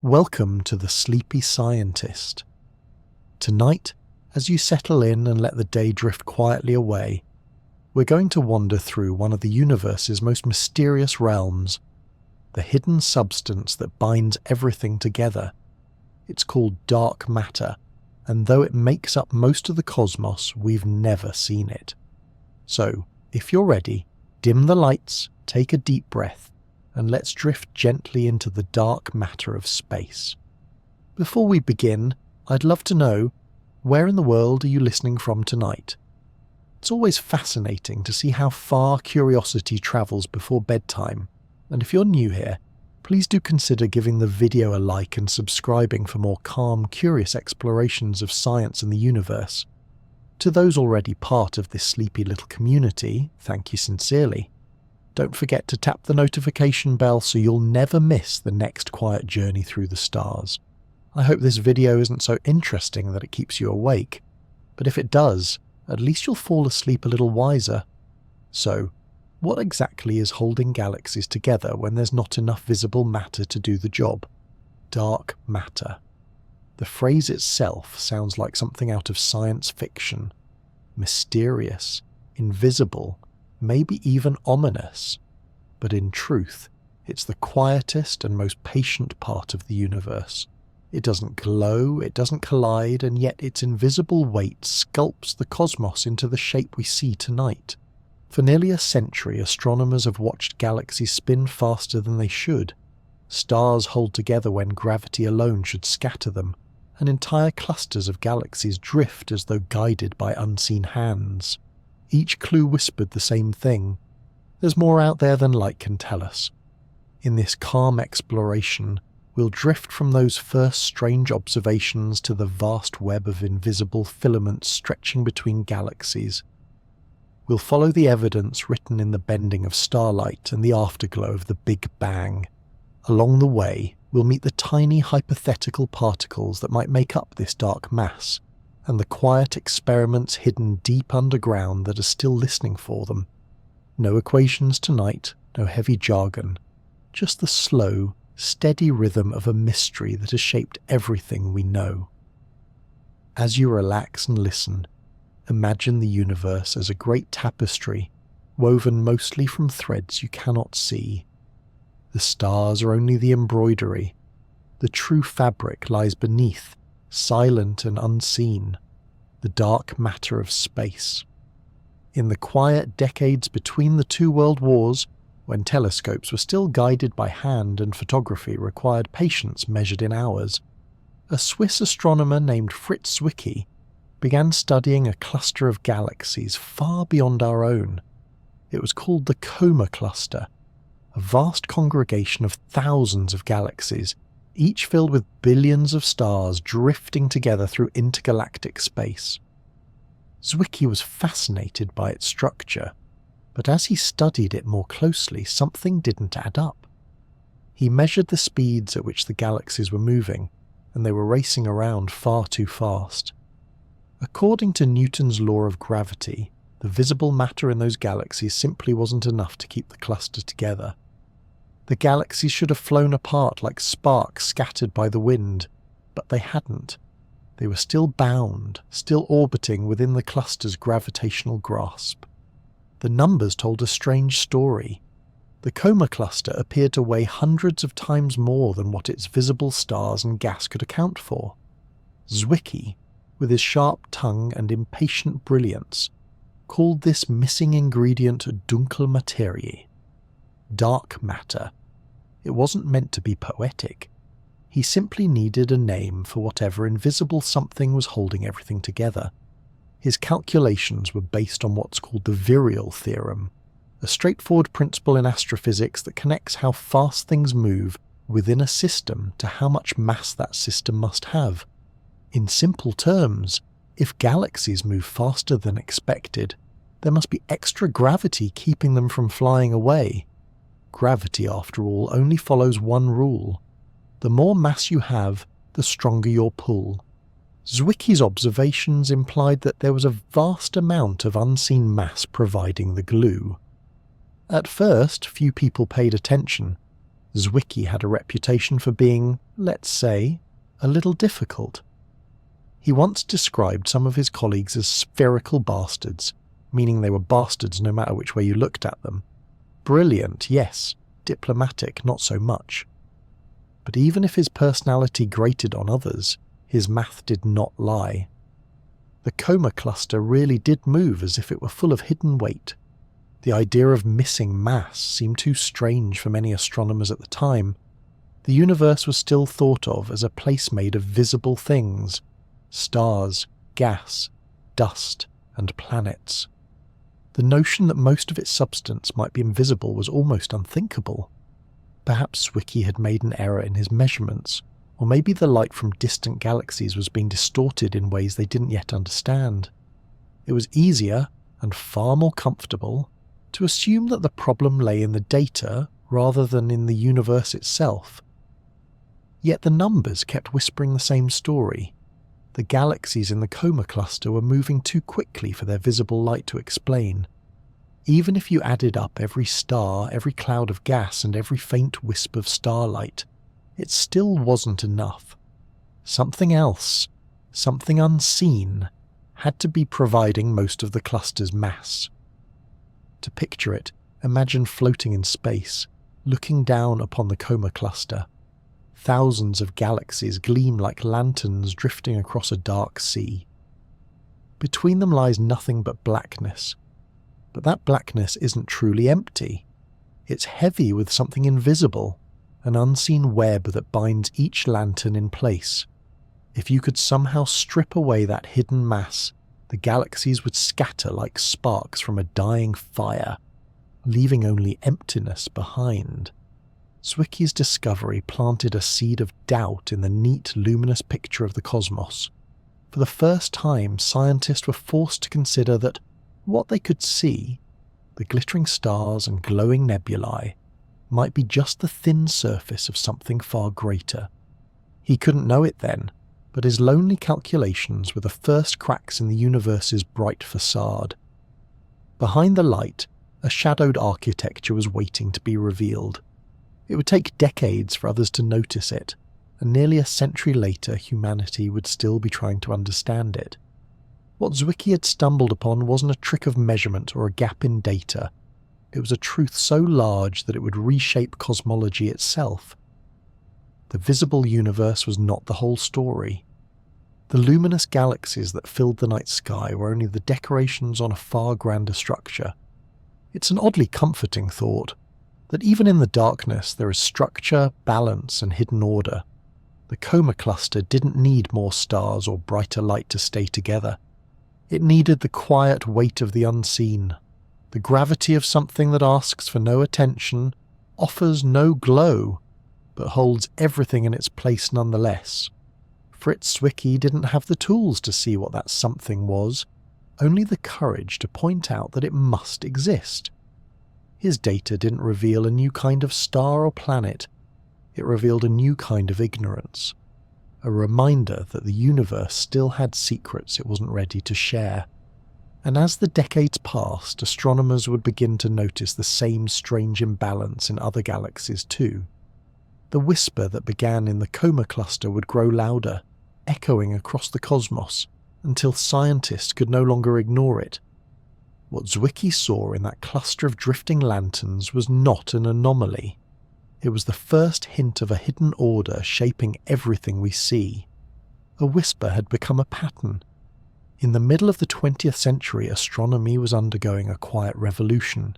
Welcome to the Sleepy Scientist. Tonight, as you settle in and let the day drift quietly away, we're going to wander through one of the universe's most mysterious realms, the hidden substance that binds everything together. It's called dark matter, and though it makes up most of the cosmos, we've never seen it. So, if you're ready, dim the lights, take a deep breath, and let's drift gently into the dark matter of space. Before we begin, I'd love to know, where in the world are you listening from tonight? It's always fascinating to see how far curiosity travels before bedtime, and if you're new here, please do consider giving the video a like and subscribing for more calm, curious explorations of science and the universe. To those already part of this sleepy little community, thank you sincerely. Don't forget to tap the notification bell so you'll never miss the next quiet journey through the stars. I hope this video isn't so interesting that it keeps you awake, but if it does, at least you'll fall asleep a little wiser. So, what exactly is holding galaxies together when there's not enough visible matter to do the job? Dark matter. The phrase itself sounds like something out of science fiction. Mysterious, invisible, maybe even ominous, but in truth, it's the quietest and most patient part of the universe. It doesn't glow, it doesn't collide, and yet its invisible weight sculpts the cosmos into the shape we see tonight. For nearly a century, astronomers have watched galaxies spin faster than they should. Stars hold together when gravity alone should scatter them, and entire clusters of galaxies drift as though guided by unseen hands. Each clue whispered the same thing. There's more out there than light can tell us. In this calm exploration, we'll drift from those first strange observations to the vast web of invisible filaments stretching between galaxies. We'll follow the evidence written in the bending of starlight and the afterglow of the Big Bang. Along the way, we'll meet the tiny hypothetical particles that might make up this dark mass, and the quiet experiments hidden deep underground that are still listening for them. No equations tonight, no heavy jargon, just the slow, steady rhythm of a mystery that has shaped everything we know. As you relax and listen, imagine the universe as a great tapestry, woven mostly from threads you cannot see. The stars are only the embroidery. The true fabric lies beneath, silent and unseen, the dark matter of space. In the quiet decades between the two world wars, when telescopes were still guided by hand and photography required patience measured in hours, a Swiss astronomer named Fritz Zwicky began studying a cluster of galaxies far beyond our own. It was called the Coma Cluster, a vast congregation of thousands of galaxies, each filled with billions of stars drifting together through intergalactic space. Zwicky was fascinated by its structure, but as he studied it more closely, something didn't add up. He measured the speeds at which the galaxies were moving, and they were racing around far too fast. According to Newton's law of gravity, the visible matter in those galaxies simply wasn't enough to keep the cluster together. The galaxies should have flown apart like sparks scattered by the wind, but they hadn't. They were still bound, still orbiting within the cluster's gravitational grasp. The numbers told a strange story. The Coma Cluster appeared to weigh hundreds of times more than what its visible stars and gas could account for. Zwicky, with his sharp tongue and impatient brilliance, called this missing ingredient dunkle Materie, dark matter. It wasn't meant to be poetic. He simply needed a name for whatever invisible something was holding everything together. His calculations were based on what's called the virial theorem, a straightforward principle in astrophysics that connects how fast things move within a system to how much mass that system must have. In simple terms, if galaxies move faster than expected, there must be extra gravity keeping them from flying away. Gravity, after all, only follows one rule. The more mass you have, the stronger your pull. Zwicky's observations implied that there was a vast amount of unseen mass providing the glue. At first, few people paid attention, Zwicky had a reputation for being, let's say, a little difficult. He once described some of his colleagues as spherical bastards, meaning they were bastards no matter which way you looked at them. Brilliant, yes. Diplomatic, not so much. But even if his personality grated on others, his math did not lie. The coma cluster really did move as if it were full of hidden weight. The idea of missing mass seemed too strange for many astronomers at the time. The universe was still thought of as a place made of visible things: stars, gas, dust, and planets. The notion that most of its substance might be invisible was almost unthinkable. Perhaps Zwicky had made an error in his measurements, or maybe the light from distant galaxies was being distorted in ways they didn't yet understand. It was easier, and far more comfortable, to assume that the problem lay in the data rather than in the universe itself. Yet the numbers kept whispering the same story. The galaxies in the coma cluster were moving too quickly for their visible light to explain. Even if you added up every star, every cloud of gas, and every faint wisp of starlight, it still wasn't enough. Something else, something unseen, had to be providing most of the cluster's mass. To picture it, imagine floating in space, looking down upon the coma cluster. Thousands of galaxies gleam like lanterns drifting across a dark sea. Between them lies nothing but blackness. But that blackness isn't truly empty. It's heavy with something invisible, an unseen web that binds each lantern in place. If you could somehow strip away that hidden mass, the galaxies would scatter like sparks from a dying fire, leaving only emptiness behind. Zwicky's discovery planted a seed of doubt in the neat, luminous picture of the cosmos. For the first time, scientists were forced to consider that what they could see, the glittering stars and glowing nebulae, might be just the thin surface of something far greater. He couldn't know it then, but his lonely calculations were the first cracks in the universe's bright facade. Behind the light, a shadowed architecture was waiting to be revealed. It would take decades for others to notice it, and nearly a century later humanity would still be trying to understand it. What Zwicky had stumbled upon wasn't a trick of measurement or a gap in data. It was a truth so large that it would reshape cosmology itself. The visible universe was not the whole story. The luminous galaxies that filled the night sky were only the decorations on a far grander structure. It's an oddly comforting thought, that even in the darkness there is structure, balance, and hidden order. The coma cluster didn't need more stars or brighter light to stay together. It needed the quiet weight of the unseen, the gravity of something that asks for no attention, offers no glow, but holds everything in its place nonetheless. Fritz Zwicky didn't have the tools to see what that something was, only the courage to point out that it must exist. His data didn't reveal a new kind of star or planet. It revealed a new kind of ignorance, a reminder that the universe still had secrets it wasn't ready to share. And as the decades passed, astronomers would begin to notice the same strange imbalance in other galaxies too. The whisper that began in the coma cluster would grow louder, echoing across the cosmos, until scientists could no longer ignore it. What Zwicky saw in that cluster of drifting lanterns was not an anomaly. It was the first hint of a hidden order shaping everything we see. A whisper had become a pattern. In the middle of the 20th century, astronomy was undergoing a quiet revolution.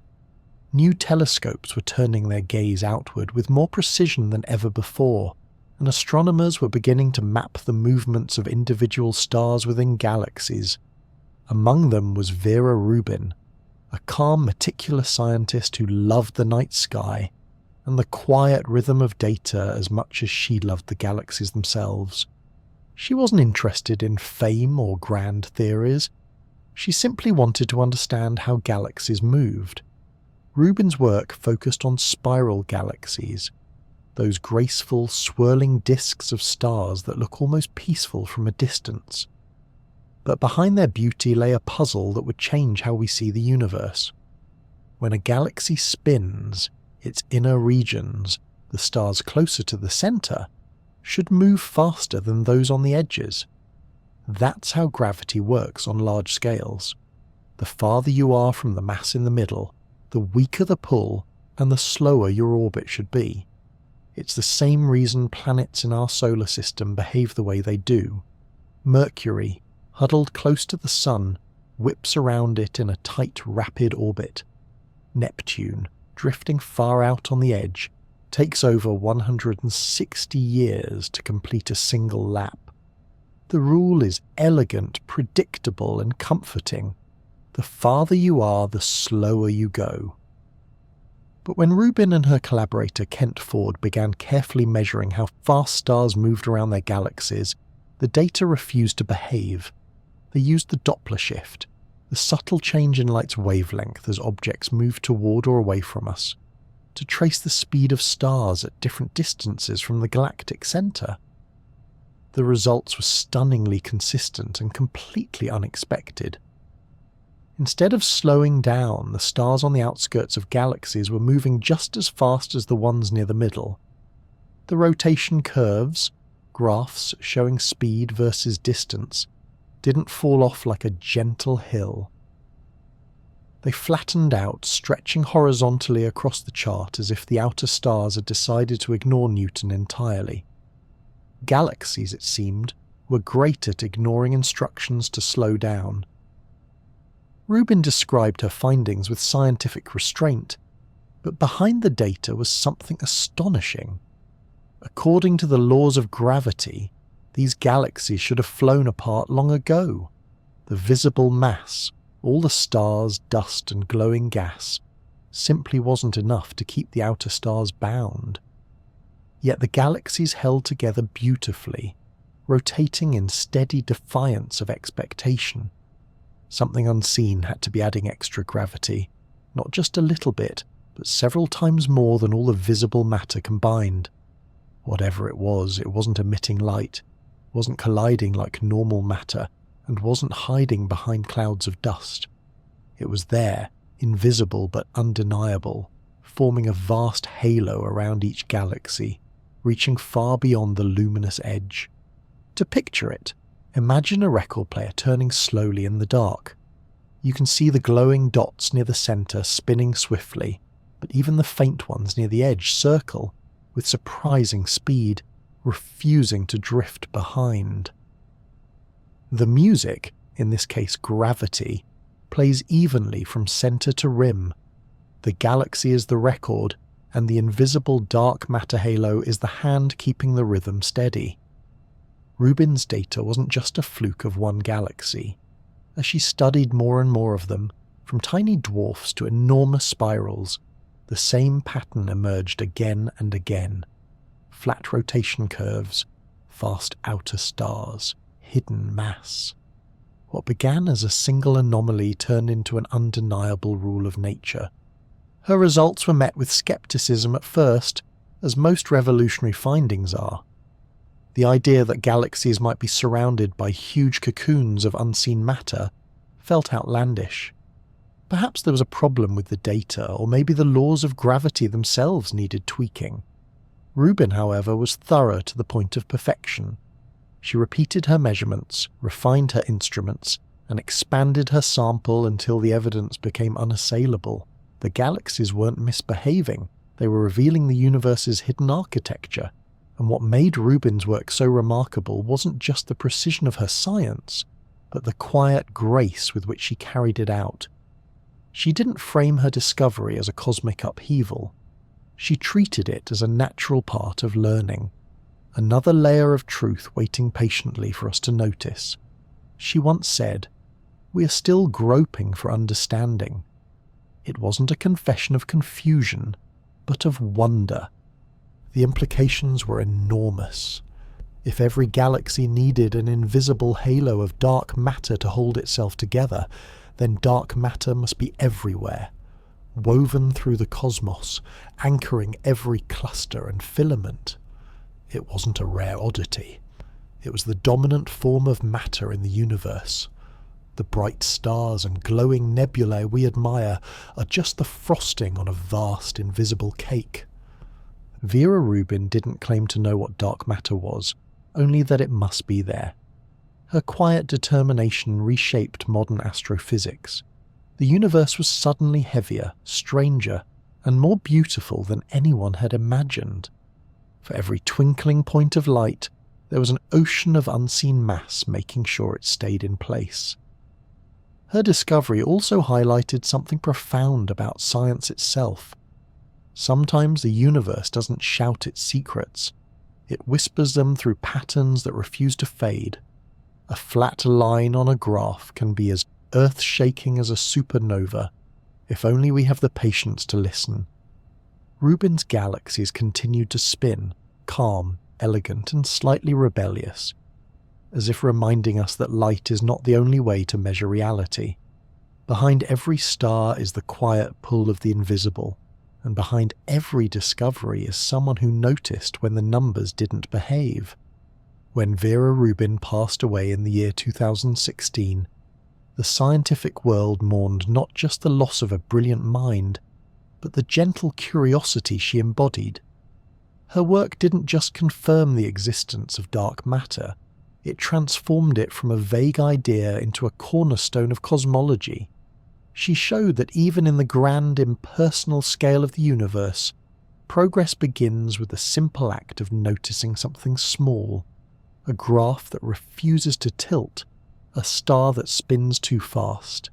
New telescopes were turning their gaze outward with more precision than ever before, and astronomers were beginning to map the movements of individual stars within galaxies. Among them was Vera Rubin, a calm, meticulous scientist who loved the night sky and the quiet rhythm of data as much as she loved the galaxies themselves. She wasn't interested in fame or grand theories. She simply wanted to understand how galaxies moved. Rubin's work focused on spiral galaxies, those graceful, swirling disks of stars that look almost peaceful from a distance. But behind their beauty lay a puzzle that would change how we see the universe. When a galaxy spins, its inner regions, the stars closer to the centre, should move faster than those on the edges. That's how gravity works on large scales. The farther you are from the mass in the middle, the weaker the pull and the slower your orbit should be. It's the same reason planets in our solar system behave the way they do. Mercury, huddled close to the Sun, whips around it in a tight, rapid orbit. Neptune, drifting far out on the edge, takes over 160 years to complete a single lap. The rule is elegant, predictable, and comforting. The farther you are, the slower you go. But when Rubin and her collaborator Kent Ford began carefully measuring how fast stars moved around their galaxies, the data refused to behave. They used the Doppler shift, the subtle change in light's wavelength as objects move toward or away from us, to trace the speed of stars at different distances from the galactic centre. The results were stunningly consistent and completely unexpected. Instead of slowing down, the stars on the outskirts of galaxies were moving just as fast as the ones near the middle. The rotation curves, graphs showing speed versus distance, didn't fall off like a gentle hill. They flattened out, stretching horizontally across the chart as if the outer stars had decided to ignore Newton entirely. Galaxies, it seemed, were great at ignoring instructions to slow down. Rubin described her findings with scientific restraint, but behind the data was something astonishing. According to the laws of gravity, these galaxies should have flown apart long ago. The visible mass, all the stars, dust and glowing gas, simply wasn't enough to keep the outer stars bound. Yet the galaxies held together beautifully, rotating in steady defiance of expectation. Something unseen had to be adding extra gravity, not just a little bit, but several times more than all the visible matter combined. Whatever it wasn't emitting light, wasn't colliding like normal matter, and wasn't hiding behind clouds of dust. It was there, invisible but undeniable, forming a vast halo around each galaxy, reaching far beyond the luminous edge. To picture it, imagine a record player turning slowly in the dark. You can see the glowing dots near the centre spinning swiftly, but even the faint ones near the edge circle, with surprising speed, refusing to drift behind. The music, in this case gravity, plays evenly from centre to rim. The galaxy is the record, and the invisible dark matter halo is the hand keeping the rhythm steady. Rubin's data wasn't just a fluke of one galaxy. As she studied more and more of them, from tiny dwarfs to enormous spirals, the same pattern emerged again and again. Flat rotation curves, fast outer stars, hidden mass. What began as a single anomaly turned into an undeniable rule of nature. Her results were met with skepticism at first, as most revolutionary findings are. The idea that galaxies might be surrounded by huge cocoons of unseen matter felt outlandish. Perhaps there was a problem with the data, or maybe the laws of gravity themselves needed tweaking. Rubin, however, was thorough to the point of perfection. She repeated her measurements, refined her instruments, and expanded her sample until the evidence became unassailable. The galaxies weren't misbehaving, they were revealing the universe's hidden architecture. And what made Rubin's work so remarkable wasn't just the precision of her science, but the quiet grace with which she carried it out. She didn't frame her discovery as a cosmic upheaval. She treated it as a natural part of learning, another layer of truth waiting patiently for us to notice. She once said, "We are still groping for understanding." It wasn't a confession of confusion, but of wonder. The implications were enormous. If every galaxy needed an invisible halo of dark matter to hold itself together, then dark matter must be everywhere, woven through the cosmos, anchoring every cluster and filament. It wasn't a rare oddity. It was the dominant form of matter in the universe. The bright stars and glowing nebulae we admire are just the frosting on a vast invisible cake. Vera Rubin didn't claim to know what dark matter was, only that it must be there. Her quiet determination reshaped modern astrophysics. The universe was suddenly heavier, stranger, and more beautiful than anyone had imagined. For every twinkling point of light, there was an ocean of unseen mass making sure it stayed in place. Her discovery also highlighted something profound about science itself. Sometimes the universe doesn't shout its secrets. It whispers them through patterns that refuse to fade. A flat line on a graph can be as earth-shaking as a supernova, if only we have the patience to listen. Rubin's galaxies continued to spin, calm, elegant, and slightly rebellious, as if reminding us that light is not the only way to measure reality. Behind every star is the quiet pull of the invisible, and behind every discovery is someone who noticed when the numbers didn't behave. When Vera Rubin passed away in the year 2016, the scientific world mourned not just the loss of a brilliant mind, but the gentle curiosity she embodied. Her work didn't just confirm the existence of dark matter, it transformed it from a vague idea into a cornerstone of cosmology. She showed that even in the grand, impersonal scale of the universe, progress begins with the simple act of noticing something small, a graph that refuses to tilt, a star that spins too fast.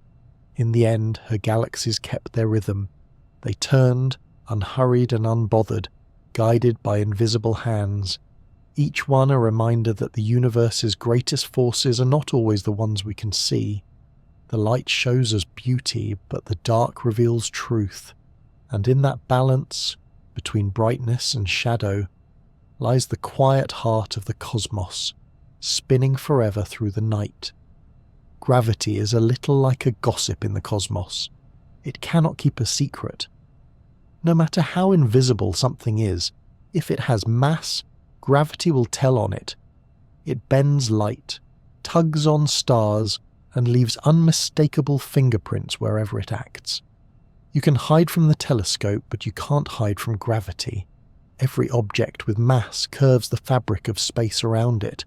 In the end, her galaxies kept their rhythm. They turned, unhurried and unbothered, guided by invisible hands, each one a reminder that the universe's greatest forces are not always the ones we can see. The light shows us beauty, but the dark reveals truth, and in that balance, between brightness and shadow, lies the quiet heart of the cosmos, spinning forever through the night. Gravity is a little like a gossip in the cosmos. It cannot keep a secret. No matter how invisible something is, if it has mass, gravity will tell on it. It bends light, tugs on stars, and leaves unmistakable fingerprints wherever it acts. You can hide from the telescope, but you can't hide from gravity. Every object with mass curves the fabric of space around it.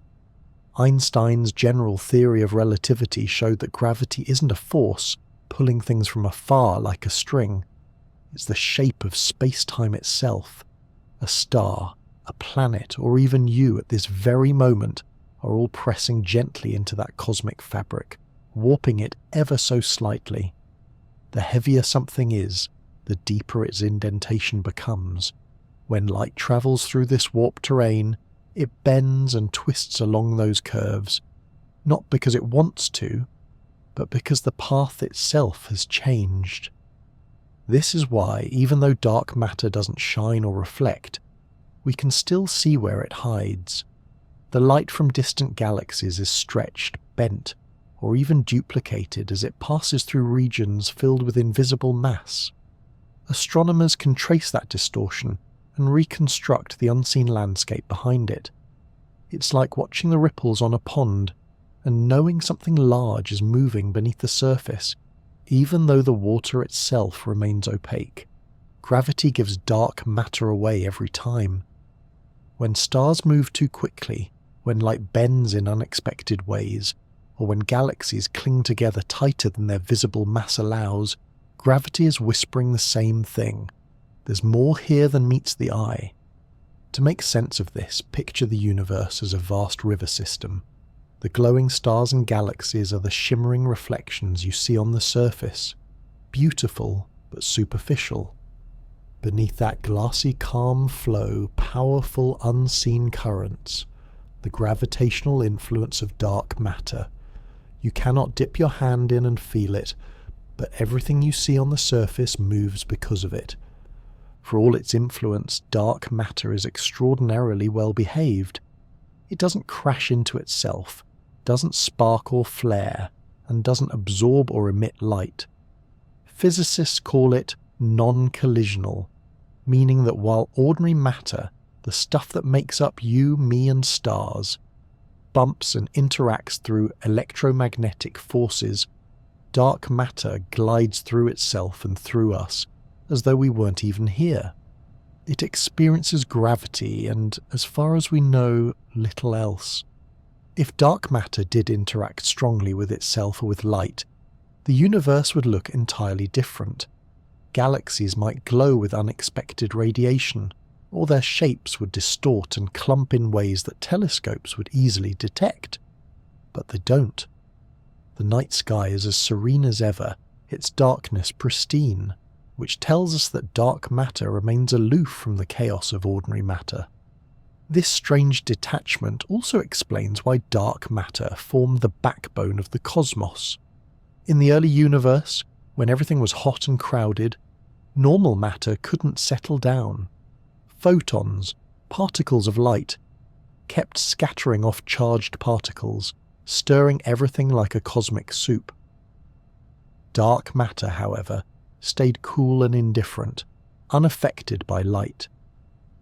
Einstein's general theory of relativity showed that gravity isn't a force pulling things from afar like a string. It's the shape of space-time itself. A star, a planet, or even you at this very moment are all pressing gently into that cosmic fabric, warping it ever so slightly. The heavier something is, the deeper its indentation becomes. When light travels through this warped terrain, it bends and twists along those curves, not because it wants to, but because the path itself has changed. This is why, even though dark matter doesn't shine or reflect, we can still see where it hides. The light from distant galaxies is stretched, bent, or even duplicated as it passes through regions filled with invisible mass. Astronomers can trace that distortion and reconstruct the unseen landscape behind it. It's like watching the ripples on a pond and knowing something large is moving beneath the surface, even though the water itself remains opaque. Gravity gives dark matter away every time. When stars move too quickly, when light bends in unexpected ways, or when galaxies cling together tighter than their visible mass allows, gravity is whispering the same thing. There's more here than meets the eye. To make sense of this, picture the universe as a vast river system. The glowing stars and galaxies are the shimmering reflections you see on the surface, beautiful but superficial. Beneath that glassy calm flow, powerful unseen currents, the gravitational influence of dark matter. You cannot dip your hand in and feel it, but everything you see on the surface moves because of it. For all its influence, dark matter is extraordinarily well behaved. It doesn't crash into itself, doesn't spark or flare, and doesn't absorb or emit light. Physicists call it non-collisional, meaning that while ordinary matter, the stuff that makes up you, me, and stars, bumps and interacts through electromagnetic forces, dark matter glides through itself and through us, as though we weren't even here. It experiences gravity and, as far as we know, little else. If dark matter did interact strongly with itself or with light, the universe would look entirely different. Galaxies might glow with unexpected radiation, or their shapes would distort and clump in ways that telescopes would easily detect. But they don't. The night sky is as serene as ever, its darkness pristine, which tells us that dark matter remains aloof from the chaos of ordinary matter. This strange detachment also explains why dark matter formed the backbone of the cosmos. In the early universe, when everything was hot and crowded, normal matter couldn't settle down. Photons, particles of light, kept scattering off charged particles, stirring everything like a cosmic soup. Dark matter, however, stayed cool and indifferent, unaffected by light.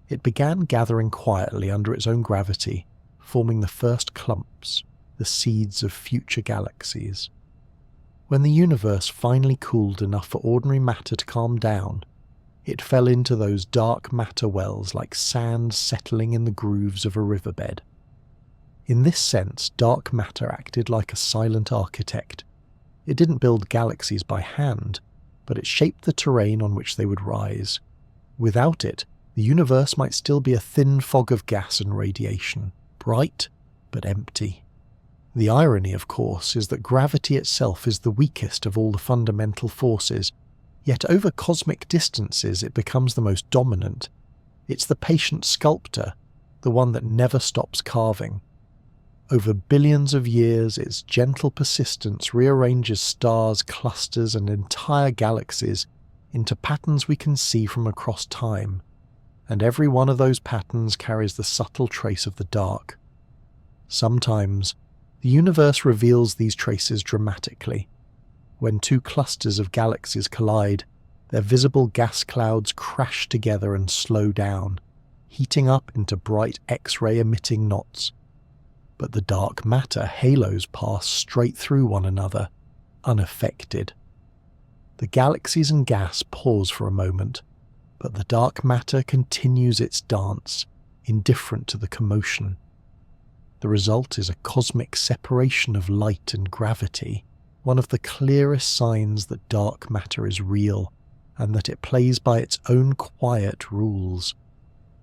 It began gathering quietly under its own gravity, forming the first clumps, the seeds of future galaxies. When the universe finally cooled enough for ordinary matter to calm down, it fell into those dark matter wells like sand settling in the grooves of a riverbed. In this sense, dark matter acted like a silent architect. It didn't build galaxies by hand, but it shaped the terrain on which they would rise. Without it, the universe might still be a thin fog of gas and radiation, bright but empty. The irony, of course, is that gravity itself is the weakest of all the fundamental forces, yet over cosmic distances it becomes the most dominant. It's the patient sculptor, the one that never stops carving. Over billions of years, its gentle persistence rearranges stars, clusters, and entire galaxies into patterns we can see from across time, and every one of those patterns carries the subtle trace of the dark. Sometimes, the universe reveals these traces dramatically. When two clusters of galaxies collide, their visible gas clouds crash together and slow down, heating up into bright X-ray emitting knots. But the dark matter halos pass straight through one another, unaffected. The galaxies and gas pause for a moment, but the dark matter continues its dance, indifferent to the commotion. The result is a cosmic separation of light and gravity, one of the clearest signs that dark matter is real, and that it plays by its own quiet rules.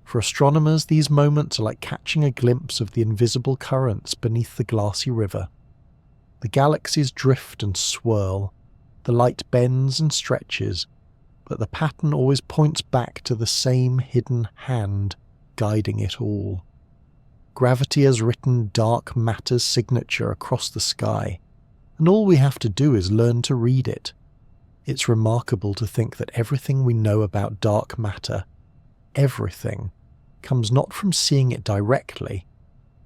For astronomers, these moments are like catching a glimpse of the invisible currents beneath the glassy river. The galaxies drift and swirl, the light bends and stretches, but the pattern always points back to the same hidden hand guiding it all. Gravity has written dark matter's signature across the sky, and all we have to do is learn to read it. It's remarkable to think that everything we know about dark matter, everything, comes not from seeing it directly,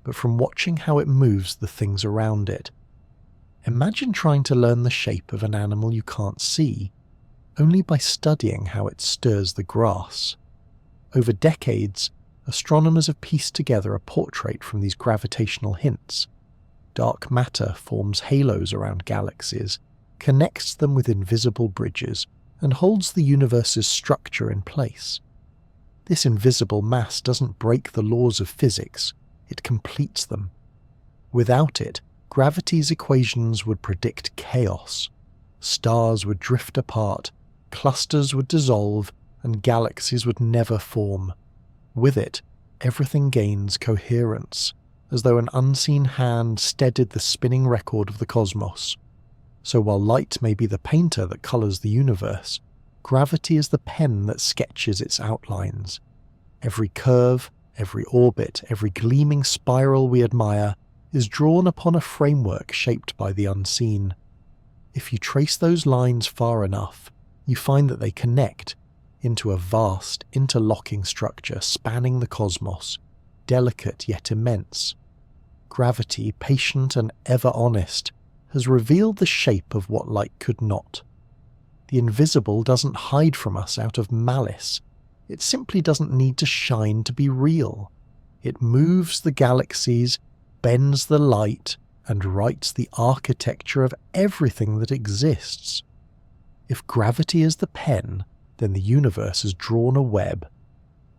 but from watching how it moves the things around it. Imagine trying to learn the shape of an animal you can't see, only by studying how it stirs the grass. Over decades, astronomers have pieced together a portrait from these gravitational hints. Dark matter forms halos around galaxies, connects them with invisible bridges, and holds the universe's structure in place. This invisible mass doesn't break the laws of physics, it completes them. Without it, gravity's equations would predict chaos. Stars would drift apart, clusters would dissolve, and galaxies would never form. With it, everything gains coherence, as though an unseen hand steadied the spinning record of the cosmos. So while light may be the painter that colours the universe, gravity is the pen that sketches its outlines. Every curve, every orbit, every gleaming spiral we admire is drawn upon a framework shaped by the unseen. If you trace those lines far enough, you find that they connect into a vast, interlocking structure spanning the cosmos, delicate yet immense. Gravity, patient and ever honest, has revealed the shape of what light could not. The invisible doesn't hide from us out of malice. It simply doesn't need to shine to be real. It moves the galaxies, bends the light, and writes the architecture of everything that exists. If gravity is the pen, then the universe has drawn a web.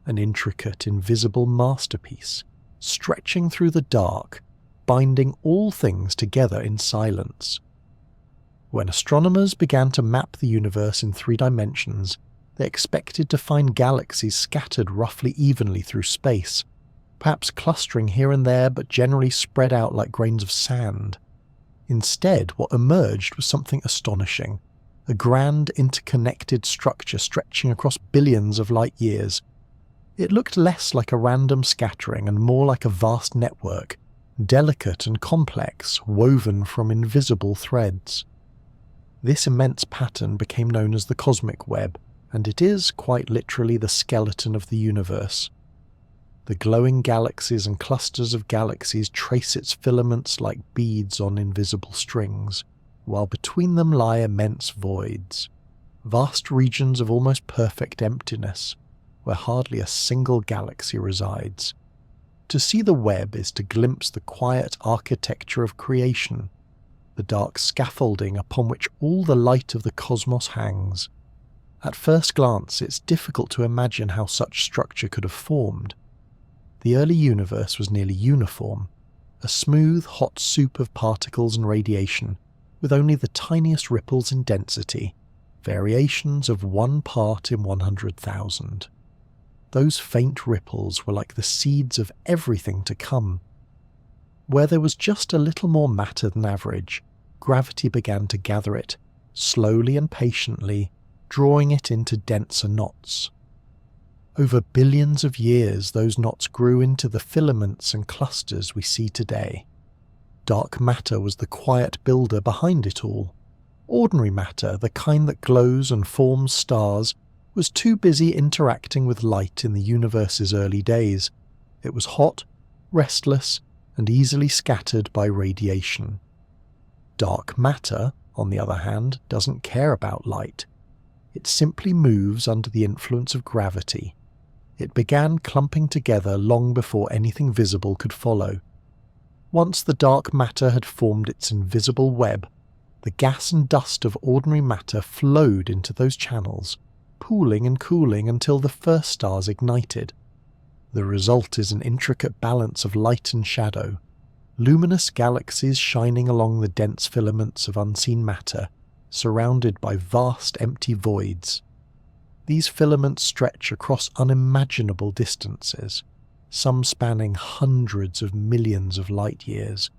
an intricate, invisible masterpiece, stretching through the dark, binding all things together in silence. When astronomers began to map the universe in 3 dimensions, they expected to find galaxies scattered roughly evenly through space, perhaps clustering here and there but generally spread out like grains of sand. Instead, what emerged was something astonishing, a grand interconnected structure stretching across billions of light years. It looked less like a random scattering and more like a vast network, delicate and complex, woven from invisible threads. This immense pattern became known as the cosmic web, and it is, quite literally, the skeleton of the universe. The glowing galaxies and clusters of galaxies trace its filaments like beads on invisible strings, while between them lie immense voids, vast regions of almost perfect emptiness, where hardly a single galaxy resides. To see the web is to glimpse the quiet architecture of creation, the dark scaffolding upon which all the light of the cosmos hangs. At first glance, it's difficult to imagine how such structure could have formed. The early universe was nearly uniform, a smooth, hot soup of particles and radiation, with only the tiniest ripples in density, variations of 1 part in 100,000. Those faint ripples were like the seeds of everything to come. Where there was just a little more matter than average, gravity began to gather it, slowly and patiently, drawing it into denser knots. Over billions of years, those knots grew into the filaments and clusters we see today. Dark matter was the quiet builder behind it all. Ordinary matter, the kind that glows and forms stars, was too busy interacting with light in the universe's early days. It was hot, restless, and easily scattered by radiation. Dark matter, on the other hand, doesn't care about light. It simply moves under the influence of gravity. It began clumping together long before anything visible could follow. Once the dark matter had formed its invisible web, the gas and dust of ordinary matter flowed into those channels, pooling and cooling until the first stars ignited. The result is an intricate balance of light and shadow, luminous galaxies shining along the dense filaments of unseen matter, surrounded by vast empty voids. These filaments stretch across unimaginable distances, some spanning hundreds of millions of light years.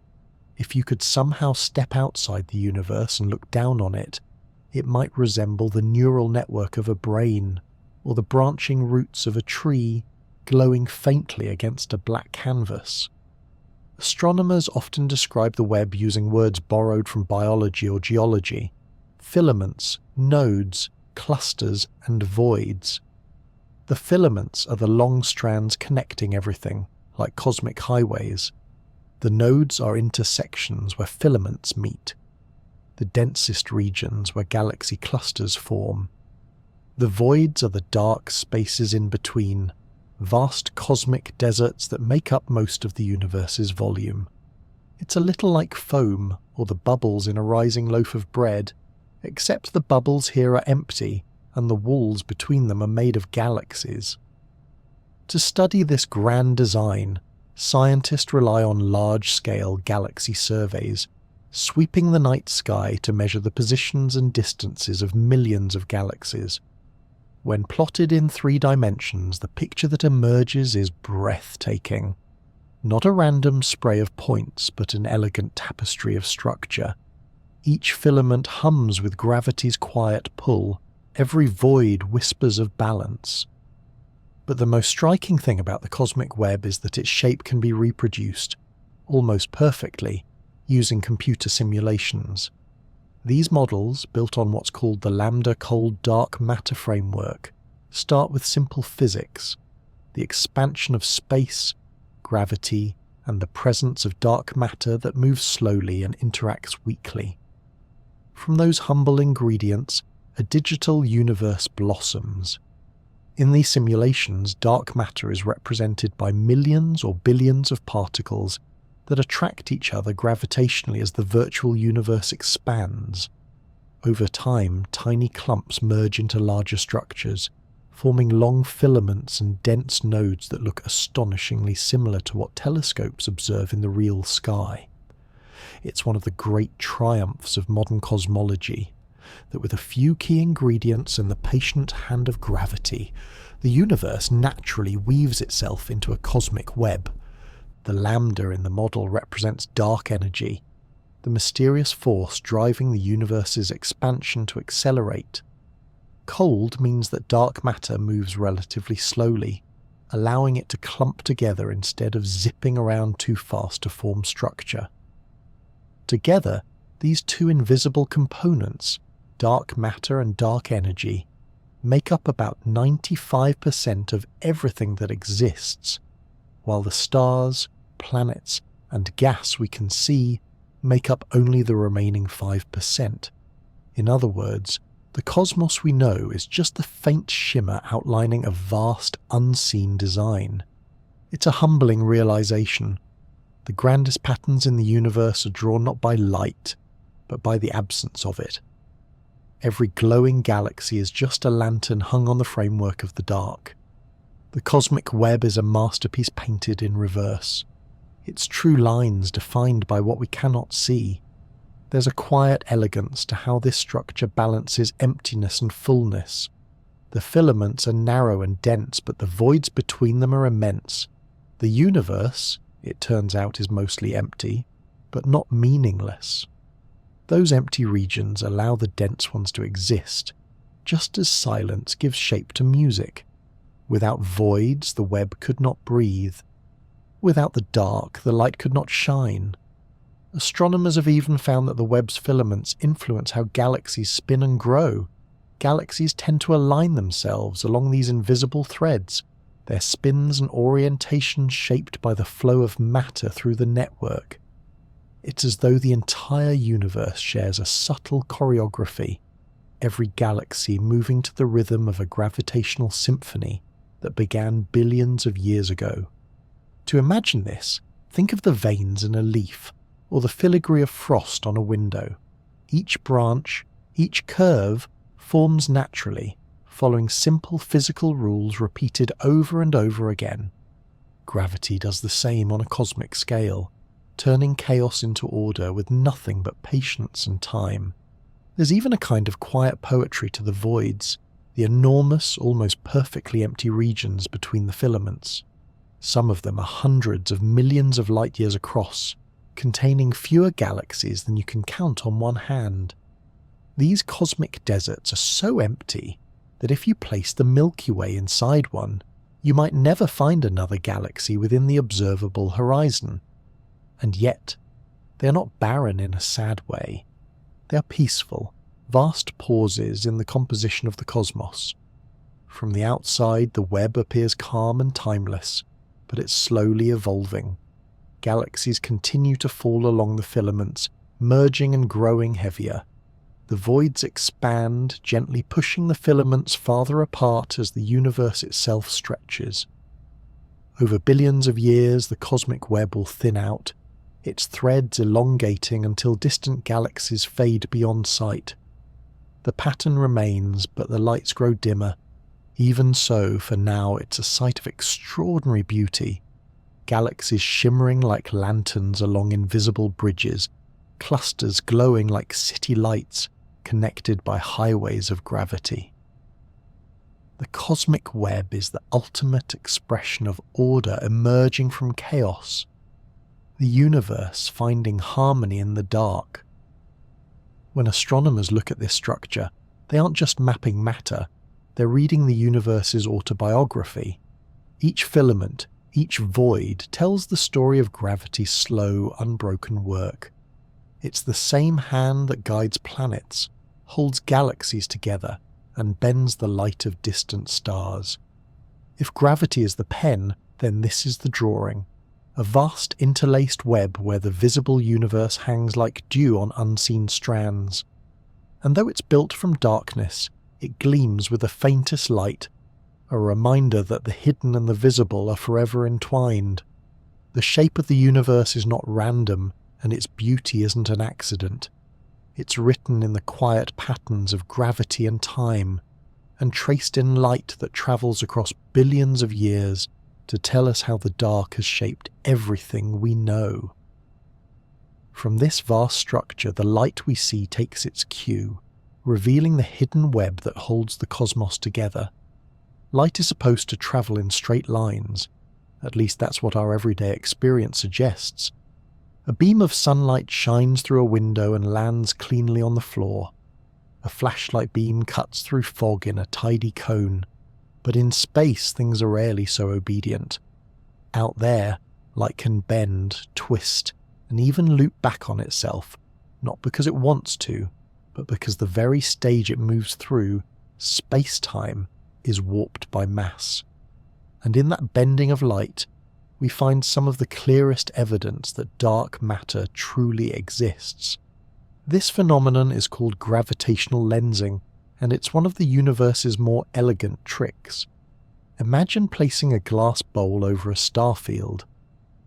If you could somehow step outside the universe and look down on it, it might resemble the neural network of a brain, or the branching roots of a tree glowing faintly against a black canvas. Astronomers often describe the web using words borrowed from biology or geology: filaments, nodes, clusters, and voids. The filaments are the long strands connecting everything, like cosmic highways. The nodes are intersections where filaments meet, the densest regions where galaxy clusters form. The voids are the dark spaces in between, vast cosmic deserts that make up most of the universe's volume. It's a little like foam or the bubbles in a rising loaf of bread, except the bubbles here are empty and the walls between them are made of galaxies. To study this grand design, scientists rely on large-scale galaxy surveys, sweeping the night sky to measure the positions and distances of millions of galaxies. When plotted in 3 dimensions, the picture that emerges is breathtaking. Not a random spray of points, but an elegant tapestry of structure. Each filament hums with gravity's quiet pull, every void whispers of balance. But the most striking thing about the cosmic web is that its shape can be reproduced, almost perfectly, using computer simulations. These models, built on what's called the lambda cold dark matter framework, start with simple physics: the expansion of space, gravity, and the presence of dark matter that moves slowly and interacts weakly. From those humble ingredients, a digital universe blossoms. In these simulations, dark matter is represented by millions or billions of particles that attract each other gravitationally as the virtual universe expands. Over time, tiny clumps merge into larger structures, forming long filaments and dense nodes that look astonishingly similar to what telescopes observe in the real sky. It's one of the great triumphs of modern cosmology that with a few key ingredients and the patient hand of gravity, the universe naturally weaves itself into a cosmic web. The lambda in the model represents dark energy, the mysterious force driving the universe's expansion to accelerate. Cold means that dark matter moves relatively slowly, allowing it to clump together instead of zipping around too fast to form structure. Together, these two invisible components, dark matter and dark energy, make up about 95% of everything that exists, while the stars, planets, and gas we can see make up only the remaining 5%. In other words, the cosmos we know is just the faint shimmer outlining a vast, unseen design. It's a humbling realization. The grandest patterns in the universe are drawn not by light, but by the absence of it. Every glowing galaxy is just a lantern hung on the framework of the dark. The cosmic web is a masterpiece painted in reverse. Its true lines defined by what we cannot see. There's a quiet elegance to how this structure balances emptiness and fullness. The filaments are narrow and dense, but the voids between them are immense. The universe, it turns out, is mostly empty, but not meaningless. Those empty regions allow the dense ones to exist, just as silence gives shape to music. Without voids, the web could not breathe. Without the dark, the light could not shine. Astronomers have even found that the web's filaments influence how galaxies spin and grow. Galaxies tend to align themselves along these invisible threads, their spins and orientations shaped by the flow of matter through the network. It's as though the entire universe shares a subtle choreography, every galaxy moving to the rhythm of a gravitational symphony that began billions of years ago. To imagine this, think of the veins in a leaf, or the filigree of frost on a window. Each branch, each curve, forms naturally, following simple physical rules repeated over and over again. Gravity does the same on a cosmic scale, turning chaos into order with nothing but patience and time. There's even a kind of quiet poetry to the voids, the enormous, almost perfectly empty regions between the filaments. Some of them are hundreds of millions of light years across, containing fewer galaxies than you can count on one hand. These cosmic deserts are so empty that if you place the Milky Way inside one, you might never find another galaxy within the observable horizon. And yet, they are not barren in a sad way. They are peaceful, vast pauses in the composition of the cosmos. From the outside, the web appears calm and timeless, but it's slowly evolving. Galaxies continue to fall along the filaments, merging and growing heavier. The voids expand, gently pushing the filaments farther apart as the universe itself stretches. Over billions of years, the cosmic web will thin out, its threads elongating until distant galaxies fade beyond sight. The pattern remains, but the lights grow dimmer. Even so, for now, it's a sight of extraordinary beauty. Galaxies shimmering like lanterns along invisible bridges, clusters glowing like city lights, connected by highways of gravity. The cosmic web is the ultimate expression of order emerging from chaos. The universe finding harmony in the dark. When astronomers look at this structure, they aren't just mapping matter, they're reading the universe's autobiography. Each filament, each void tells the story of gravity's slow, unbroken work. It's the same hand that guides planets, holds galaxies together, and bends the light of distant stars. If gravity is the pen, then this is the drawing. A vast interlaced web where the visible universe hangs like dew on unseen strands. And though it's built from darkness, it gleams with the faintest light, a reminder that the hidden and the visible are forever entwined. The shape of the universe is not random, and its beauty isn't an accident. It's written in the quiet patterns of gravity and time. and traced in light that travels across billions of years to tell us how the dark has shaped everything we know. From this vast structure, the light we see takes its cue, revealing the hidden web that holds the cosmos together. Light is supposed to travel in straight lines, at least that's what our everyday experience suggests. A beam of sunlight shines through a window and lands cleanly on the floor. A flashlight beam cuts through fog in a tidy cone, but in space things are rarely so obedient. Out there, light can bend, twist, and even loop back on itself, not because it wants to, but because the very stage it moves through, space-time, is warped by mass. And in that bending of light, we find some of the clearest evidence that dark matter truly exists. This phenomenon is called gravitational lensing, and it's one of the universe's more elegant tricks. Imagine placing a glass bowl over a star field.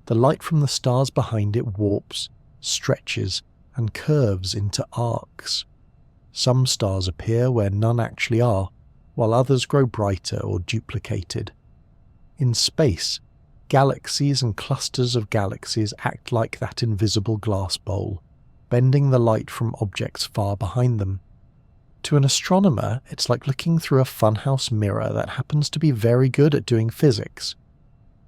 The light from the stars behind it warps, stretches, and curves into arcs. Some stars appear where none actually are, while others grow brighter or duplicated. In space, galaxies and clusters of galaxies act like that invisible glass bowl, bending the light from objects far behind them. To an astronomer, it's like looking through a funhouse mirror that happens to be very good at doing physics.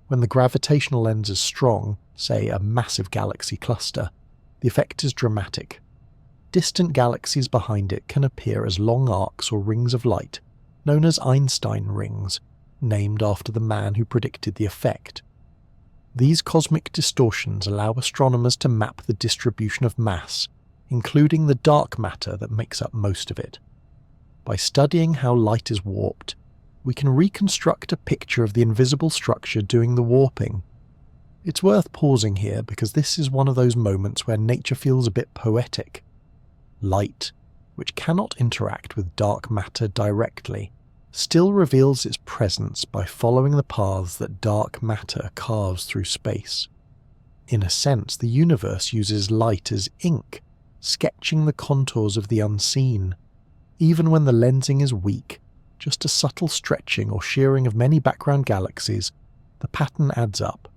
When the gravitational lens is strong, say a massive galaxy cluster, the effect is dramatic. Distant galaxies behind it can appear as long arcs or rings of light, known as Einstein rings, named after the man who predicted the effect. These cosmic distortions allow astronomers to map the distribution of mass, including the dark matter that makes up most of it. By studying how light is warped, we can reconstruct a picture of the invisible structure doing the warping. It's worth pausing here because this is one of those moments where nature feels a bit poetic. Light, which cannot interact with dark matter directly, still reveals its presence by following the paths that dark matter carves through space. In a sense, the universe uses light as ink, sketching the contours of the unseen. Even when the lensing is weak, just a subtle stretching or shearing of many background galaxies, the pattern adds up.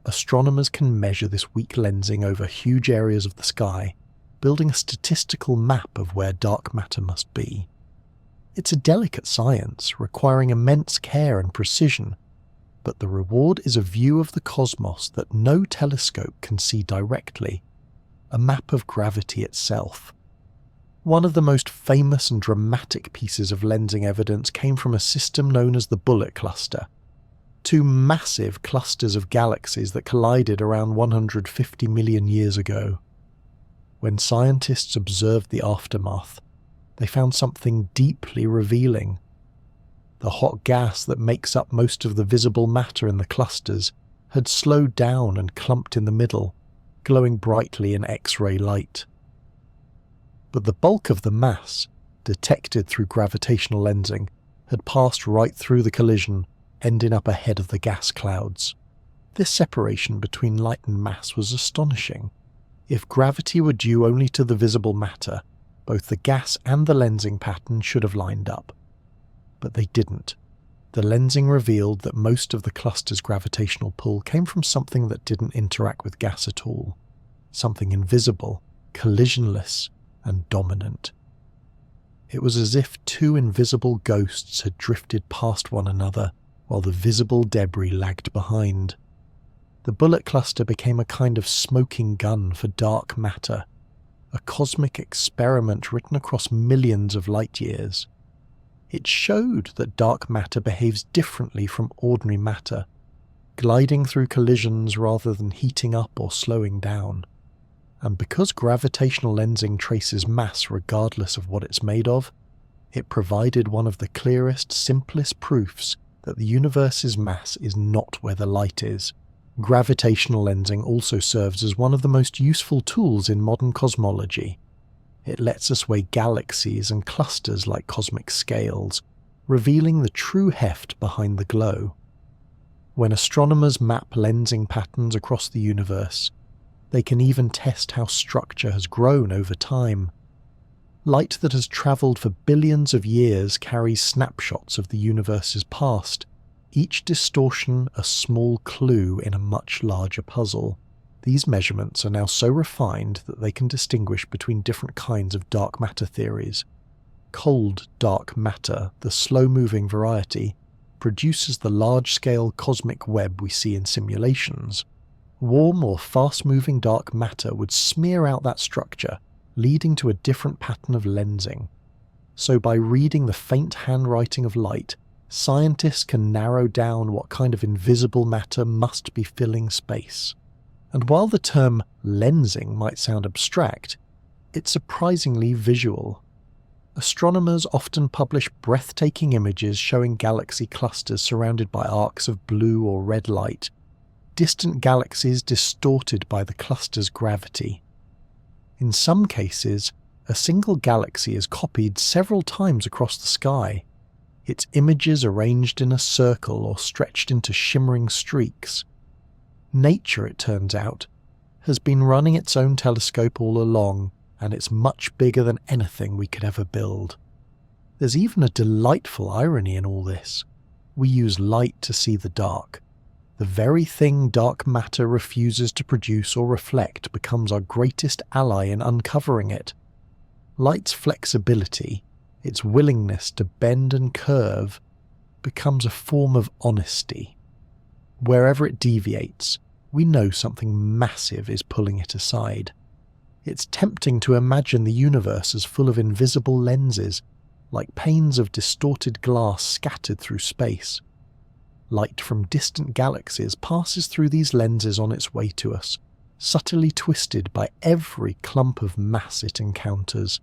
Astronomers can measure this weak lensing over huge areas of the sky, building a statistical map of where dark matter must be. It's a delicate science, requiring immense care and precision, but the reward is a view of the cosmos that no telescope can see directly, a map of gravity itself. One of the most famous and dramatic pieces of lensing evidence came from a system known as the Bullet Cluster, two massive clusters of galaxies that collided around 150 million years ago. When scientists observed the aftermath, they found something deeply revealing. The hot gas that makes up most of the visible matter in the clusters had slowed down and clumped in the middle, glowing brightly in X-ray light. But the bulk of the mass, detected through gravitational lensing, had passed right through the collision, ending up ahead of the gas clouds. This separation between light and mass was astonishing. If gravity were due only to the visible matter, both the gas and the lensing pattern should have lined up. But they didn't. The lensing revealed that most of the cluster's gravitational pull came from something that didn't interact with gas at all. Something invisible, collisionless, and dominant. It was as if two invisible ghosts had drifted past one another, while the visible debris lagged behind. The bullet cluster became a kind of smoking gun for dark matter, a cosmic experiment written across millions of light years. It showed that dark matter behaves differently from ordinary matter, gliding through collisions rather than heating up or slowing down. And because gravitational lensing traces mass regardless of what it's made of, it provided one of the clearest, simplest proofs that the universe's mass is not where the light is. Gravitational lensing also serves as one of the most useful tools in modern cosmology. It lets us weigh galaxies and clusters like cosmic scales, revealing the true heft behind the glow. When astronomers map lensing patterns across the universe, they can even test how structure has grown over time. Light that has travelled for billions of years carries snapshots of the universe's past, each distortion a small clue in a much larger puzzle. These measurements are now so refined that they can distinguish between different kinds of dark matter theories. Cold dark matter, the slow-moving variety, produces the large-scale cosmic web we see in simulations. Warm or fast-moving dark matter would smear out that structure, leading to a different pattern of lensing. So by reading the faint handwriting of light, scientists can narrow down what kind of invisible matter must be filling space. And while the term lensing might sound abstract, it's surprisingly visual. Astronomers often publish breathtaking images showing galaxy clusters surrounded by arcs of blue or red light, distant galaxies distorted by the cluster's gravity. In some cases, a single galaxy is copied several times across the sky, its images arranged in a circle or stretched into shimmering streaks. Nature, it turns out, has been running its own telescope all along, and it's much bigger than anything we could ever build. There's even a delightful irony in all this. We use light to see the dark. The very thing dark matter refuses to produce or reflect becomes our greatest ally in uncovering it. Light's flexibility, its willingness to bend and curve, becomes a form of honesty. Wherever it deviates, we know something massive is pulling it aside. It's tempting to imagine the universe as full of invisible lenses, like panes of distorted glass scattered through space. Light from distant galaxies passes through these lenses on its way to us, subtly twisted by every clump of mass it encounters.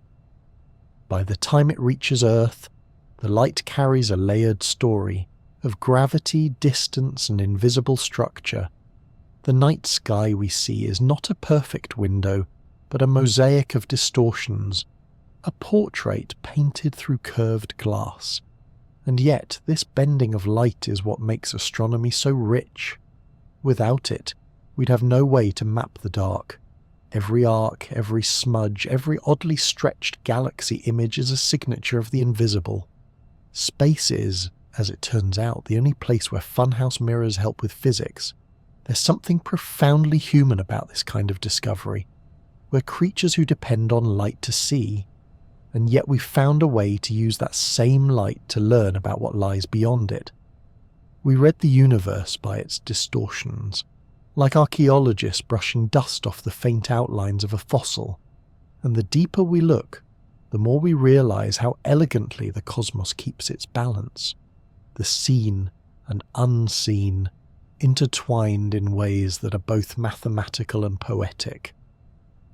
By the time it reaches Earth, the light carries a layered story of gravity, distance, and invisible structure. The night sky we see is not a perfect window, but a mosaic of distortions, a portrait painted through curved glass. And yet, this bending of light is what makes astronomy so rich. Without it, we'd have no way to map the dark. Every arc, every smudge, every oddly stretched galaxy image is a signature of the invisible. Space is, as it turns out, the only place where funhouse mirrors help with physics. There's something profoundly human about this kind of discovery. We're creatures who depend on light to see, and yet we've found a way to use that same light to learn about what lies beyond it. We read the universe by its distortions, like archaeologists brushing dust off the faint outlines of a fossil, and the deeper we look, the more we realize how elegantly the cosmos keeps its balance. The seen and unseen, intertwined in ways that are both mathematical and poetic.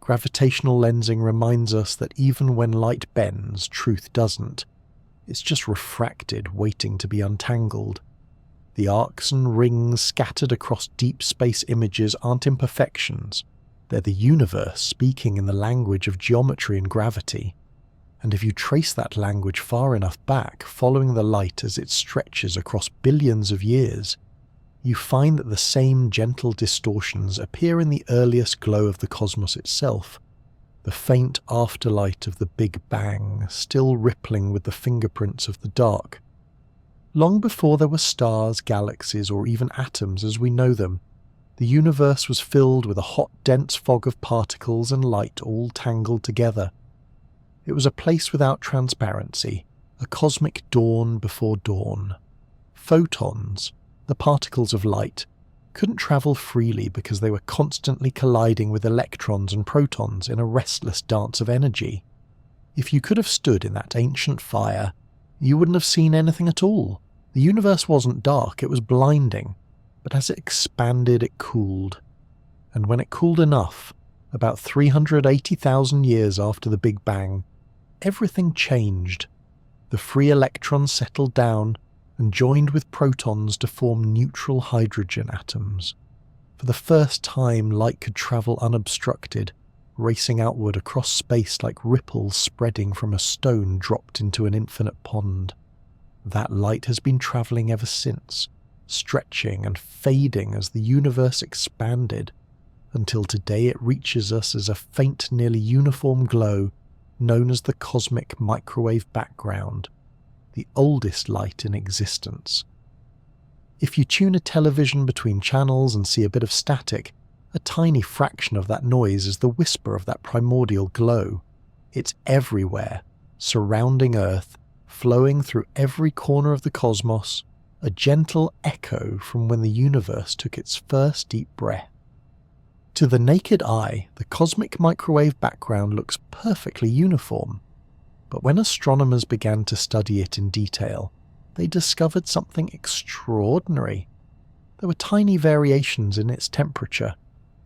Gravitational lensing reminds us that even when light bends, truth doesn't. It's just refracted, waiting to be untangled. The arcs and rings scattered across deep space images aren't imperfections. They're the universe speaking in the language of geometry and gravity. And if you trace that language far enough back, following the light as it stretches across billions of years, you find that the same gentle distortions appear in the earliest glow of the cosmos itself, the faint afterlight of the Big Bang still rippling with the fingerprints of the dark. Long before there were stars, galaxies, or even atoms as we know them, the universe was filled with a hot, dense fog of particles and light all tangled together. It was a place without transparency, a cosmic dawn before dawn. Photons, the particles of light, couldn't travel freely because they were constantly colliding with electrons and protons in a restless dance of energy. If you could have stood in that ancient fire, you wouldn't have seen anything at all. The universe wasn't dark, it was blinding, but as it expanded it cooled. And when it cooled enough, about 380,000 years after the Big Bang, everything changed. The free electrons settled down and joined with protons to form neutral hydrogen atoms. For the first time, light could travel unobstructed, racing outward across space like ripples spreading from a stone dropped into an infinite pond. That light has been travelling ever since, stretching and fading as the universe expanded, until today it reaches us as a faint, nearly uniform glow known as the cosmic microwave background, the oldest light in existence. If you tune a television between channels and see a bit of static, a tiny fraction of that noise is the whisper of that primordial glow. It's everywhere, surrounding Earth, flowing through every corner of the cosmos, a gentle echo from when the universe took its first deep breath. To the naked eye, the cosmic microwave background looks perfectly uniform. But when astronomers began to study it in detail, they discovered something extraordinary. There were tiny variations in its temperature,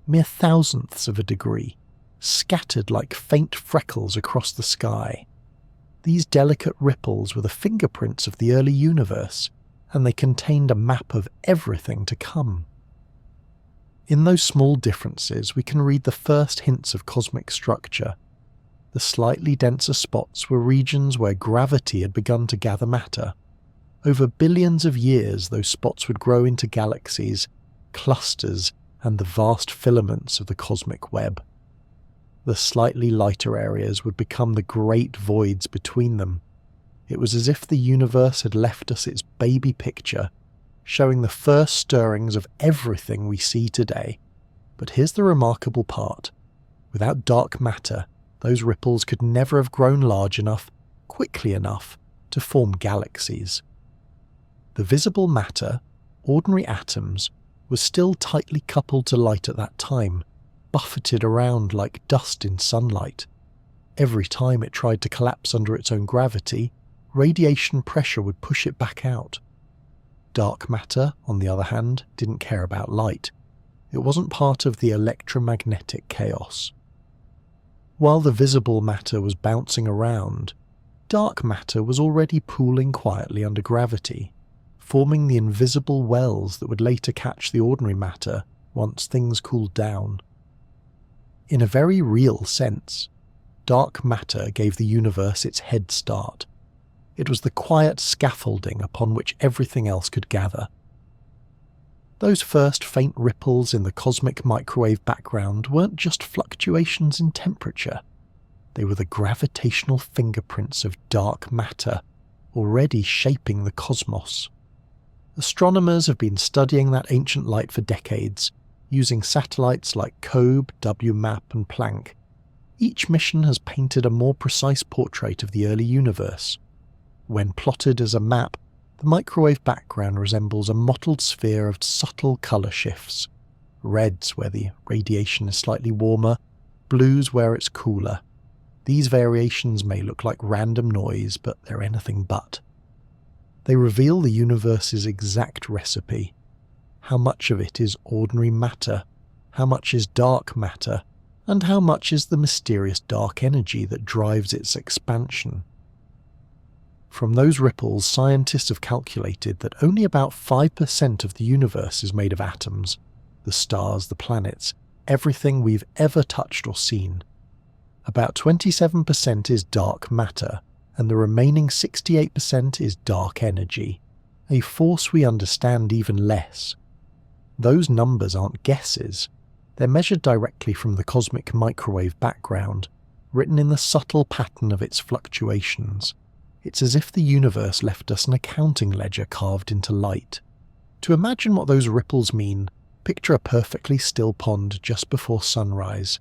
mere thousandths of a degree, scattered like faint freckles across the sky. These delicate ripples were the fingerprints of the early universe, and they contained a map of everything to come. In those small differences, we can read the first hints of cosmic structure. The slightly denser spots were regions where gravity had begun to gather matter. Over billions of years, those spots would grow into galaxies, clusters, and the vast filaments of the cosmic web. The slightly lighter areas would become the great voids between them. It was as if the universe had left us its baby picture, showing the first stirrings of everything we see today. But here's the remarkable part. Without dark matter, those ripples could never have grown large enough, quickly enough, to form galaxies. The visible matter, ordinary atoms, was still tightly coupled to light at that time, buffeted around like dust in sunlight. Every time it tried to collapse under its own gravity, radiation pressure would push it back out. Dark matter, on the other hand, didn't care about light. It wasn't part of the electromagnetic chaos. While the visible matter was bouncing around, dark matter was already pooling quietly under gravity, forming the invisible wells that would later catch the ordinary matter once things cooled down. In a very real sense, dark matter gave the universe its head start. It was the quiet scaffolding upon which everything else could gather. Those first faint ripples in the cosmic microwave background weren't just fluctuations in temperature. They were the gravitational fingerprints of dark matter, already shaping the cosmos. Astronomers have been studying that ancient light for decades, using satellites like COBE, WMAP, and Planck. Each mission has painted a more precise portrait of the early universe. When plotted as a map, the microwave background resembles a mottled sphere of subtle colour shifts. Reds where the radiation is slightly warmer, blues where it's cooler. These variations may look like random noise, but they're anything but. They reveal the universe's exact recipe. How much of it is ordinary matter, how much is dark matter, and how much is the mysterious dark energy that drives its expansion. From those ripples, scientists have calculated that only about 5% of the universe is made of atoms, the stars, the planets, everything we've ever touched or seen. About 27% is dark matter, and the remaining 68% is dark energy, a force we understand even less. Those numbers aren't guesses. They're measured directly from the cosmic microwave background, written in the subtle pattern of its fluctuations. It's as if the universe left us an accounting ledger carved into light. To imagine what those ripples mean, picture a perfectly still pond just before sunrise.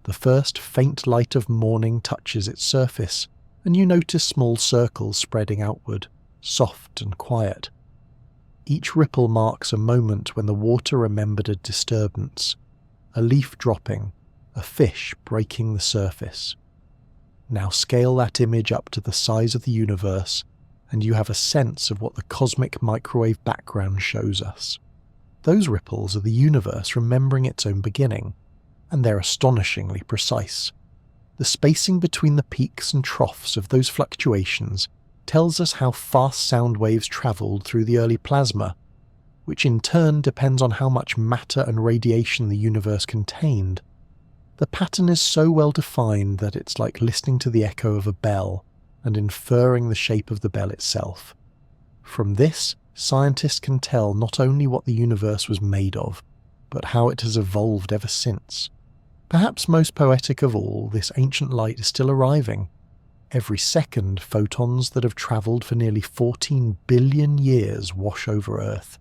The first faint light of morning touches its surface, and you notice small circles spreading outward, soft and quiet. Each ripple marks a moment when the water remembered a disturbance, a leaf dropping, a fish breaking the surface. Now scale that image up to the size of the universe, and you have a sense of what the cosmic microwave background shows us. Those ripples are the universe remembering its own beginning, and they're astonishingly precise. The spacing between the peaks and troughs of those fluctuations tells us how fast sound waves travelled through the early plasma, which in turn depends on how much matter and radiation the universe contained. The pattern is so well defined that it's like listening to the echo of a bell and inferring the shape of the bell itself. From this, scientists can tell not only what the universe was made of, but how it has evolved ever since. Perhaps most poetic of all, this ancient light is still arriving. Every second, photons that have travelled for nearly 14 billion years wash over Earth,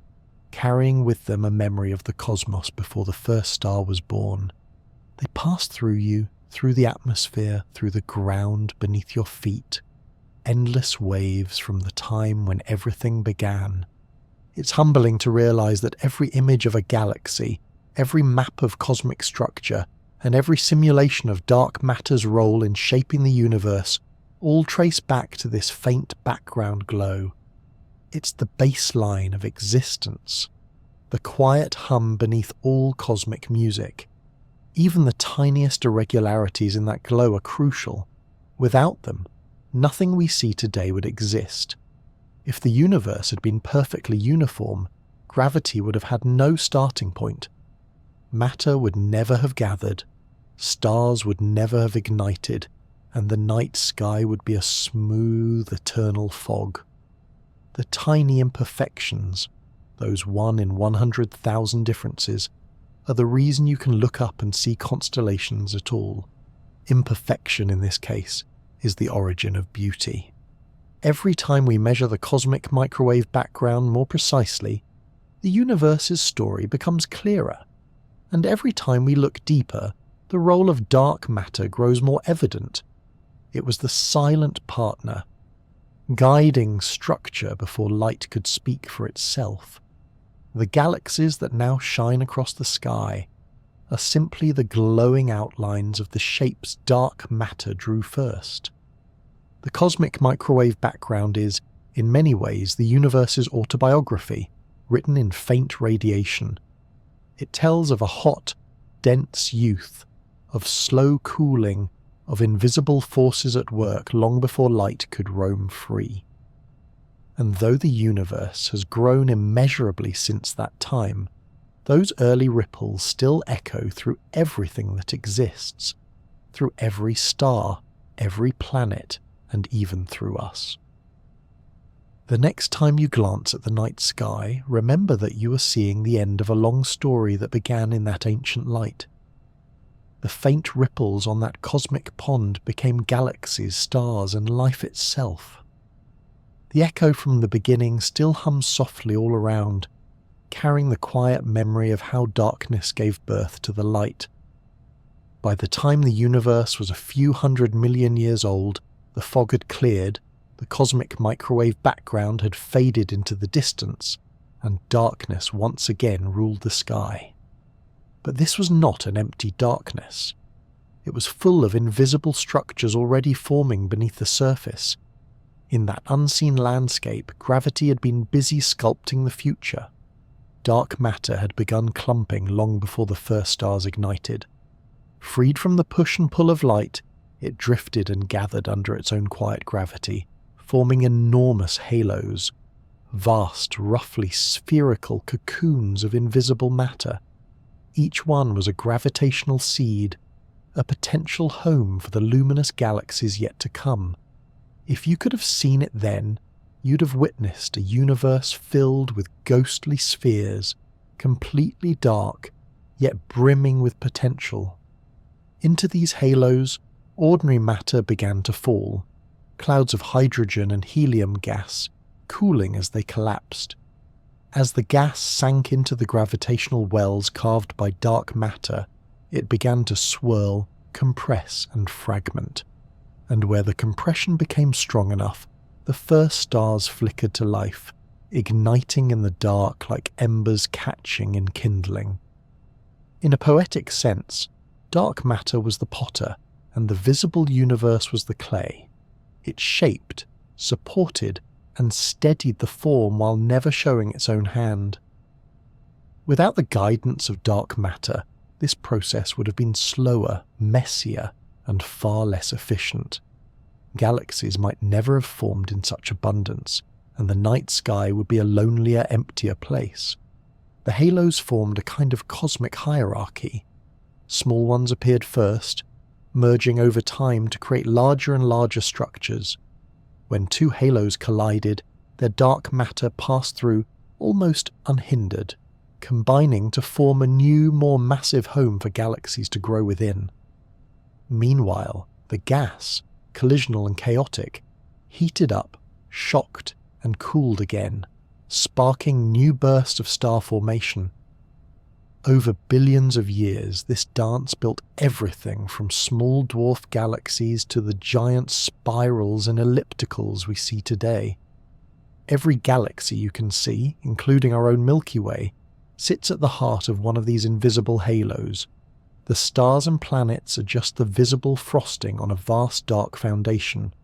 carrying with them a memory of the cosmos before the first star was born. They pass through you, through the atmosphere, through the ground beneath your feet, endless waves from the time when everything began. It's humbling to realise that every image of a galaxy, every map of cosmic structure, and every simulation of dark matter's role in shaping the universe all trace back to this faint background glow. It's the baseline of existence, the quiet hum beneath all cosmic music. Even the tiniest irregularities in that glow are crucial. Without them, nothing we see today would exist. If the universe had been perfectly uniform, gravity would have had no starting point. Matter would never have gathered, stars would never have ignited, and the night sky would be a smooth, eternal fog. The tiny imperfections, those 1 in 100,000 differences, are the reason you can look up and see constellations at all. Imperfection, in this case, is the origin of beauty. Every time we measure the cosmic microwave background more precisely, the universe's story becomes clearer. And every time we look deeper, the role of dark matter grows more evident. It was the silent partner, guiding structure before light could speak for itself. The galaxies that now shine across the sky are simply the glowing outlines of the shapes dark matter drew first. The cosmic microwave background is, in many ways, the universe's autobiography, written in faint radiation. It tells of a hot, dense youth, of slow cooling, of invisible forces at work long before light could roam free. And though the universe has grown immeasurably since that time, those early ripples still echo through everything that exists, through every star, every planet, and even through us. The next time you glance at the night sky, remember that you are seeing the end of a long story that began in that ancient light. The faint ripples on that cosmic pond became galaxies, stars, and life itself. The echo from the beginning still hums softly all around, carrying the quiet memory of how darkness gave birth to the light. By the time the universe was a few 100 million years old, the fog had cleared, the cosmic microwave background had faded into the distance, and darkness once again ruled the sky. But this was not an empty darkness. It was full of invisible structures already forming beneath the surface. In that unseen landscape, gravity had been busy sculpting the future. Dark matter had begun clumping long before the first stars ignited. Freed from the push and pull of light, it drifted and gathered under its own quiet gravity, forming enormous halos, vast, roughly spherical cocoons of invisible matter. Each one was a gravitational seed, a potential home for the luminous galaxies yet to come. If you could have seen it then, you'd have witnessed a universe filled with ghostly spheres, completely dark, yet brimming with potential. Into these halos, ordinary matter began to fall, clouds of hydrogen and helium gas, cooling as they collapsed. As the gas sank into the gravitational wells carved by dark matter, it began to swirl, compress, and fragment. And where the compression became strong enough, the first stars flickered to life, igniting in the dark like embers catching and kindling. In a poetic sense, dark matter was the potter, and the visible universe was the clay. It shaped, supported, and steadied the form while never showing its own hand. Without the guidance of dark matter, this process would have been slower, messier, and far less efficient. Galaxies might never have formed in such abundance, and the night sky would be a lonelier, emptier place. The halos formed a kind of cosmic hierarchy. Small ones appeared first, merging over time to create larger and larger structures. When two halos collided, their dark matter passed through almost unhindered, combining to form a new, more massive home for galaxies to grow within. Meanwhile, the gas, collisional and chaotic, heated up, shocked, and cooled again, sparking new bursts of star formation. Over billions of years, this dance built everything from small dwarf galaxies to the giant spirals and ellipticals we see today. Every galaxy you can see, including our own Milky Way, sits at the heart of one of these invisible halos. The stars and planets are just the visible frosting on a vast dark foundation.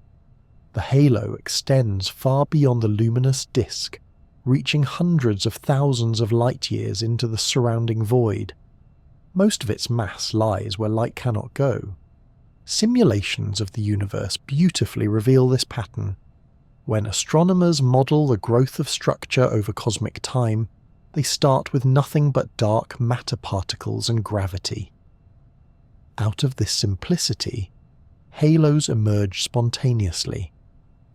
The halo extends far beyond the luminous disk, reaching hundreds of thousands of light years into the surrounding void. Most of its mass lies where light cannot go. Simulations of the universe beautifully reveal this pattern. When astronomers model the growth of structure over cosmic time, they start with nothing but dark matter particles and gravity. Out of this simplicity, halos emerge spontaneously,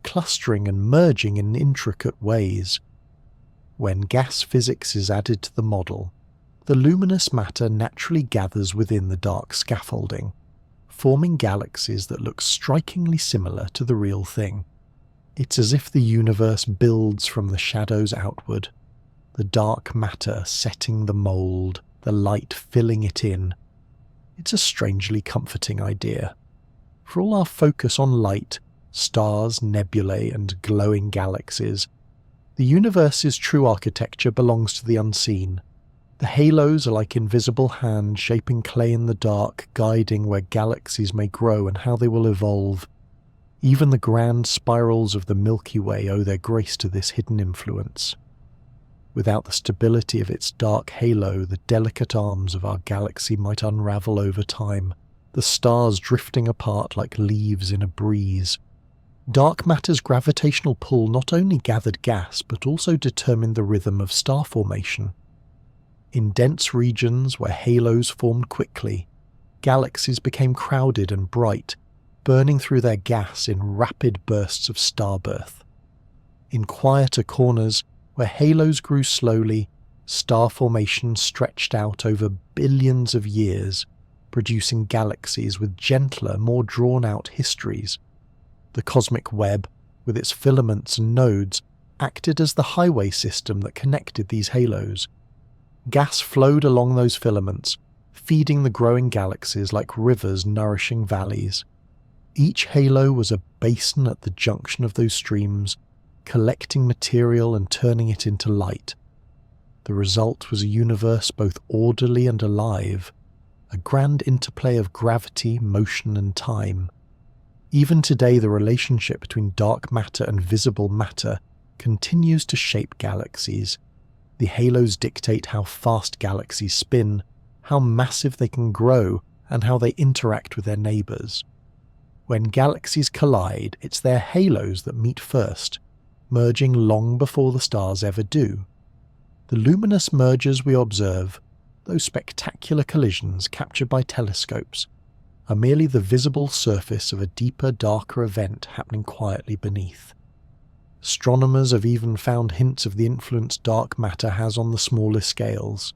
clustering and merging in intricate ways. When gas physics is added to the model, the luminous matter naturally gathers within the dark scaffolding, forming galaxies that look strikingly similar to the real thing. It's as if the universe builds from the shadows outward, the dark matter setting the mould, the light filling it in. It's a strangely comforting idea. For all our focus on light, stars, nebulae, and glowing galaxies, the universe's true architecture belongs to the unseen. The halos are like invisible hands shaping clay in the dark, guiding where galaxies may grow and how they will evolve. Even the grand spirals of the Milky Way owe their grace to this hidden influence. Without the stability of its dark halo, the delicate arms of our galaxy might unravel over time, the stars drifting apart like leaves in a breeze. Dark matter's gravitational pull not only gathered gas but also determined the rhythm of star formation. In dense regions where halos formed quickly, galaxies became crowded and bright, burning through their gas in rapid bursts of starbirth. In quieter corners, where halos grew slowly, star formation stretched out over billions of years, producing galaxies with gentler, more drawn-out histories. The cosmic web, with its filaments and nodes, acted as the highway system that connected these halos. Gas flowed along those filaments, feeding the growing galaxies like rivers nourishing valleys. Each halo was a basin at the junction of those streams, collecting material and turning it into light. The result was a universe both orderly and alive, a grand interplay of gravity, motion, and time. Even today, the relationship between dark matter and visible matter continues to shape galaxies. The halos dictate how fast galaxies spin, how massive they can grow, and how they interact with their neighbours. When galaxies collide, it's their halos that meet first, merging long before the stars ever do. The luminous mergers we observe, those spectacular collisions captured by telescopes, are merely the visible surface of a deeper, darker event happening quietly beneath. Astronomers have even found hints of the influence dark matter has on the smaller scales.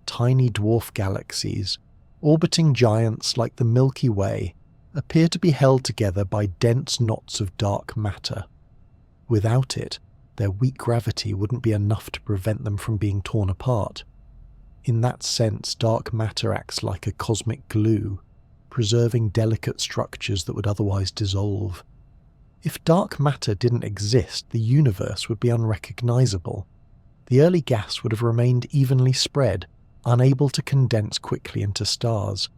Tiny dwarf galaxies, orbiting giants like the Milky Way, appear to be held together by dense knots of dark matter. Without it, their weak gravity wouldn't be enough to prevent them from being torn apart. In that sense, dark matter acts like a cosmic glue, preserving delicate structures that would otherwise dissolve. If dark matter didn't exist, the universe would be unrecognizable. The early gas would have remained evenly spread, unable to condense quickly into stars.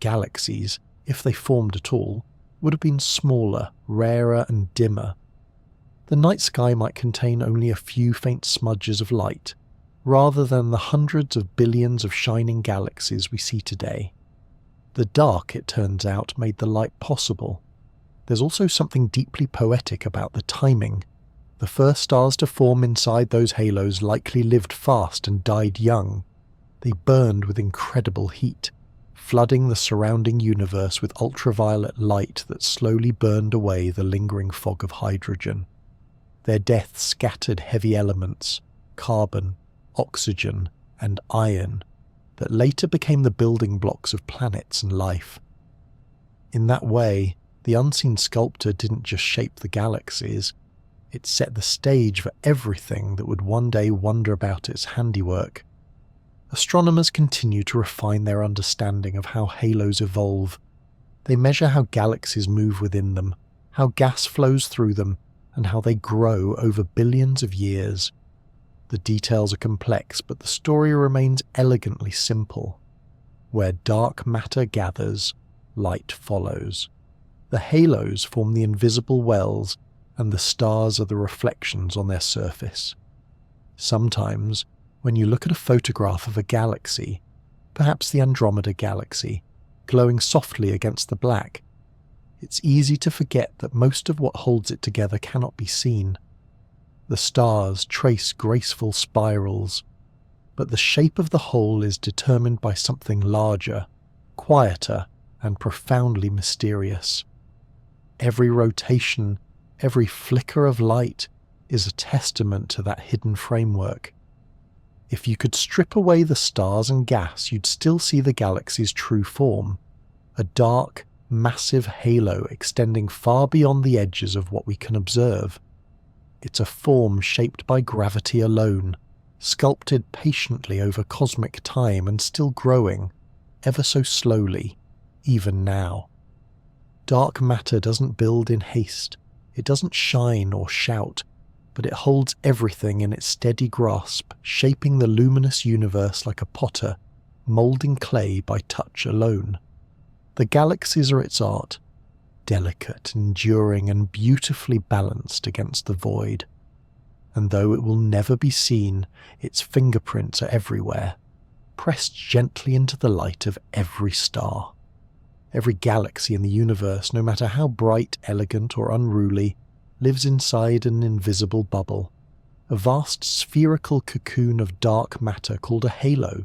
Galaxies, if they formed at all, would have been smaller, rarer, and dimmer. The night sky might contain only a few faint smudges of light, rather than the hundreds of billions of shining galaxies we see today. The dark, it turns out, made the light possible. There's also something deeply poetic about the timing. The first stars to form inside those halos likely lived fast and died young. They burned with incredible heat, flooding the surrounding universe with ultraviolet light that slowly burned away the lingering fog of hydrogen. Their death scattered heavy elements, carbon, oxygen, and iron that later became the building blocks of planets and life. In that way, the unseen sculptor didn't just shape the galaxies, it set the stage for everything that would one day wonder about its handiwork. Astronomers continue to refine their understanding of how halos evolve. They measure how galaxies move within them, how gas flows through them, and how they grow over billions of years. The details are complex, but the story remains elegantly simple. Where dark matter gathers, light follows. The halos form the invisible wells, and the stars are the reflections on their surface. Sometimes, when you look at a photograph of a galaxy, perhaps the Andromeda Galaxy, glowing softly against the black, it's easy to forget that most of what holds it together cannot be seen. The stars trace graceful spirals, but the shape of the whole is determined by something larger, quieter, and profoundly mysterious. Every rotation, every flicker of light is a testament to that hidden framework. If you could strip away the stars and gas, you'd still see the galaxy's true form, a dark, massive halo extending far beyond the edges of what we can observe. It's a form shaped by gravity alone, sculpted patiently over cosmic time and still growing, ever so slowly, even now. Dark matter doesn't build in haste, it doesn't shine or shout, but it holds everything in its steady grasp, shaping the luminous universe like a potter, moulding clay by touch alone. The galaxies are its art, delicate, enduring, and beautifully balanced against the void. And though it will never be seen, its fingerprints are everywhere, pressed gently into the light of every star. Every galaxy in the universe, no matter how bright, elegant, or unruly, lives inside an invisible bubble, a vast spherical cocoon of dark matter called a halo.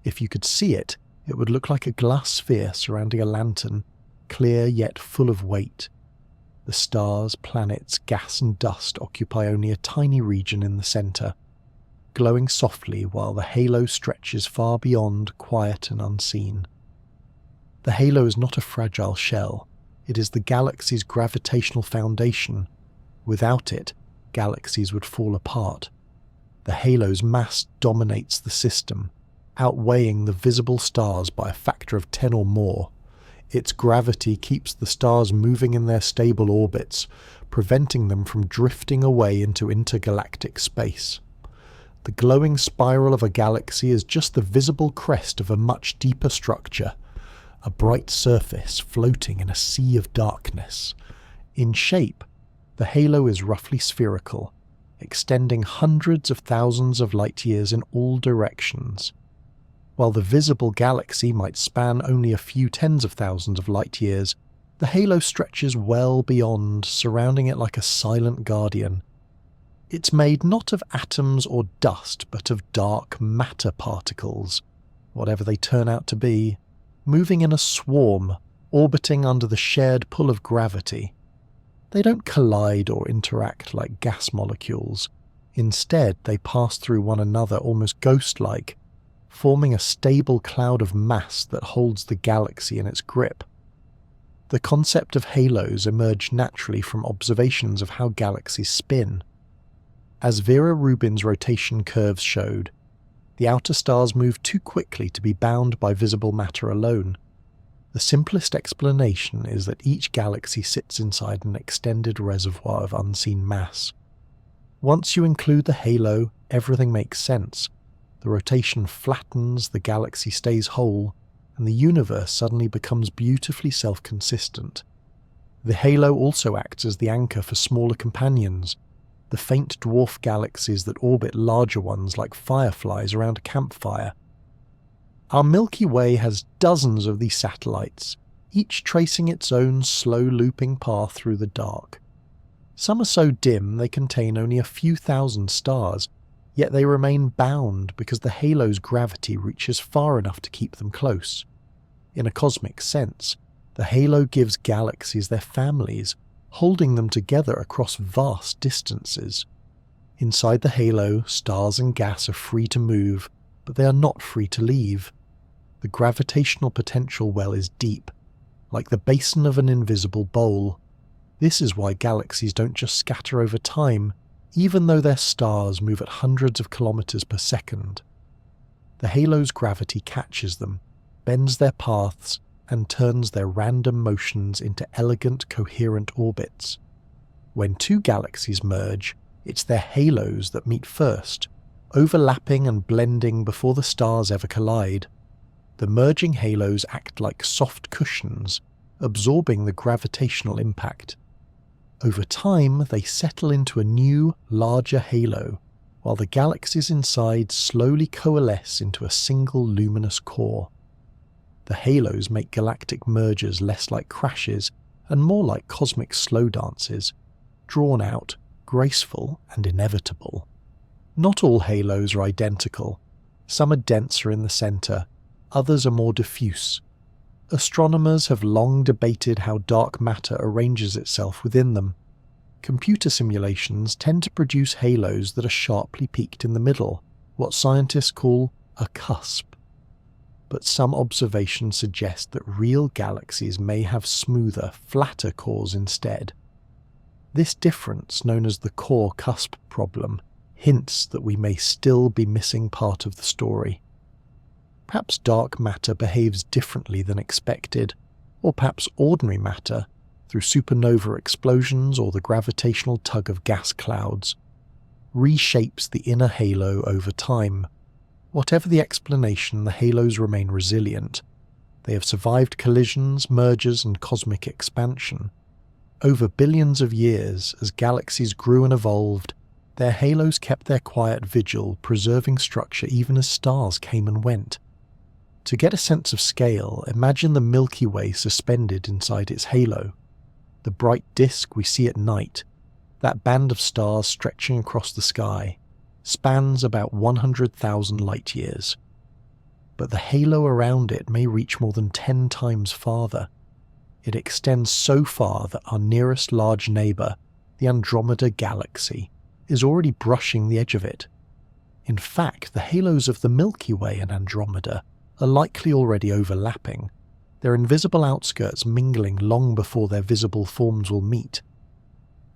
If you could see it, it would look like a glass sphere surrounding a lantern, clear yet full of weight. The stars, planets, gas and dust occupy only a tiny region in the centre, glowing softly while the halo stretches far beyond, quiet and unseen. The halo is not a fragile shell, it is the galaxy's gravitational foundation. Without it, galaxies would fall apart. The halo's mass dominates the system, outweighing the visible stars by a factor of 10 or more. Its gravity keeps the stars moving in their stable orbits, preventing them from drifting away into intergalactic space. The glowing spiral of a galaxy is just the visible crest of a much deeper structure, a bright surface floating in a sea of darkness. In shape, the halo is roughly spherical, extending hundreds of thousands of light years in all directions. While the visible galaxy might span only a few tens of thousands of light years, the halo stretches well beyond, surrounding it like a silent guardian. It's made not of atoms or dust, but of dark matter particles, whatever they turn out to be, moving in a swarm, orbiting under the shared pull of gravity. They don't collide or interact like gas molecules. Instead, they pass through one another almost ghost-like, forming a stable cloud of mass that holds the galaxy in its grip. The concept of halos emerged naturally from observations of how galaxies spin. As Vera Rubin's rotation curves showed, the outer stars move too quickly to be bound by visible matter alone. The simplest explanation is that each galaxy sits inside an extended reservoir of unseen mass. Once you include the halo, everything makes sense. The rotation flattens, the galaxy stays whole, and the universe suddenly becomes beautifully self-consistent. The halo also acts as the anchor for smaller companions, the faint dwarf galaxies that orbit larger ones like fireflies around a campfire. Our Milky Way has dozens of these satellites, each tracing its own slow-looping path through the dark. Some are so dim they contain only a few thousand stars, yet they remain bound because the halo's gravity reaches far enough to keep them close. In a cosmic sense, the halo gives galaxies their families, holding them together across vast distances. Inside the halo, stars and gas are free to move, but they are not free to leave. The gravitational potential well is deep, like the basin of an invisible bowl. This is why galaxies don't just scatter over time, even though their stars move at hundreds of kilometers per second. The halo's gravity catches them, bends their paths, and turns their random motions into elegant, coherent orbits. When two galaxies merge, it's their halos that meet first, overlapping and blending before the stars ever collide. The merging halos act like soft cushions, absorbing the gravitational impact. Over time, they settle into a new, larger halo, while the galaxies inside slowly coalesce into a single luminous core. The halos make galactic mergers less like crashes and more like cosmic slow dances, drawn out, graceful, and inevitable. Not all halos are identical. Some are denser in the centre, others are more diffuse. Astronomers have long debated how dark matter arranges itself within them. Computer simulations tend to produce halos that are sharply peaked in the middle, what scientists call a cusp. But some observations suggest that real galaxies may have smoother, flatter cores instead. This difference, known as the core cusp problem, hints that we may still be missing part of the story. Perhaps dark matter behaves differently than expected, or perhaps ordinary matter, through supernova explosions or the gravitational tug of gas clouds, reshapes the inner halo over time. Whatever the explanation, the halos remain resilient. They have survived collisions, mergers, and cosmic expansion. Over billions of years, as galaxies grew and evolved, their halos kept their quiet vigil, preserving structure even as stars came and went. To get a sense of scale, imagine the Milky Way suspended inside its halo. The bright disk we see at night, that band of stars stretching across the sky, spans about 100,000 light-years. But the halo around it may reach more than 10 times farther. It extends so far that our nearest large neighbour, the Andromeda Galaxy, is already brushing the edge of it. In fact, the halos of the Milky Way and Andromeda are likely already overlapping, their invisible outskirts mingling long before their visible forms will meet.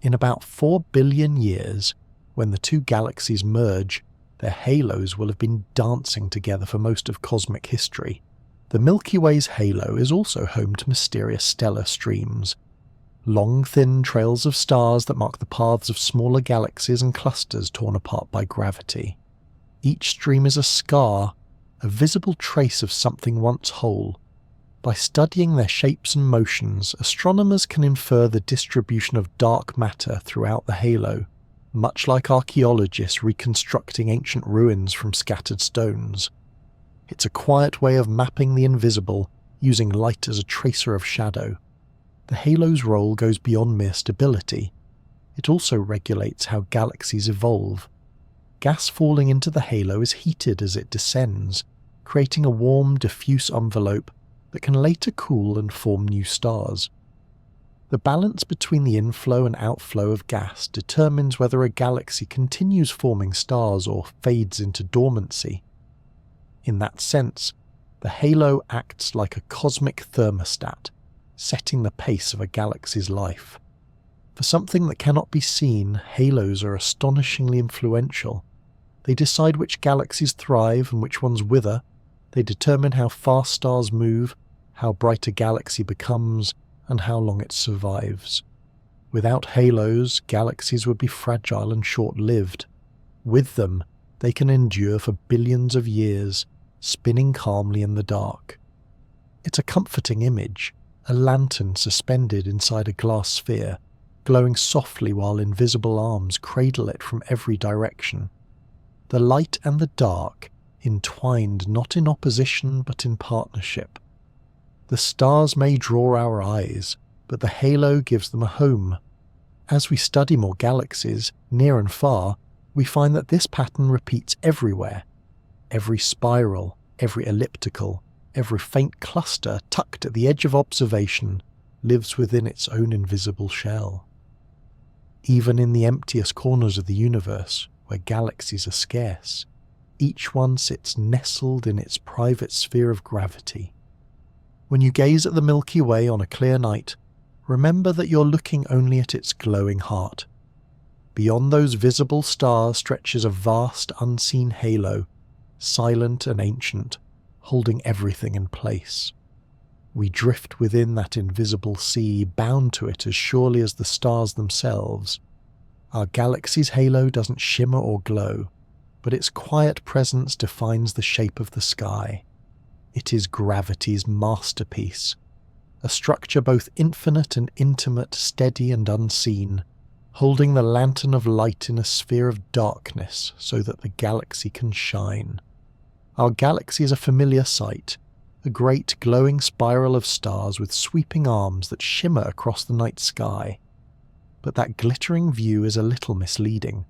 In about 4 billion years, when the two galaxies merge, their halos will have been dancing together for most of cosmic history. The Milky Way's halo is also home to mysterious stellar streams, long thin trails of stars that mark the paths of smaller galaxies and clusters torn apart by gravity. Each stream is a scar, a visible trace of something once whole. By studying their shapes and motions, astronomers can infer the distribution of dark matter throughout the halo, much like archaeologists reconstructing ancient ruins from scattered stones. It's a quiet way of mapping the invisible, using light as a tracer of shadow. The halo's role goes beyond mere stability. It also regulates how galaxies evolve. Gas falling into the halo is heated as it descends, creating a warm, diffuse envelope that can later cool and form new stars. The balance between the inflow and outflow of gas determines whether a galaxy continues forming stars or fades into dormancy. In that sense, the halo acts like a cosmic thermostat, setting the pace of a galaxy's life. For something that cannot be seen, halos are astonishingly influential. They decide which galaxies thrive and which ones wither. They determine how fast stars move, how bright a galaxy becomes, and how long it survives. Without halos, galaxies would be fragile and short-lived. With them, they can endure for billions of years, spinning calmly in the dark. It's a comforting image, a lantern suspended inside a glass sphere, glowing softly while invisible arms cradle it from every direction. The light and the dark, entwined not in opposition but in partnership. The stars may draw our eyes, but the halo gives them a home. As we study more galaxies, near and far, we find that this pattern repeats everywhere. Every spiral, every elliptical, every faint cluster tucked at the edge of observation lives within its own invisible shell. Even in the emptiest corners of the universe, where galaxies are scarce, Each one sits nestled in its private sphere of gravity. When you gaze at the Milky Way on a clear night, remember that you're looking only at its glowing heart. Beyond those visible stars stretches a vast unseen halo, silent and ancient, holding everything in place. We drift within that invisible sea, bound to it as surely as the stars themselves. Our galaxy's halo doesn't shimmer or glow, but its quiet presence defines the shape of the sky. It is gravity's masterpiece, a structure both infinite and intimate, steady and unseen, holding the lantern of light in a sphere of darkness so that the galaxy can shine. Our galaxy is a familiar sight, a great glowing spiral of stars with sweeping arms that shimmer across the night sky. But that glittering view is a little misleading.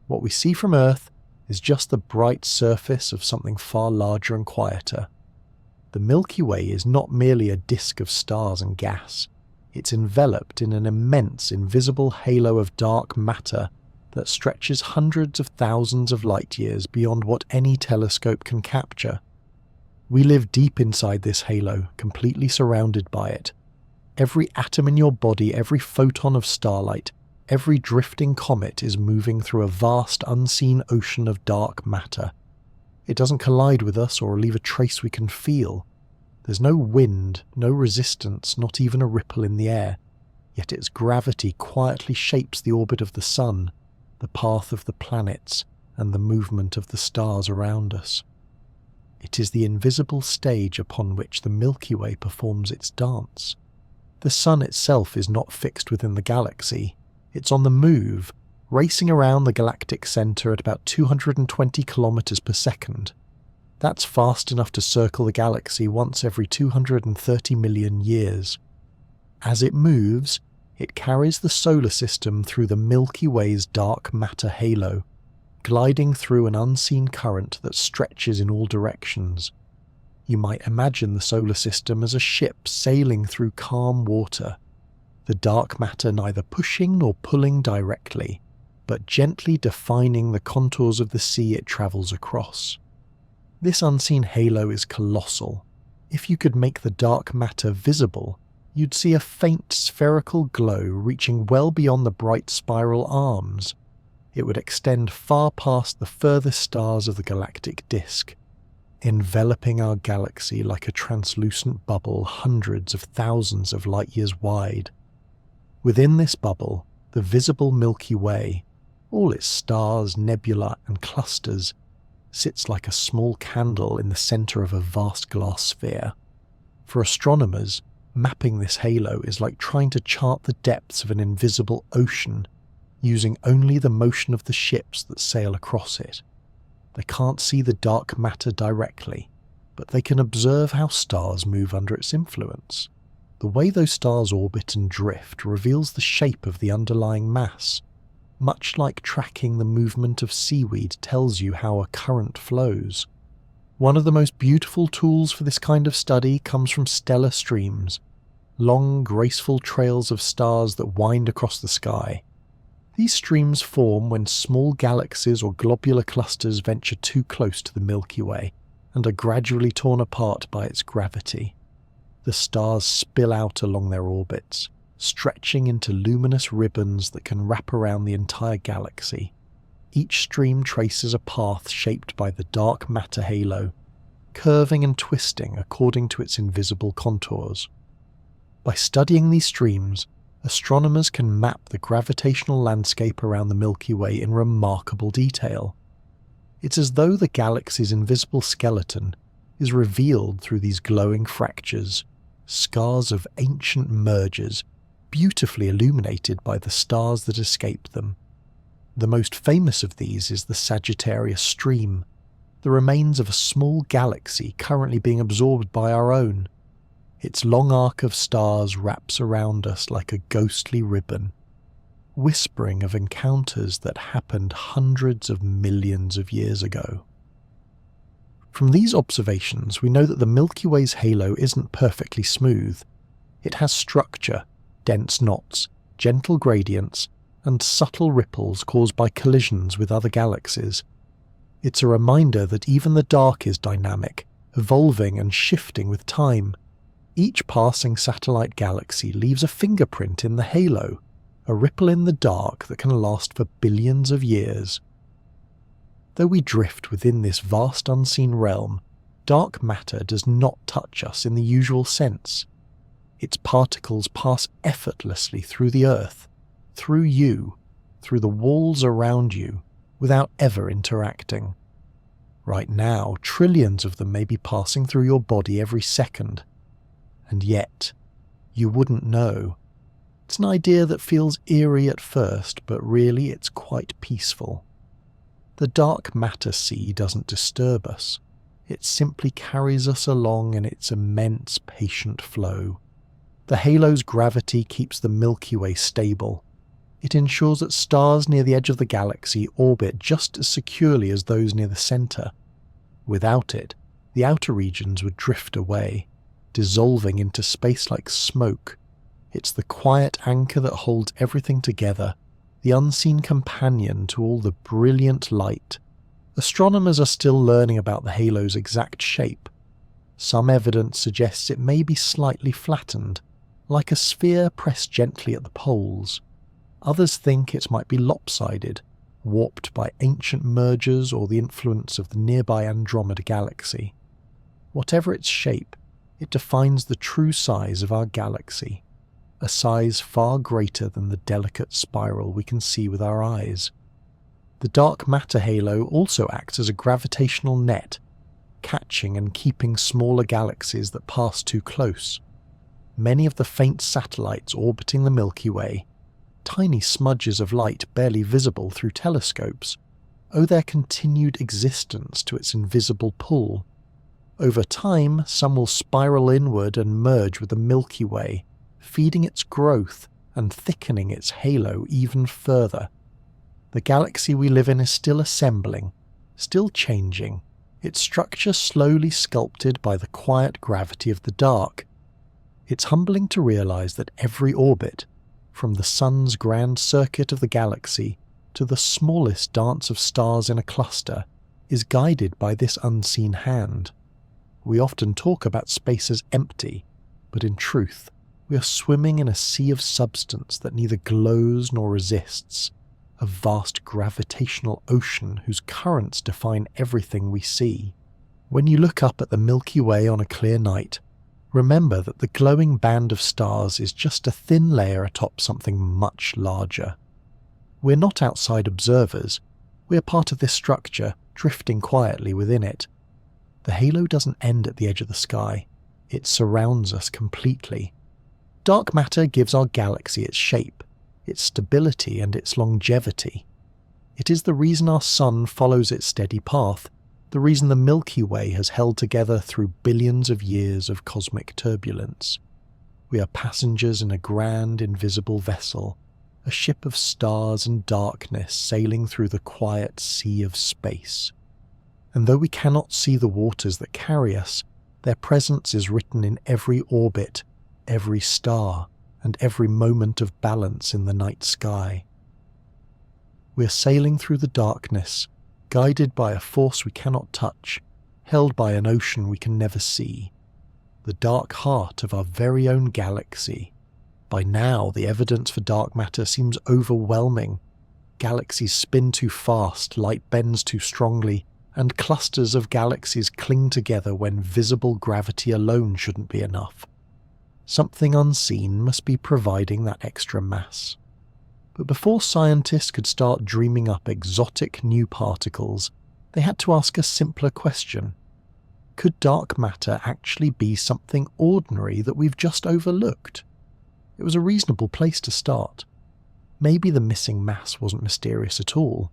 What we see from Earth is just the bright surface of something far larger and quieter. The Milky Way is not merely a disk of stars and gas. It's enveloped in an immense invisible halo of dark matter that stretches hundreds of thousands of light years beyond what any telescope can capture. We live deep inside this halo, completely surrounded by it. Every atom in your body, every photon of starlight, every drifting comet is moving through a vast unseen ocean of dark matter. It doesn't collide with us or leave a trace we can feel. There's no wind, no resistance, not even a ripple in the air, yet its gravity quietly shapes the orbit of the sun, the path of the planets, and the movement of the stars around us. It is the invisible stage upon which the Milky Way performs its dance. The sun itself is not fixed within the galaxy. It's on the move, racing around the galactic center at about 220 kilometers per second. That's fast enough to circle the galaxy once every 230 million years. As it moves, it carries the solar system through the Milky Way's dark matter halo, gliding through an unseen current that stretches in all directions. You might imagine the solar system as a ship sailing through calm water, the dark matter neither pushing nor pulling directly, but gently defining the contours of the sea it travels across. This unseen halo is colossal. If you could make the dark matter visible, you'd see a faint spherical glow reaching well beyond the bright spiral arms. It would extend far past the furthest stars of the galactic disk, enveloping our galaxy like a translucent bubble hundreds of thousands of light years wide. Within this bubble, the visible Milky Way, all its stars, nebula, and clusters, sits like a small candle in the center of a vast glass sphere. For astronomers, mapping this halo is like trying to chart the depths of an invisible ocean, using only the motion of the ships that sail across it. They can't see the dark matter directly, but they can observe how stars move under its influence. The way those stars orbit and drift reveals the shape of the underlying mass, much like tracking the movement of seaweed tells you how a current flows. One of the most beautiful tools for this kind of study comes from stellar streams, long, graceful trails of stars that wind across the sky. These streams form when small galaxies or globular clusters venture too close to the Milky Way and are gradually torn apart by its gravity. The stars spill out along their orbits, stretching into luminous ribbons that can wrap around the entire galaxy. Each stream traces a path shaped by the dark matter halo, curving and twisting according to its invisible contours. By studying these streams, astronomers can map the gravitational landscape around the Milky Way in remarkable detail. It's as though the galaxy's invisible skeleton is revealed through these glowing fractures, scars of ancient mergers, beautifully illuminated by the stars that escape them. The most famous of these is the Sagittarius Stream, the remains of a small galaxy currently being absorbed by our own. Its long arc of stars wraps around us like a ghostly ribbon, whispering of encounters that happened hundreds of millions of years ago. From these observations, we know that the Milky Way's halo isn't perfectly smooth. It has structure, dense knots, gentle gradients, and subtle ripples caused by collisions with other galaxies. It's a reminder that even the dark is dynamic, evolving and shifting with time. Each passing satellite galaxy leaves a fingerprint in the halo, a ripple in the dark that can last for billions of years. Though we drift within this vast unseen realm, dark matter does not touch us in the usual sense. Its particles pass effortlessly through the Earth, through you, through the walls around you, without ever interacting. Right now, trillions of them may be passing through your body every second. And yet, you wouldn't know. It's an idea that feels eerie at first, but really it's quite peaceful. The dark matter sea doesn't disturb us. It simply carries us along in its immense, patient flow. The halo's gravity keeps the Milky Way stable. It ensures that stars near the edge of the galaxy orbit just as securely as those near the centre. Without it, the outer regions would drift away, dissolving into space like smoke. It's the quiet anchor that holds everything together, the unseen companion to all the brilliant light. Astronomers are still learning about the halo's exact shape. Some evidence suggests it may be slightly flattened, like a sphere pressed gently at the poles. Others think it might be lopsided, warped by ancient mergers or the influence of the nearby Andromeda galaxy. Whatever its shape, it defines the true size of our galaxy, a size far greater than the delicate spiral we can see with our eyes. The dark matter halo also acts as a gravitational net, catching and keeping smaller galaxies that pass too close. Many of the faint satellites orbiting the Milky Way, tiny smudges of light barely visible through telescopes, owe their continued existence to its invisible pull. Over time, some will spiral inward and merge with the Milky Way, feeding its growth and thickening its halo even further. The galaxy we live in is still assembling, still changing, its structure slowly sculpted by the quiet gravity of the dark. It's humbling to realize that every orbit, from the sun's grand circuit of the galaxy to the smallest dance of stars in a cluster, is guided by this unseen hand. We often talk about space as empty, but in truth, we are swimming in a sea of substance that neither glows nor resists, a vast gravitational ocean whose currents define everything we see. When you look up at the Milky Way on a clear night, remember that the glowing band of stars is just a thin layer atop something much larger. We're not outside observers, we're part of this structure, drifting quietly within it. The halo doesn't end at the edge of the sky, it surrounds us completely. Dark matter gives our galaxy its shape, its stability and its longevity. It is the reason our sun follows its steady path, the reason the Milky Way has held together through billions of years of cosmic turbulence. We are passengers in a grand invisible vessel, a ship of stars and darkness sailing through the quiet sea of space. And though we cannot see the waters that carry us, their presence is written in every orbit, every star, and every moment of balance in the night sky. We are sailing through the darkness, guided by a force we cannot touch, held by an ocean we can never see. The dark heart of our very own galaxy. By now, the evidence for dark matter seems overwhelming. Galaxies spin too fast, light bends too strongly, and clusters of galaxies cling together when visible gravity alone shouldn't be enough. Something unseen must be providing that extra mass. But before scientists could start dreaming up exotic new particles, they had to ask a simpler question. Could dark matter actually be something ordinary that we've just overlooked? It was a reasonable place to start. Maybe the missing mass wasn't mysterious at all.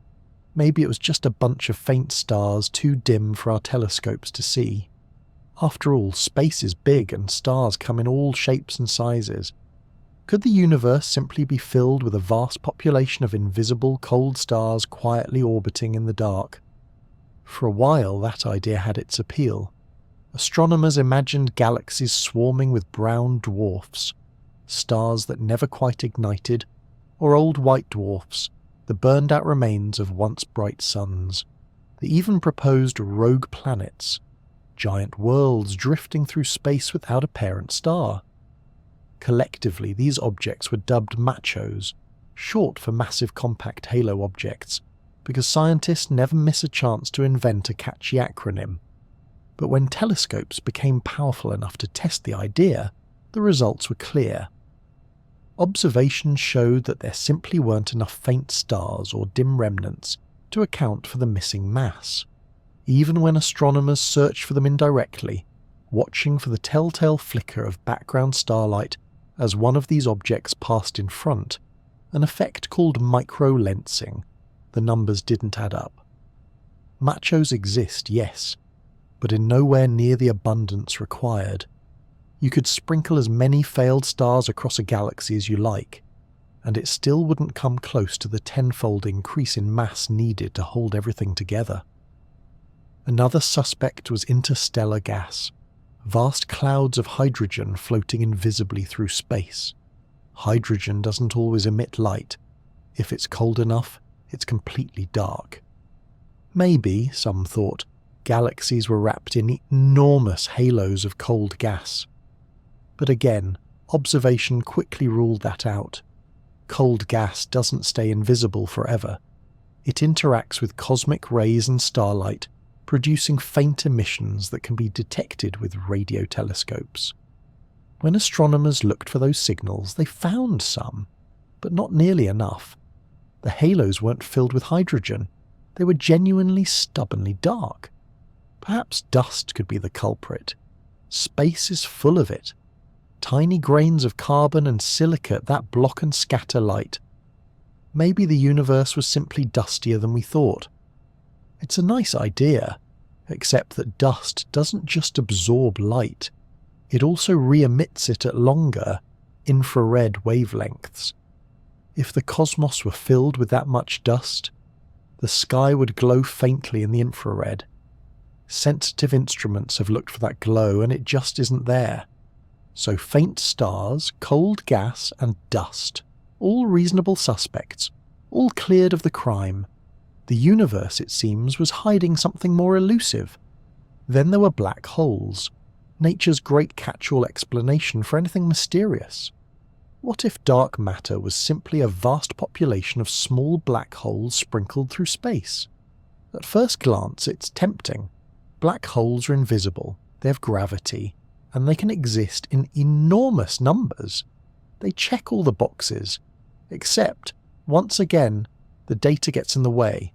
Maybe it was just a bunch of faint stars too dim for our telescopes to see. After all, space is big and stars come in all shapes and sizes. Could the universe simply be filled with a vast population of invisible cold stars quietly orbiting in the dark? For a while that idea had its appeal. Astronomers imagined galaxies swarming with brown dwarfs, stars that never quite ignited, or old white dwarfs, the burned-out remains of once bright suns. They even proposed rogue planets, giant worlds drifting through space without a parent star. Collectively, these objects were dubbed machos, short for massive compact halo objects, because scientists never miss a chance to invent a catchy acronym. But when telescopes became powerful enough to test the idea, the results were clear. Observations showed that there simply weren't enough faint stars or dim remnants to account for the missing mass. Even when astronomers searched for them indirectly, watching for the telltale flicker of background starlight as one of these objects passed in front, an effect called microlensing, the numbers didn't add up. Machos exist, yes, but in nowhere near the abundance required. You could sprinkle as many failed stars across a galaxy as you like, and it still wouldn't come close to the tenfold increase in mass needed to hold everything together. Another suspect was interstellar gas, vast clouds of hydrogen floating invisibly through space. Hydrogen doesn't always emit light. If it's cold enough, it's completely dark. Maybe, some thought, galaxies were wrapped in enormous halos of cold gas. But again, observation quickly ruled that out. Cold gas doesn't stay invisible forever. It interacts with cosmic rays and starlight, producing faint emissions that can be detected with radio telescopes. When astronomers looked for those signals, they found some, but not nearly enough. The halos weren't filled with hydrogen. They were genuinely stubbornly dark. Perhaps dust could be the culprit. Space is full of it. Tiny grains of carbon and silicate that block and scatter light. Maybe the universe was simply dustier than we thought. It's a nice idea, except that dust doesn't just absorb light. It also re-emits it at longer, infrared wavelengths. If the cosmos were filled with that much dust, the sky would glow faintly in the infrared. Sensitive instruments have looked for that glow and it just isn't there. So faint stars, cold gas and dust, all reasonable suspects, all cleared of the crime. The universe, it seems, was hiding something more elusive. Then there were black holes, nature's great catch-all explanation for anything mysterious. What if dark matter was simply a vast population of small black holes sprinkled through space? At first glance, it's tempting. Black holes are invisible, they have gravity, and they can exist in enormous numbers. They check all the boxes, except, once again, the data gets in the way.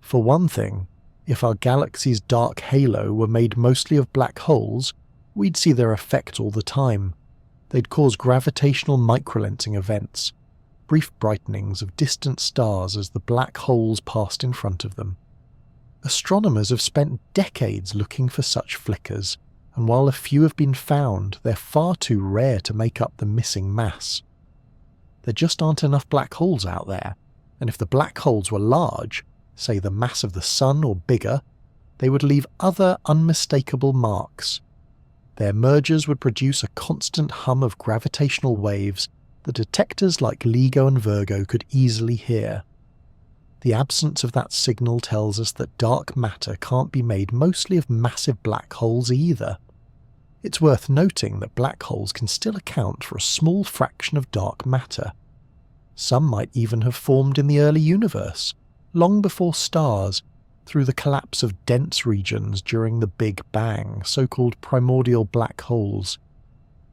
For one thing, if our galaxy's dark halo were made mostly of black holes, we'd see their effect all the time. They'd cause gravitational microlensing events, brief brightenings of distant stars as the black holes passed in front of them. Astronomers have spent decades looking for such flickers, and while a few have been found, they're far too rare to make up the missing mass. There just aren't enough black holes out there, and if the black holes were large, say the mass of the Sun or bigger, they would leave other unmistakable marks. Their mergers would produce a constant hum of gravitational waves that detectors like LIGO and Virgo could easily hear. The absence of that signal tells us that dark matter can't be made mostly of massive black holes either. It's worth noting that black holes can still account for a small fraction of dark matter. Some might even have formed in the early universe, long before stars, through the collapse of dense regions during the Big Bang, so-called primordial black holes.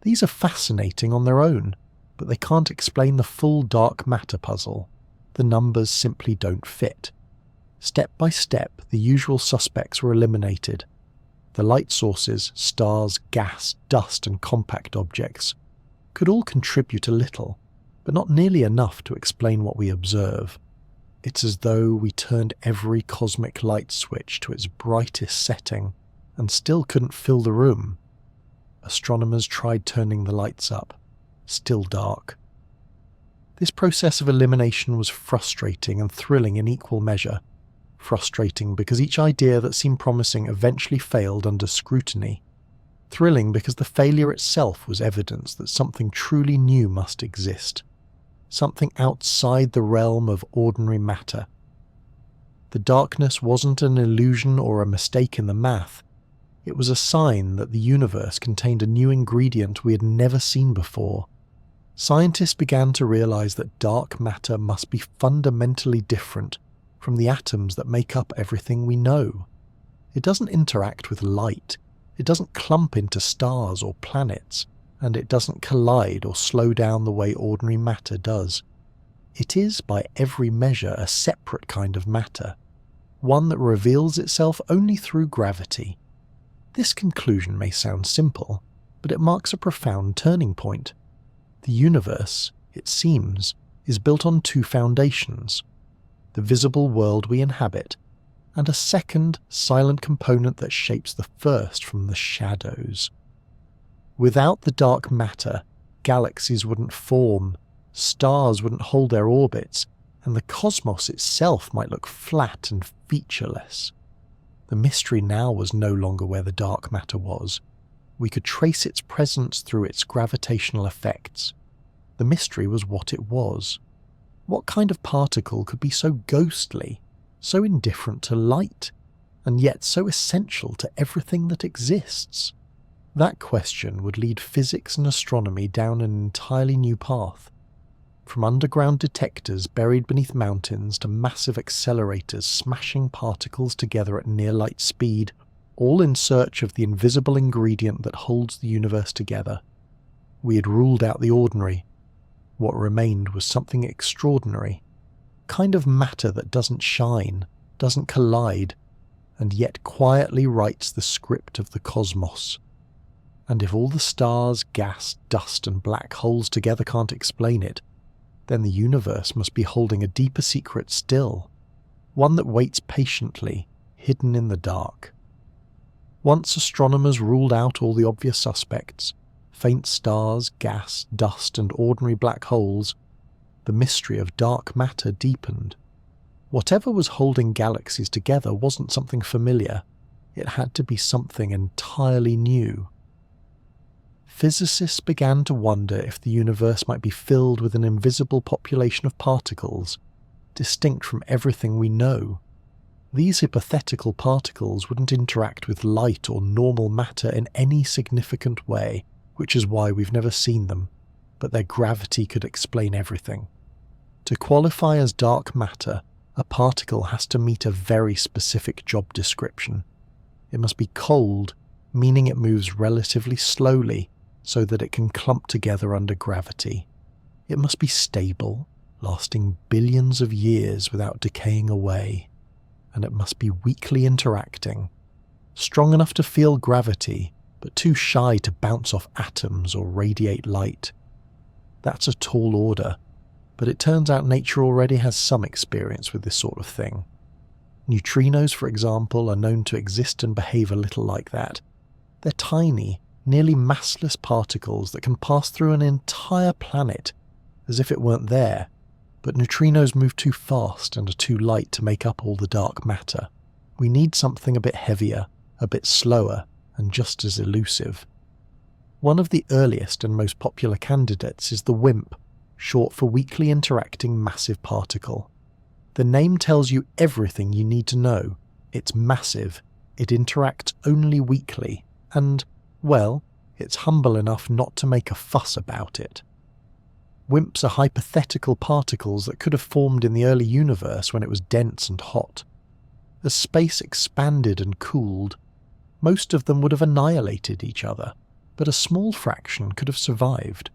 These are fascinating on their own, but they can't explain the full dark matter puzzle. The numbers simply don't fit. Step by step, the usual suspects were eliminated. The light sources, stars, gas, dust and compact objects could all contribute a little, but not nearly enough to explain what we observe. It's as though we turned every cosmic light switch to its brightest setting and still couldn't fill the room. Astronomers tried turning the lights up. Still dark. This process of elimination was frustrating and thrilling in equal measure. Frustrating because each idea that seemed promising eventually failed under scrutiny. Thrilling because the failure itself was evidence that something truly new must exist. Something outside the realm of ordinary matter. The darkness wasn't an illusion or a mistake in the math. It was a sign that the universe contained a new ingredient we had never seen before. Scientists began to realize that dark matter must be fundamentally different from the atoms that make up everything we know. It doesn't interact with light, it doesn't clump into stars or planets, and it doesn't collide or slow down the way ordinary matter does. It is, by every measure, a separate kind of matter, one that reveals itself only through gravity. This conclusion may sound simple, but it marks a profound turning point. The universe, it seems, is built on two foundations: the visible world we inhabit, and a second, silent component that shapes the first from the shadows. Without the dark matter, galaxies wouldn't form, stars wouldn't hold their orbits, and the cosmos itself might look flat and featureless. The mystery now was no longer where the dark matter was. We could trace its presence through its gravitational effects. The mystery was what it was. What kind of particle could be so ghostly, so indifferent to light, and yet so essential to everything that exists? That question would lead physics and astronomy down an entirely new path. From underground detectors buried beneath mountains to massive accelerators smashing particles together at near-light speed, all in search of the invisible ingredient that holds the universe together. We had ruled out the ordinary. What remained was something extraordinary, kind of matter that doesn't shine, doesn't collide, and yet quietly writes the script of the cosmos. And if all the stars, gas, dust, and black holes together can't explain it, then the universe must be holding a deeper secret still, one that waits patiently, hidden in the dark. Once astronomers ruled out all the obvious suspects, faint stars, gas, dust, and ordinary black holes, the mystery of dark matter deepened. Whatever was holding galaxies together wasn't something familiar. It had to be something entirely new. Physicists began to wonder if the universe might be filled with an invisible population of particles, distinct from everything we know. These hypothetical particles wouldn't interact with light or normal matter in any significant way, which is why we've never seen them, but their gravity could explain everything. To qualify as dark matter, a particle has to meet a very specific job description. It must be cold, meaning it moves relatively slowly, so that it can clump together under gravity. It must be stable, lasting billions of years without decaying away. And it must be weakly interacting, strong enough to feel gravity, but too shy to bounce off atoms or radiate light. That's a tall order, but it turns out nature already has some experience with this sort of thing. Neutrinos, for example, are known to exist and behave a little like that. They're tiny, nearly massless particles that can pass through an entire planet as if it weren't there, but neutrinos move too fast and are too light to make up all the dark matter. We need something a bit heavier, a bit slower, and just as elusive. One of the earliest and most popular candidates is the WIMP, short for Weakly Interacting Massive Particle. The name tells you everything you need to know. It's massive, it interacts only weakly, and, well, it's humble enough not to make a fuss about it. WIMPs are hypothetical particles that could have formed in the early universe when it was dense and hot. As space expanded and cooled, most of them would have annihilated each other, but a small fraction could have survived.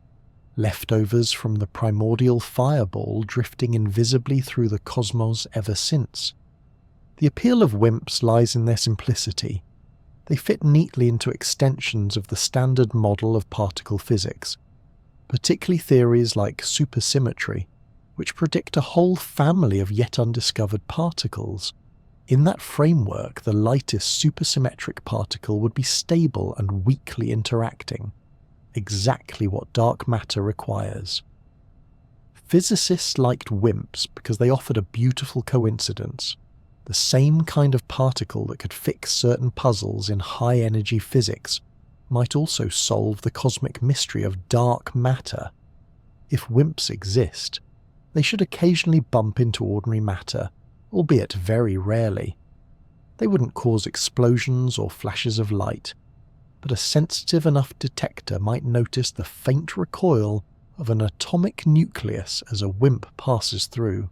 Leftovers from the primordial fireball drifting invisibly through the cosmos ever since. The appeal of WIMPs lies in their simplicity. They fit neatly into extensions of the standard model of particle physics, particularly theories like supersymmetry, which predict a whole family of yet undiscovered particles. In that framework, the lightest supersymmetric particle would be stable and weakly interacting, exactly what dark matter requires. Physicists liked WIMPs because they offered a beautiful coincidence. The same kind of particle that could fix certain puzzles in high-energy physics might also solve the cosmic mystery of dark matter. If WIMPs exist, they should occasionally bump into ordinary matter, albeit very rarely. They wouldn't cause explosions or flashes of light, but a sensitive enough detector might notice the faint recoil of an atomic nucleus as a WIMP passes through.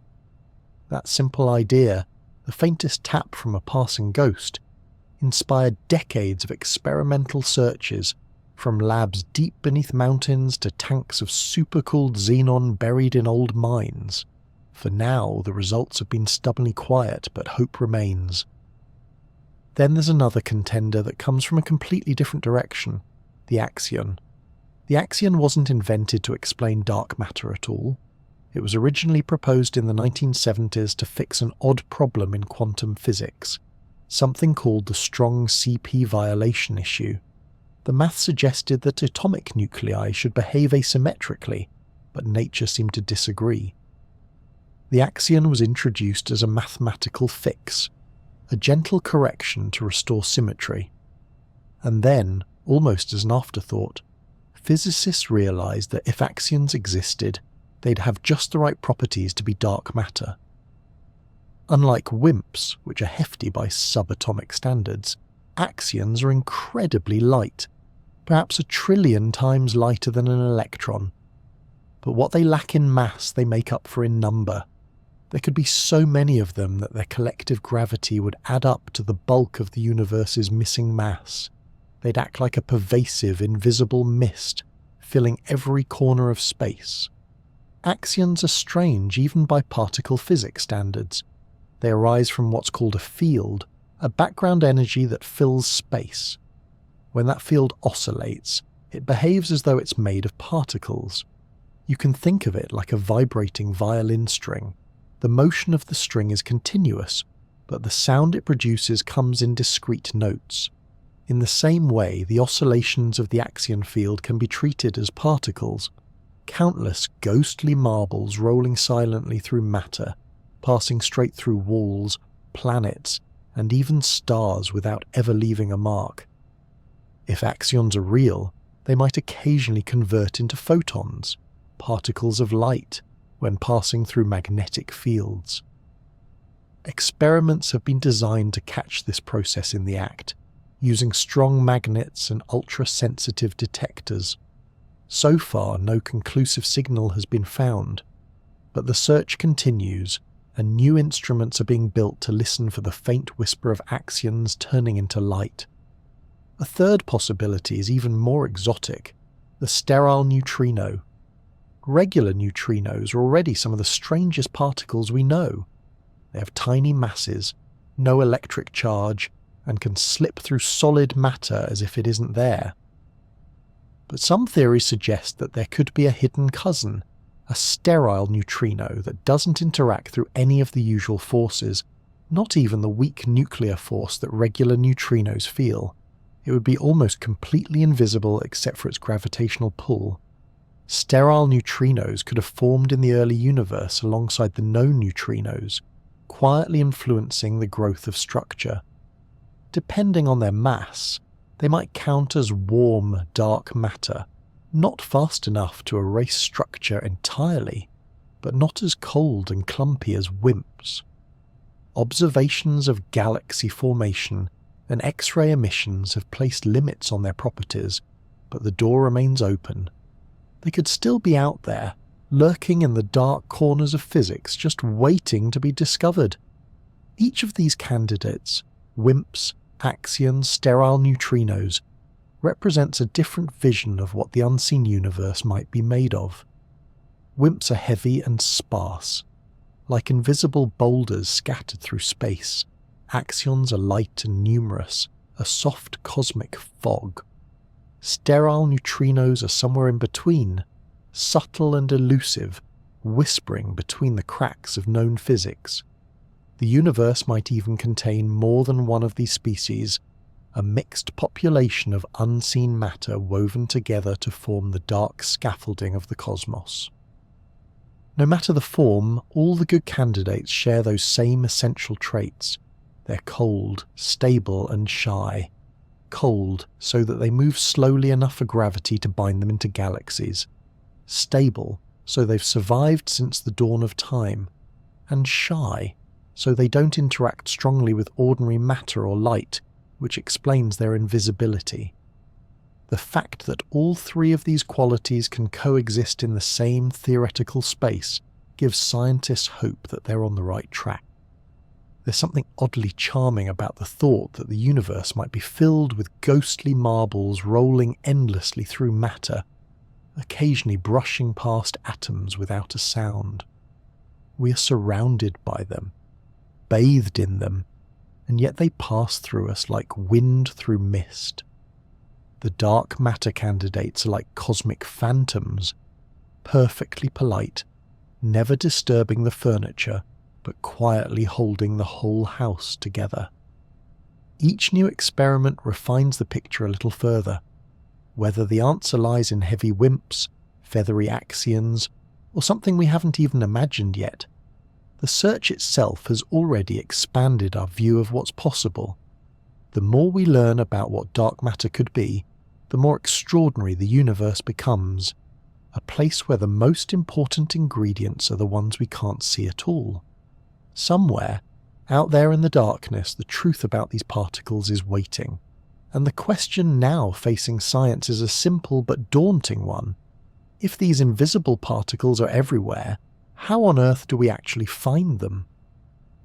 That simple idea, the faintest tap from a passing ghost, inspired decades of experimental searches, from labs deep beneath mountains to tanks of supercooled xenon buried in old mines. For now, the results have been stubbornly quiet, but hope remains. Then there's another contender that comes from a completely different direction, the Axion. The Axion wasn't invented to explain dark matter at all. It was originally proposed in the 1970s to fix an odd problem in quantum physics, something called the strong CP violation issue. The math suggested that atomic nuclei should behave asymmetrically, but nature seemed to disagree. The Axion was introduced as a mathematical fix, a gentle correction to restore symmetry. And then, almost as an afterthought, physicists realized that if axions existed, they'd have just the right properties to be dark matter. Unlike WIMPs, which are hefty by subatomic standards, axions are incredibly light, perhaps 1 trillion times lighter than an electron. But what they lack in mass, they make up for in number. There could be so many of them that their collective gravity would add up to the bulk of the universe's missing mass. They'd act like a pervasive, invisible mist, filling every corner of space. Axions are strange even by particle physics standards. They arise from what's called a field, a background energy that fills space. When that field oscillates, it behaves as though it's made of particles. You can think of it like a vibrating violin string. The motion of the string is continuous, but the sound it produces comes in discrete notes. In the same way, the oscillations of the axion field can be treated as particles, countless ghostly marbles rolling silently through matter, passing straight through walls, planets, and even stars without ever leaving a mark. If axions are real, they might occasionally convert into photons, particles of light, when passing through magnetic fields. Experiments have been designed to catch this process in the act, using strong magnets and ultra-sensitive detectors. So far, no conclusive signal has been found, but the search continues, and new instruments are being built to listen for the faint whisper of axions turning into light. A third possibility is even more exotic, the sterile neutrino. Regular neutrinos are already some of the strangest particles we know. They have tiny masses, no electric charge, and can slip through solid matter as if it isn't there. But some theories suggest that there could be a hidden cousin, a sterile neutrino that doesn't interact through any of the usual forces, not even the weak nuclear force that regular neutrinos feel. It would be almost completely invisible except for its gravitational pull. Sterile neutrinos could have formed in the early universe alongside the known neutrinos, quietly influencing the growth of structure. Depending on their mass, they might count as warm, dark matter, not fast enough to erase structure entirely, but not as cold and clumpy as WIMPs. Observations of galaxy formation and X-ray emissions have placed limits on their properties, but the door remains open. They could still be out there, lurking in the dark corners of physics, just waiting to be discovered. Each of these candidates, WIMPs, axions, sterile neutrinos, represents a different vision of what the unseen universe might be made of. WIMPs are heavy and sparse, like invisible boulders scattered through space. Axions are light and numerous, a soft cosmic fog. Sterile neutrinos are somewhere in between, subtle and elusive, whispering between the cracks of known physics. The universe might even contain more than one of these species, a mixed population of unseen matter woven together to form the dark scaffolding of the cosmos. No matter the form, all the good candidates share those same essential traits. They're cold, stable, and shy. Cold, so that they move slowly enough for gravity to bind them into galaxies. Stable, so they've survived since the dawn of time. And shy, so they don't interact strongly with ordinary matter or light, which explains their invisibility. The fact that all three of these qualities can coexist in the same theoretical space gives scientists hope that they're on the right track. There's something oddly charming about the thought that the universe might be filled with ghostly marbles rolling endlessly through matter, occasionally brushing past atoms without a sound. We are surrounded by them, bathed in them, and yet they pass through us like wind through mist. The dark matter candidates are like cosmic phantoms, perfectly polite, never disturbing the furniture, but quietly holding the whole house together. Each new experiment refines the picture a little further. Whether the answer lies in heavy WIMPs, feathery axions, or something we haven't even imagined yet, the search itself has already expanded our view of what's possible. The more we learn about what dark matter could be, the more extraordinary the universe becomes, a place where the most important ingredients are the ones we can't see at all. Somewhere, out there in the darkness, the truth about these particles is waiting, and the question now facing science is a simple but daunting one. If these invisible particles are everywhere, how on earth do we actually find them?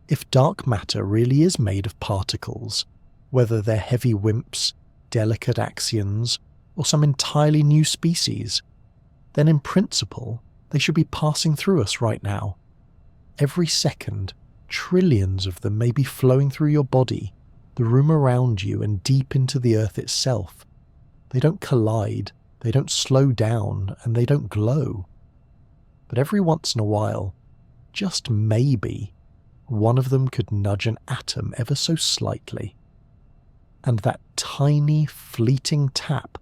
If dark matter really is made of particles, whether they're heavy WIMPs, delicate axions, or some entirely new species, then in principle they should be passing through us right now. Every second, trillions of them may be flowing through your body, the room around you, and deep into the earth itself. They don't collide, they don't slow down, and they don't glow. But every once in a while, just maybe, one of them could nudge an atom ever so slightly. And that tiny, fleeting tap,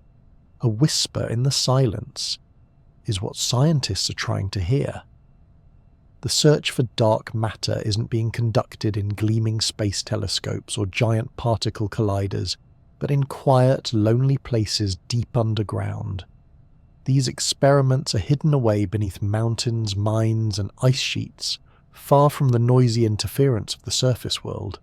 a whisper in the silence, is what scientists are trying to hear. The search for dark matter isn't being conducted in gleaming space telescopes or giant particle colliders, but in quiet, lonely places deep underground. These experiments are hidden away beneath mountains, mines, and ice sheets, far from the noisy interference of the surface world.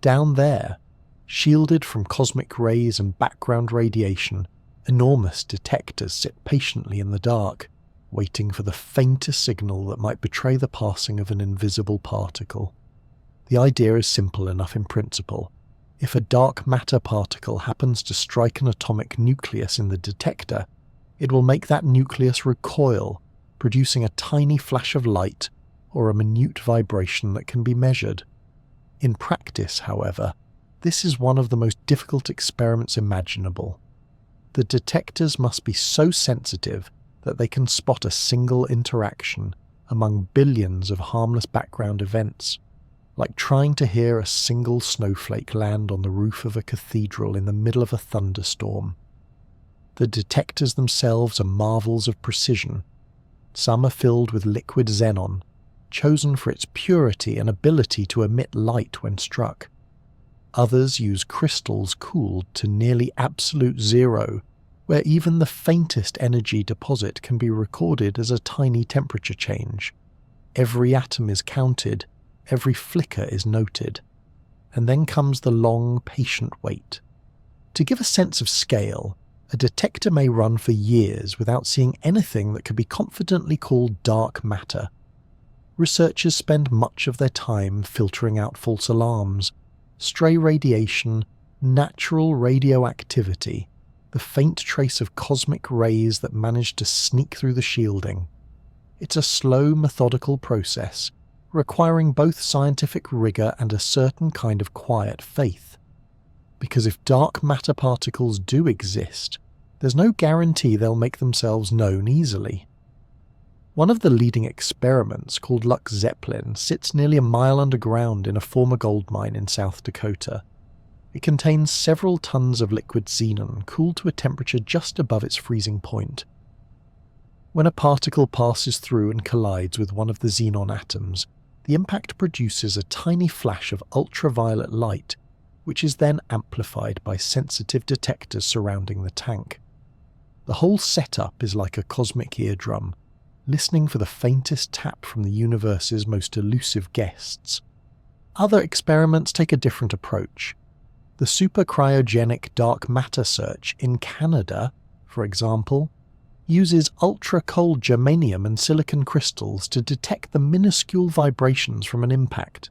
Down there, shielded from cosmic rays and background radiation, enormous detectors sit patiently in the dark, waiting for the faintest signal that might betray the passing of an invisible particle. The idea is simple enough in principle. If a dark matter particle happens to strike an atomic nucleus in the detector, it will make that nucleus recoil, producing a tiny flash of light or a minute vibration that can be measured. In practice, however, this is one of the most difficult experiments imaginable. The detectors must be so sensitive that they can spot a single interaction among billions of harmless background events, like trying to hear a single snowflake land on the roof of a cathedral in the middle of a thunderstorm. The detectors themselves are marvels of precision. Some are filled with liquid xenon, chosen for its purity and ability to emit light when struck. Others use crystals cooled to nearly absolute zero, where even the faintest energy deposit can be recorded as a tiny temperature change. Every atom is counted, every flicker is noted. And then comes the long, patient wait. To give a sense of scale, a detector may run for years without seeing anything that could be confidently called dark matter. Researchers spend much of their time filtering out false alarms, stray radiation, natural radioactivity, the faint trace of cosmic rays that manage to sneak through the shielding. It's a slow, methodical process, requiring both scientific rigor and a certain kind of quiet faith. Because if dark matter particles do exist, there's no guarantee they'll make themselves known easily. One of the leading experiments, called Lux Zeppelin, sits nearly a mile underground in a former gold mine in South Dakota. It contains several tons of liquid xenon cooled to a temperature just above its freezing point. When a particle passes through and collides with one of the xenon atoms, the impact produces a tiny flash of ultraviolet light, which is then amplified by sensitive detectors surrounding the tank. The whole setup is like a cosmic eardrum, listening for the faintest tap from the universe's most elusive guests, Other experiments take a different approach. The supercryogenic dark matter search in Canada, for example, uses ultra-cold germanium and silicon crystals to detect the minuscule vibrations from an impact.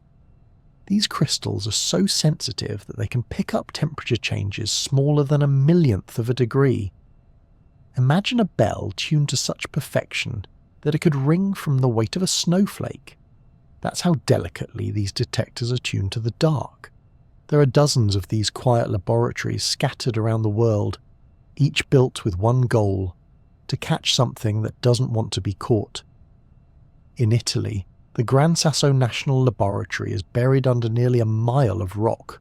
These crystals are so sensitive that they can pick up temperature changes smaller than a millionth of a degree. Imagine a bell tuned to such perfection that it could ring from the weight of a snowflake. That's how delicately these detectors are tuned to the dark. There are dozens of these quiet laboratories scattered around the world, each built with one goal: to catch something that doesn't want to be caught. In Italy, the Gran Sasso National Laboratory is buried under nearly a mile of rock.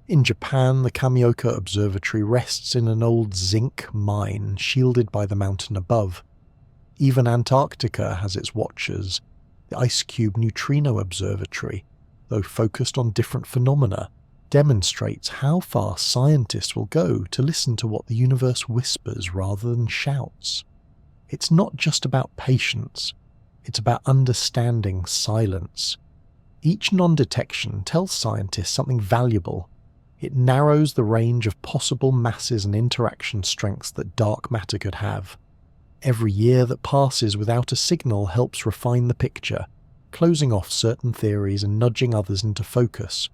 In Japan, the Kamioka Observatory rests in an old zinc mine shielded by the mountain above. Even Antarctica has its watchers. The Ice Cube Neutrino Observatory, though focused on different phenomena, demonstrates how far scientists will go to listen to what the universe whispers rather than shouts. It's not just about patience, it's about understanding silence. Each non-detection tells scientists something valuable. It narrows the range of possible masses and interaction strengths that dark matter could have. Every year that passes without a signal helps refine the picture, closing off certain theories and nudging others into focus.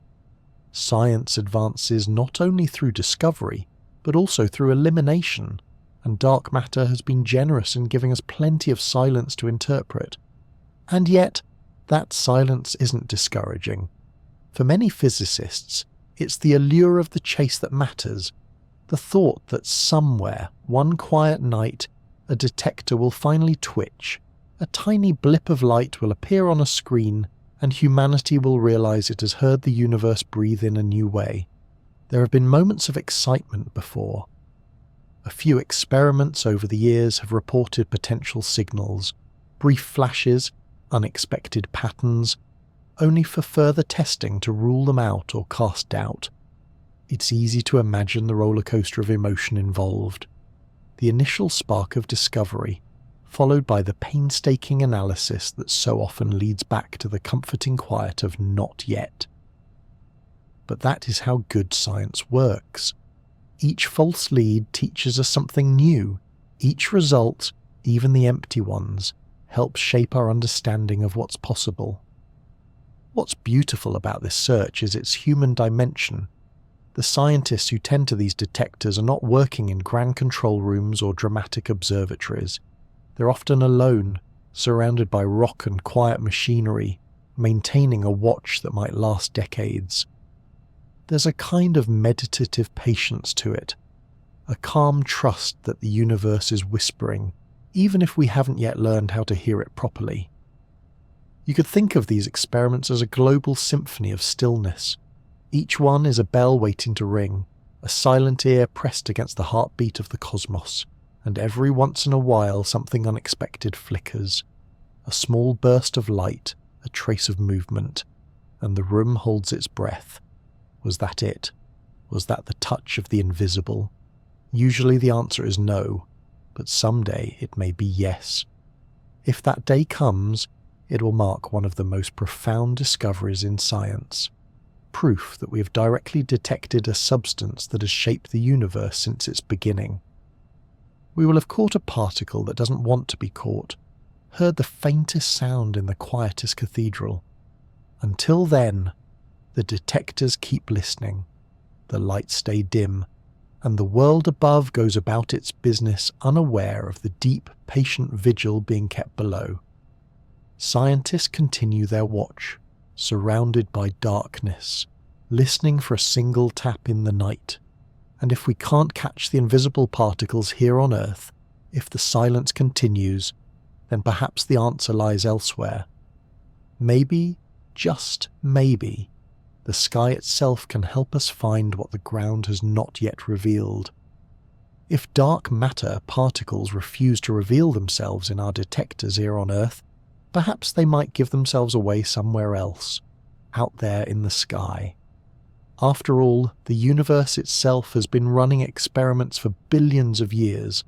Science advances not only through discovery, but also through elimination, and dark matter has been generous in giving us plenty of silence to interpret. And yet, that silence isn't discouraging. For many physicists, it's the allure of the chase that matters, the thought that somewhere, one quiet night, a detector will finally twitch, a tiny blip of light will appear on a screen, and humanity will realize it has heard the universe breathe in a new way. There have been moments of excitement before. A few experiments over the years have reported potential signals, brief flashes, unexpected patterns, only for further testing to rule them out or cast doubt. It's easy to imagine the roller coaster of emotion involved. The initial spark of discovery, followed by the painstaking analysis that so often leads back to the comforting quiet of not yet. But that is how good science works. Each false lead teaches us something new. Each result, even the empty ones, helps shape our understanding of what's possible. What's beautiful about this search is its human dimension. The scientists who tend to these detectors are not working in grand control rooms or dramatic observatories. They're often alone, surrounded by rock and quiet machinery, maintaining a watch that might last decades. There's a kind of meditative patience to it, a calm trust that the universe is whispering, even if we haven't yet learned how to hear it properly. You could think of these experiments as a global symphony of stillness. Each one is a bell waiting to ring, a silent ear pressed against the heartbeat of the cosmos, and every once in a while something unexpected flickers. A small burst of light, a trace of movement, and the room holds its breath. Was that it? Was that the touch of the invisible? Usually the answer is no, but someday it may be yes. If that day comes, it will mark one of the most profound discoveries in science. Proof that we have directly detected a substance that has shaped the universe since its beginning. We will have caught a particle that doesn't want to be caught, heard the faintest sound in the quietest cathedral. Until then, the detectors keep listening, the lights stay dim, and the world above goes about its business unaware of the deep, patient vigil being kept below. Scientists continue their watch, surrounded by darkness, listening for a single tap in the night. And if we can't catch the invisible particles here on Earth, if the silence continues, then perhaps the answer lies elsewhere. Maybe, just maybe, the sky itself can help us find what the ground has not yet revealed. If dark matter particles refuse to reveal themselves in our detectors here on Earth, perhaps they might give themselves away somewhere else, out there in the sky. After all, the universe itself has been running experiments for billions of years,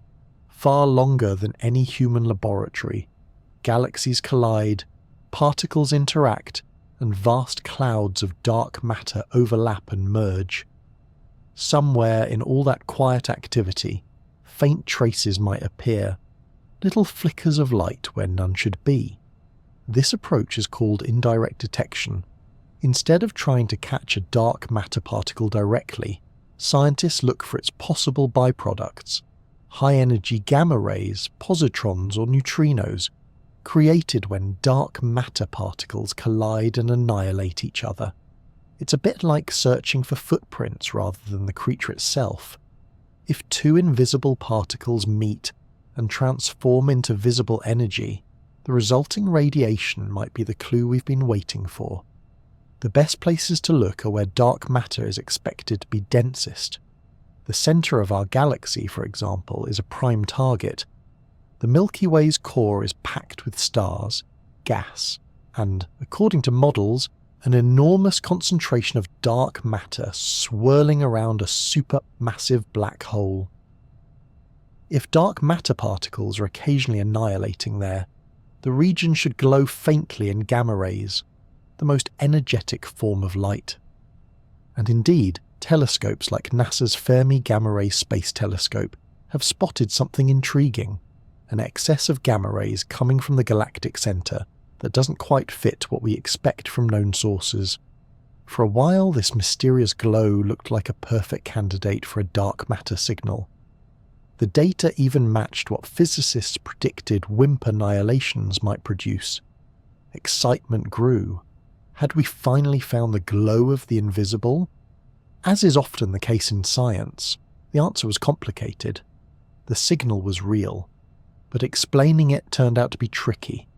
far longer than any human laboratory. Galaxies collide, particles interact, and vast clouds of dark matter overlap and merge. Somewhere in all that quiet activity, faint traces might appear, little flickers of light where none should be. This approach is called indirect detection. Instead of trying to catch a dark matter particle directly, scientists look for its possible byproducts, high-energy gamma rays, positrons or neutrinos, created when dark matter particles collide and annihilate each other. It's a bit like searching for footprints rather than the creature itself. If two invisible particles meet and transform into visible energy, the resulting radiation might be the clue we've been waiting for. The best places to look are where dark matter is expected to be densest. The centre of our galaxy, for example, is a prime target. The Milky Way's core is packed with stars, gas, and, according to models, an enormous concentration of dark matter swirling around a supermassive black hole. If dark matter particles are occasionally annihilating there, the region should glow faintly in gamma rays, the most energetic form of light. And indeed, telescopes like NASA's Fermi Gamma Ray Space Telescope have spotted something intriguing, an excess of gamma rays coming from the galactic centre that doesn't quite fit what we expect from known sources. For a while, this mysterious glow looked like a perfect candidate for a dark matter signal. The data even matched what physicists predicted WIMP annihilations might produce. Excitement grew. Had we finally found the glow of the invisible? As is often the case in science, the answer was complicated. The signal was real, but explaining it turned out to be tricky.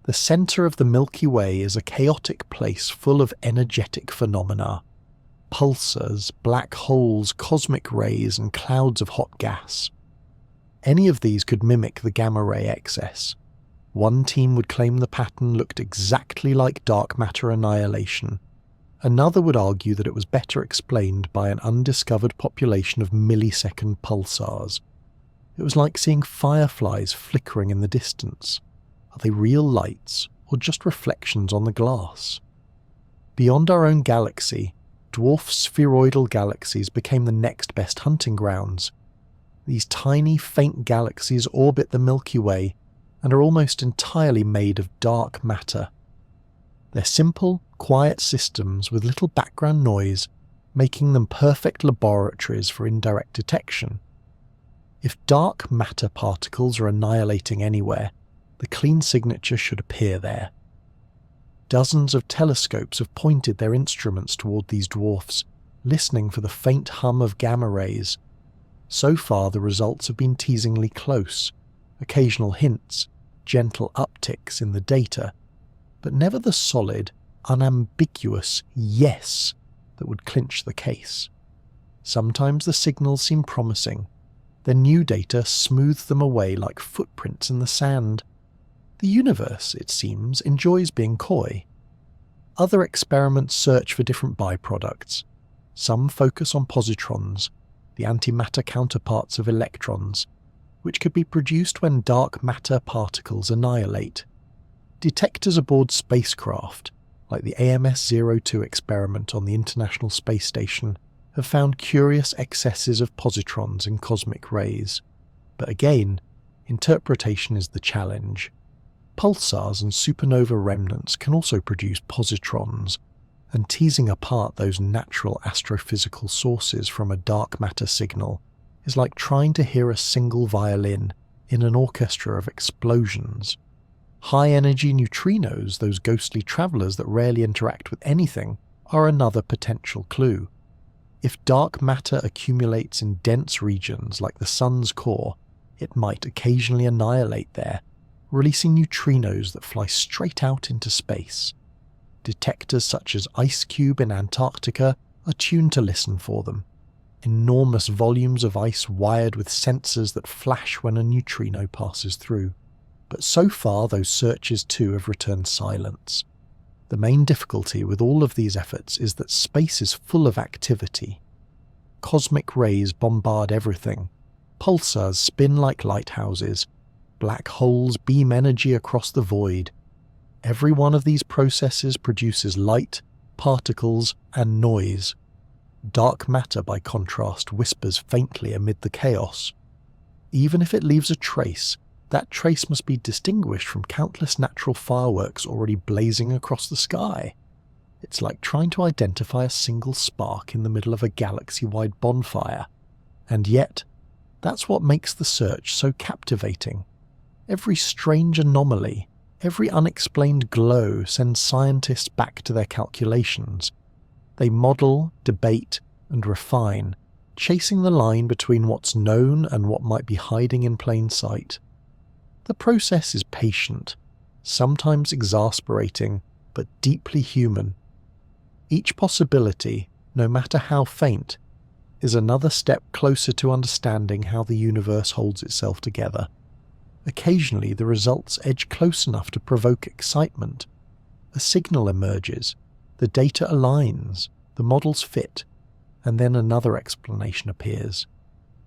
The centre of the Milky Way is a chaotic place full of energetic phenomena. Pulsars, black holes, cosmic rays, and clouds of hot gas. Any of these could mimic the gamma ray excess. One team would claim the pattern looked exactly like dark matter annihilation. Another would argue that it was better explained by an undiscovered population of millisecond pulsars. It was like seeing fireflies flickering in the distance. Are they real lights, or just reflections on the glass? Beyond our own galaxy, dwarf spheroidal galaxies became the next best hunting grounds. These tiny, faint galaxies orbit the Milky Way and are almost entirely made of dark matter. They're simple, quiet systems with little background noise, making them perfect laboratories for indirect detection. If dark matter particles are annihilating anywhere, the clean signature should appear there. Dozens of telescopes have pointed their instruments toward these dwarfs, listening for the faint hum of gamma rays. So far, the results have been teasingly close. Occasional hints, gentle upticks in the data, but never the solid, unambiguous yes that would clinch the case. Sometimes the signals seem promising, then new data smooth them away like footprints in the sand. The universe, it seems, enjoys being coy. Other experiments search for different byproducts. Some focus on positrons, the antimatter counterparts of electrons, which could be produced when dark matter particles annihilate. Detectors aboard spacecraft, like the AMS-02 experiment on the International Space Station, have found curious excesses of positrons in cosmic rays. But again, interpretation is the challenge. Pulsars and supernova remnants can also produce positrons, and teasing apart those natural astrophysical sources from a dark matter signal is like trying to hear a single violin in an orchestra of explosions. High-energy neutrinos, those ghostly travellers that rarely interact with anything, are another potential clue. If dark matter accumulates in dense regions like the Sun's core, it might occasionally annihilate there, releasing neutrinos that fly straight out into space. Detectors such as IceCube in Antarctica are tuned to listen for them. Enormous volumes of ice wired with sensors that flash when a neutrino passes through. But so far those searches too have returned silence. The main difficulty with all of these efforts is that space is full of activity. Cosmic rays bombard everything. Pulsars spin like lighthouses. Black holes beam energy across the void. Every one of these processes produces light, particles, and noise. Dark matter, by contrast, whispers faintly amid the chaos. Even if it leaves a trace, that trace must be distinguished from countless natural fireworks already blazing across the sky. It's like trying to identify a single spark in the middle of a galaxy-wide bonfire. And yet, that's what makes the search so captivating. Every strange anomaly, every unexplained glow sends scientists back to their calculations. They model, debate, and refine, chasing the line between what's known and what might be hiding in plain sight. The process is patient, sometimes exasperating, but deeply human. Each possibility, no matter how faint, is another step closer to understanding how the universe holds itself together. Occasionally, the results edge close enough to provoke excitement. A signal emerges, the data aligns, the models fit, and then another explanation appears.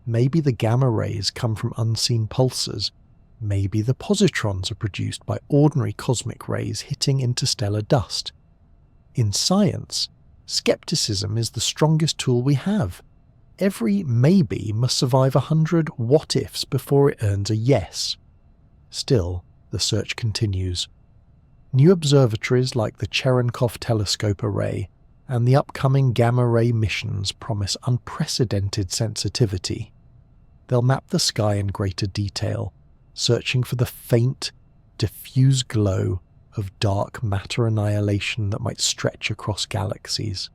Maybe the gamma rays come from unseen pulsars. Maybe the positrons are produced by ordinary cosmic rays hitting interstellar dust. In science, skepticism is the strongest tool we have. Every maybe must survive 100 what-ifs before it earns a yes. Still, the search continues. New observatories like the Cherenkov Telescope Array and the upcoming gamma-ray missions promise unprecedented sensitivity. They'll map the sky in greater detail, searching for the faint, diffuse glow of dark matter annihilation that might stretch across galaxies.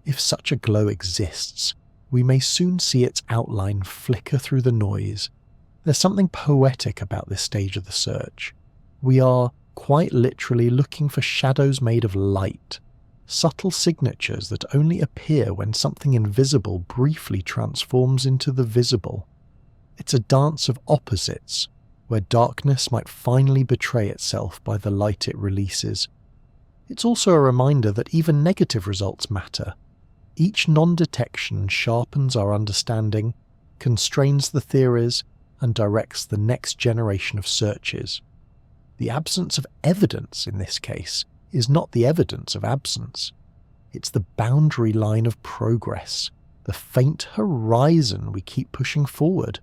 If such a glow exists, we may soon see its outline flicker through the noise. There's something poetic about this stage of the search. We are, quite literally, looking for shadows made of light, subtle signatures that only appear when something invisible briefly transforms into the visible. It's a dance of opposites, where darkness might finally betray itself by the light it releases. It's also a reminder that even negative results matter. Each non-detection sharpens our understanding, constrains the theories, and directs the next generation of searches. The absence of evidence, in this case, is not the evidence of absence. It's the boundary line of progress, the faint horizon we keep pushing forward.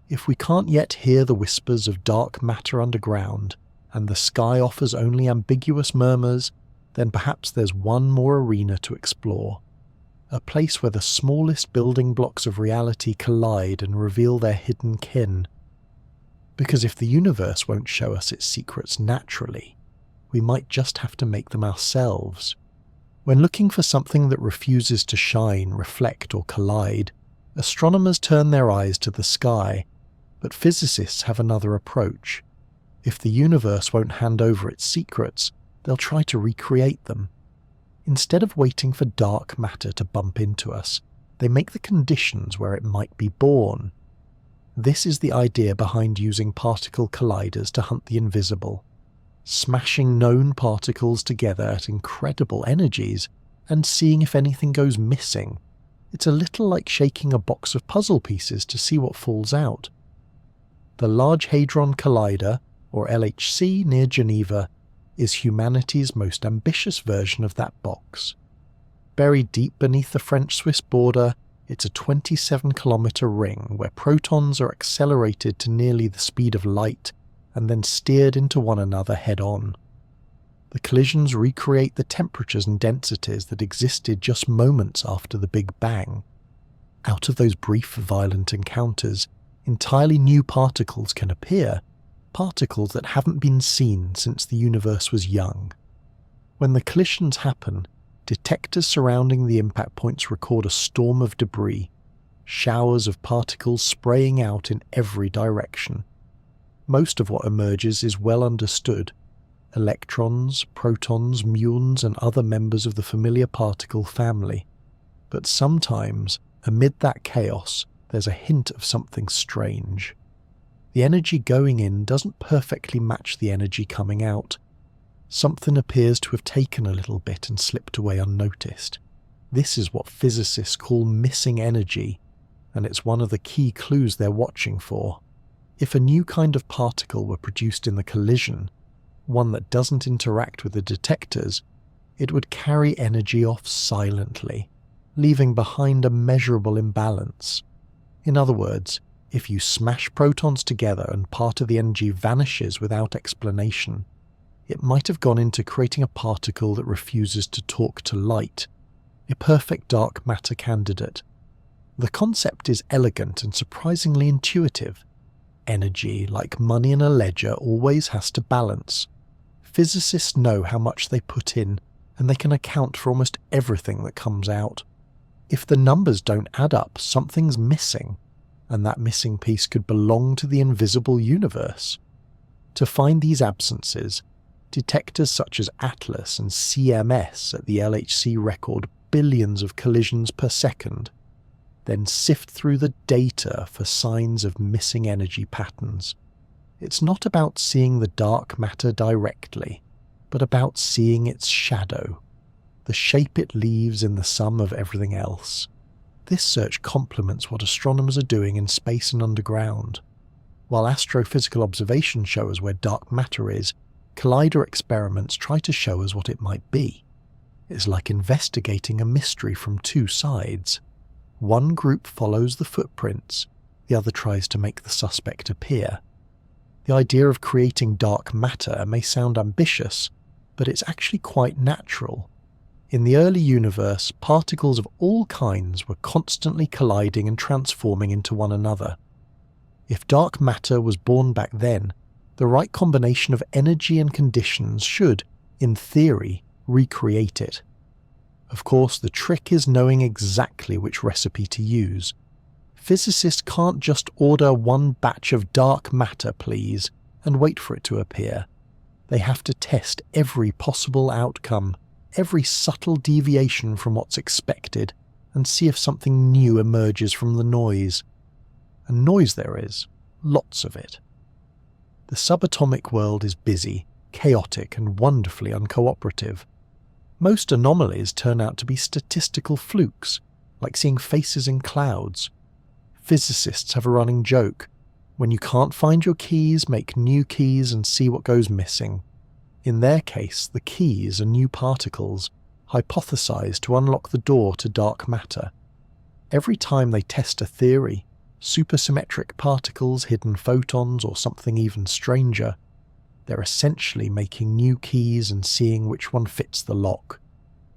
If we can't yet hear the whispers of dark matter underground, and the sky offers only ambiguous murmurs, then perhaps there's one more arena to explore. A place where the smallest building blocks of reality collide and reveal their hidden kin. Because if the universe won't show us its secrets naturally, we might just have to make them ourselves. When looking for something that refuses to shine, reflect, or collide, astronomers turn their eyes to the sky, but physicists have another approach. If the universe won't hand over its secrets, they'll try to recreate them. Instead of waiting for dark matter to bump into us, they make the conditions where it might be born. This is the idea behind using particle colliders to hunt the invisible. Smashing known particles together at incredible energies and seeing if anything goes missing. It's a little like shaking a box of puzzle pieces to see what falls out. The Large Hadron Collider, or LHC, near Geneva, is humanity's most ambitious version of that box. Buried deep beneath the French-Swiss border, it's a 27-kilometre ring where protons are accelerated to nearly the speed of light and then steered into one another head-on. The collisions recreate the temperatures and densities that existed just moments after the Big Bang. Out of those brief violent encounters, entirely new particles can appear, particles that haven't been seen since the universe was young. When the collisions happen, detectors surrounding the impact points record a storm of debris, showers of particles spraying out in every direction. Most of what emerges is well understood. Electrons, protons, muons, and other members of the familiar particle family. But sometimes, amid that chaos, there's a hint of something strange. The energy going in doesn't perfectly match the energy coming out. Something appears to have taken a little bit and slipped away unnoticed. This is what physicists call missing energy, and it's one of the key clues they're watching for. If a new kind of particle were produced in the collision, one that doesn't interact with the detectors, it would carry energy off silently, leaving behind a measurable imbalance. In other words, if you smash protons together and part of the energy vanishes without explanation, it might have gone into creating a particle that refuses to talk to light, a perfect dark matter candidate. The concept is elegant and surprisingly intuitive. Energy, like money in a ledger, always has to balance. Physicists know how much they put in, and they can account for almost everything that comes out. If the numbers don't add up, something's missing, and that missing piece could belong to the invisible universe. To find these absences, detectors such as ATLAS and CMS at the LHC record billions of collisions per second, then sift through the data for signs of missing energy patterns. It's not about seeing the dark matter directly, but about seeing its shadow, the shape it leaves in the sum of everything else. This search complements what astronomers are doing in space and underground. While astrophysical observations show us where dark matter is, collider experiments try to show us what it might be. It's like investigating a mystery from two sides. One group follows the footprints, the other tries to make the suspect appear. The idea of creating dark matter may sound ambitious, but it's actually quite natural. In the early universe, particles of all kinds were constantly colliding and transforming into one another. If dark matter was born back then, the right combination of energy and conditions should, in theory, recreate it. Of course, the trick is knowing exactly which recipe to use. Physicists can't just order one batch of dark matter, please, and wait for it to appear. They have to test every possible outcome, every subtle deviation from what's expected, and see if something new emerges from the noise. And noise there is, lots of it. The subatomic world is busy, chaotic, and wonderfully uncooperative. Most anomalies turn out to be statistical flukes, like seeing faces in clouds. Physicists have a running joke. When you can't find your keys, make new keys and see what goes missing. In their case, the keys are new particles, hypothesized to unlock the door to dark matter. Every time they test a theory, supersymmetric particles, hidden photons, or something even stranger, they're essentially making new keys and seeing which one fits the lock.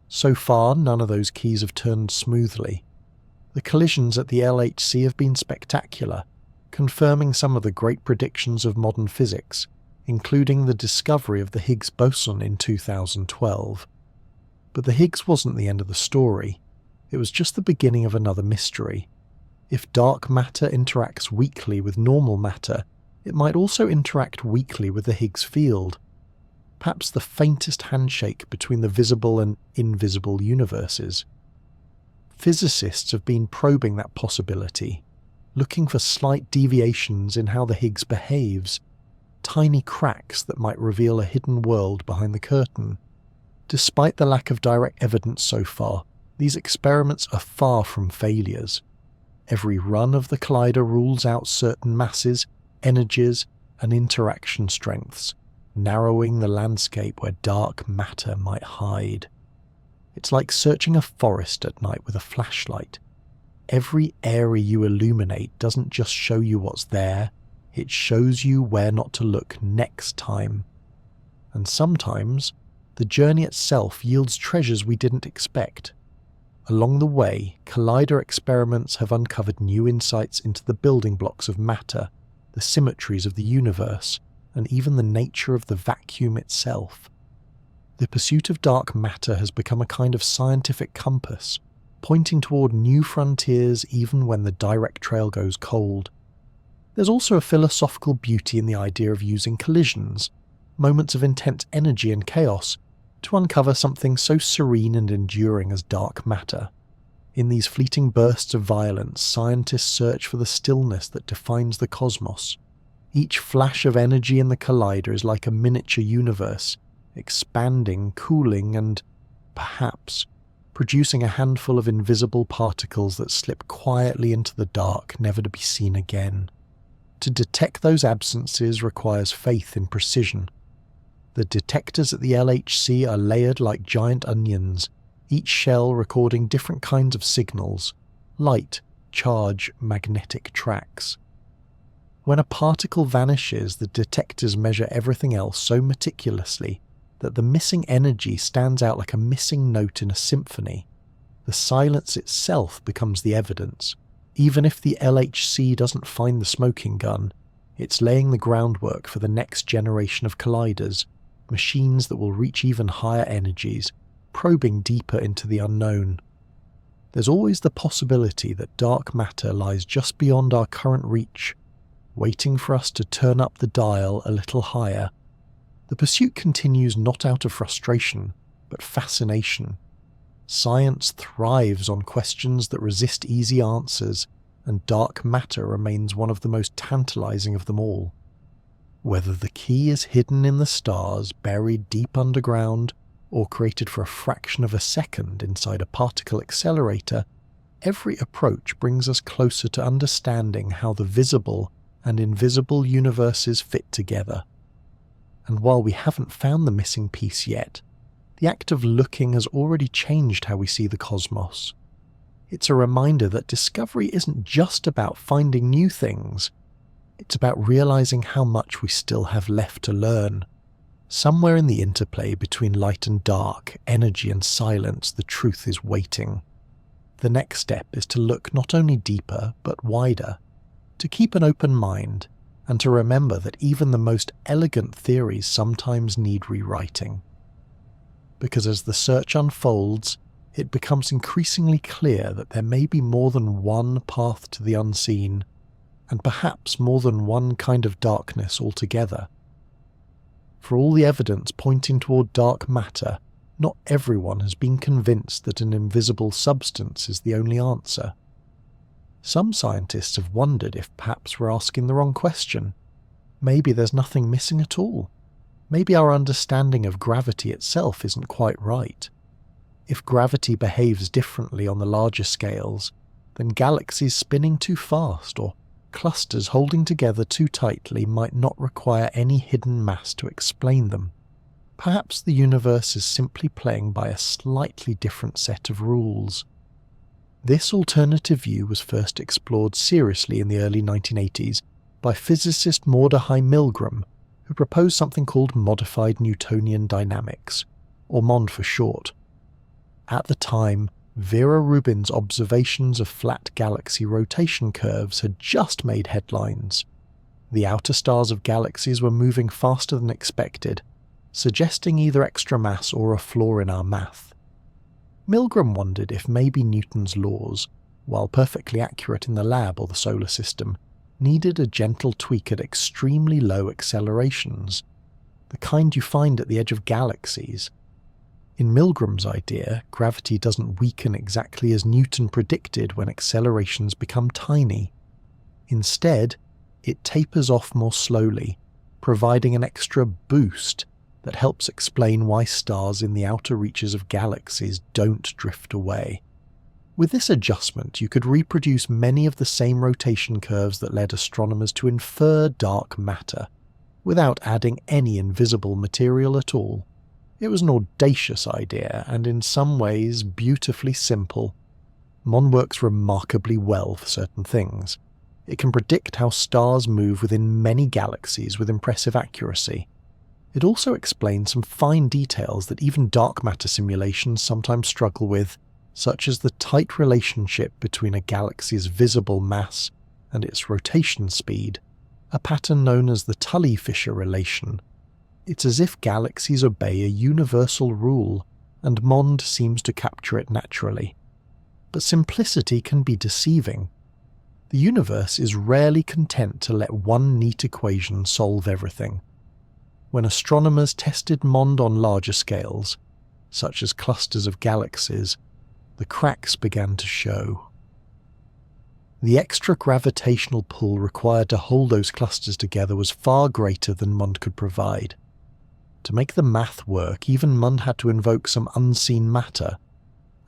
So far, none of those keys have turned smoothly. The collisions at the LHC have been spectacular, confirming some of the great predictions of modern physics, including the discovery of the Higgs boson in 2012. But the Higgs wasn't the end of the story. It was just the beginning of another mystery. If dark matter interacts weakly with normal matter, it might also interact weakly with the Higgs field. Perhaps the faintest handshake between the visible and invisible universes. Physicists have been probing that possibility, looking for slight deviations in how the Higgs behaves, tiny cracks that might reveal a hidden world behind the curtain. Despite the lack of direct evidence so far, these experiments are far from failures. Every run of the collider rules out certain masses, energies, and interaction strengths, narrowing the landscape where dark matter might hide. It's like searching a forest at night with a flashlight. Every area you illuminate doesn't just show you what's there, it shows you where not to look next time. And sometimes, the journey itself yields treasures we didn't expect. Along the way, collider experiments have uncovered new insights into the building blocks of matter, the symmetries of the universe, and even the nature of the vacuum itself. The pursuit of dark matter has become a kind of scientific compass, pointing toward new frontiers even when the direct trail goes cold. There's also a philosophical beauty in the idea of using collisions, moments of intense energy and chaos, to uncover something so serene and enduring as dark matter. In these fleeting bursts of violence, scientists search for the stillness that defines the cosmos. Each flash of energy in the collider is like a miniature universe, expanding, cooling, and, perhaps, producing a handful of invisible particles that slip quietly into the dark, never to be seen again. To detect those absences requires faith in precision. The detectors at the LHC are layered like giant onions, each shell recording different kinds of signals: light, charge, magnetic tracks. When a particle vanishes, the detectors measure everything else so meticulously that the missing energy stands out like a missing note in a symphony. The silence itself becomes the evidence. Even if the LHC doesn't find the smoking gun, it's laying the groundwork for the next generation of colliders, machines that will reach even higher energies, probing deeper into the unknown. There's always the possibility that dark matter lies just beyond our current reach, waiting for us to turn up the dial a little higher. The pursuit continues not out of frustration, but fascination. Science thrives on questions that resist easy answers, and dark matter remains one of the most tantalizing of them all. Whether the key is hidden in the stars, buried deep underground, or created for a fraction of a second inside a particle accelerator, every approach brings us closer to understanding how the visible and invisible universes fit together. And while we haven't found the missing piece yet, the act of looking has already changed how we see the cosmos. It's a reminder that discovery isn't just about finding new things. It's about realizing how much we still have left to learn. Somewhere in the interplay between light and dark, energy and silence, the truth is waiting. The next step is to look not only deeper, but wider, to keep an open mind, and to remember that even the most elegant theories sometimes need rewriting. Because as the search unfolds, it becomes increasingly clear that there may be more than one path to the unseen, and perhaps more than one kind of darkness altogether. For all the evidence pointing toward dark matter, not everyone has been convinced that an invisible substance is the only answer. Some scientists have wondered if perhaps we're asking the wrong question. Maybe there's nothing missing at all. Maybe our understanding of gravity itself isn't quite right. If gravity behaves differently on the larger scales, then galaxies spinning too fast or clusters holding together too tightly might not require any hidden mass to explain them. Perhaps the universe is simply playing by a slightly different set of rules. This alternative view was first explored seriously in the early 1980s by physicist Mordechai Milgram, who proposed something called modified Newtonian dynamics, or MOND for short. At the time, Vera Rubin's observations of flat galaxy rotation curves had just made headlines. The outer stars of galaxies were moving faster than expected, suggesting either extra mass or a flaw in our math. Milgram wondered if maybe Newton's laws, while perfectly accurate in the lab or the solar system, needed a gentle tweak at extremely low accelerations, the kind you find at the edge of galaxies. In Milgram's idea, gravity doesn't weaken exactly as Newton predicted when accelerations become tiny. Instead, it tapers off more slowly, providing an extra boost that helps explain why stars in the outer reaches of galaxies don't drift away. With this adjustment, you could reproduce many of the same rotation curves that led astronomers to infer dark matter, without adding any invisible material at all. It was an audacious idea, and in some ways beautifully simple. MOND works remarkably well for certain things. It can predict how stars move within many galaxies with impressive accuracy. It also explains some fine details that even dark matter simulations sometimes struggle with, such as the tight relationship between a galaxy's visible mass and its rotation speed, a pattern known as the Tully-Fisher relation. It's as if galaxies obey a universal rule, and MOND seems to capture it naturally. But simplicity can be deceiving. The universe is rarely content to let one neat equation solve everything. When astronomers tested MOND on larger scales, such as clusters of galaxies, the cracks began to show. The extra gravitational pull required to hold those clusters together was far greater than MOND could provide. To make the math work, even MOND had to invoke some unseen matter,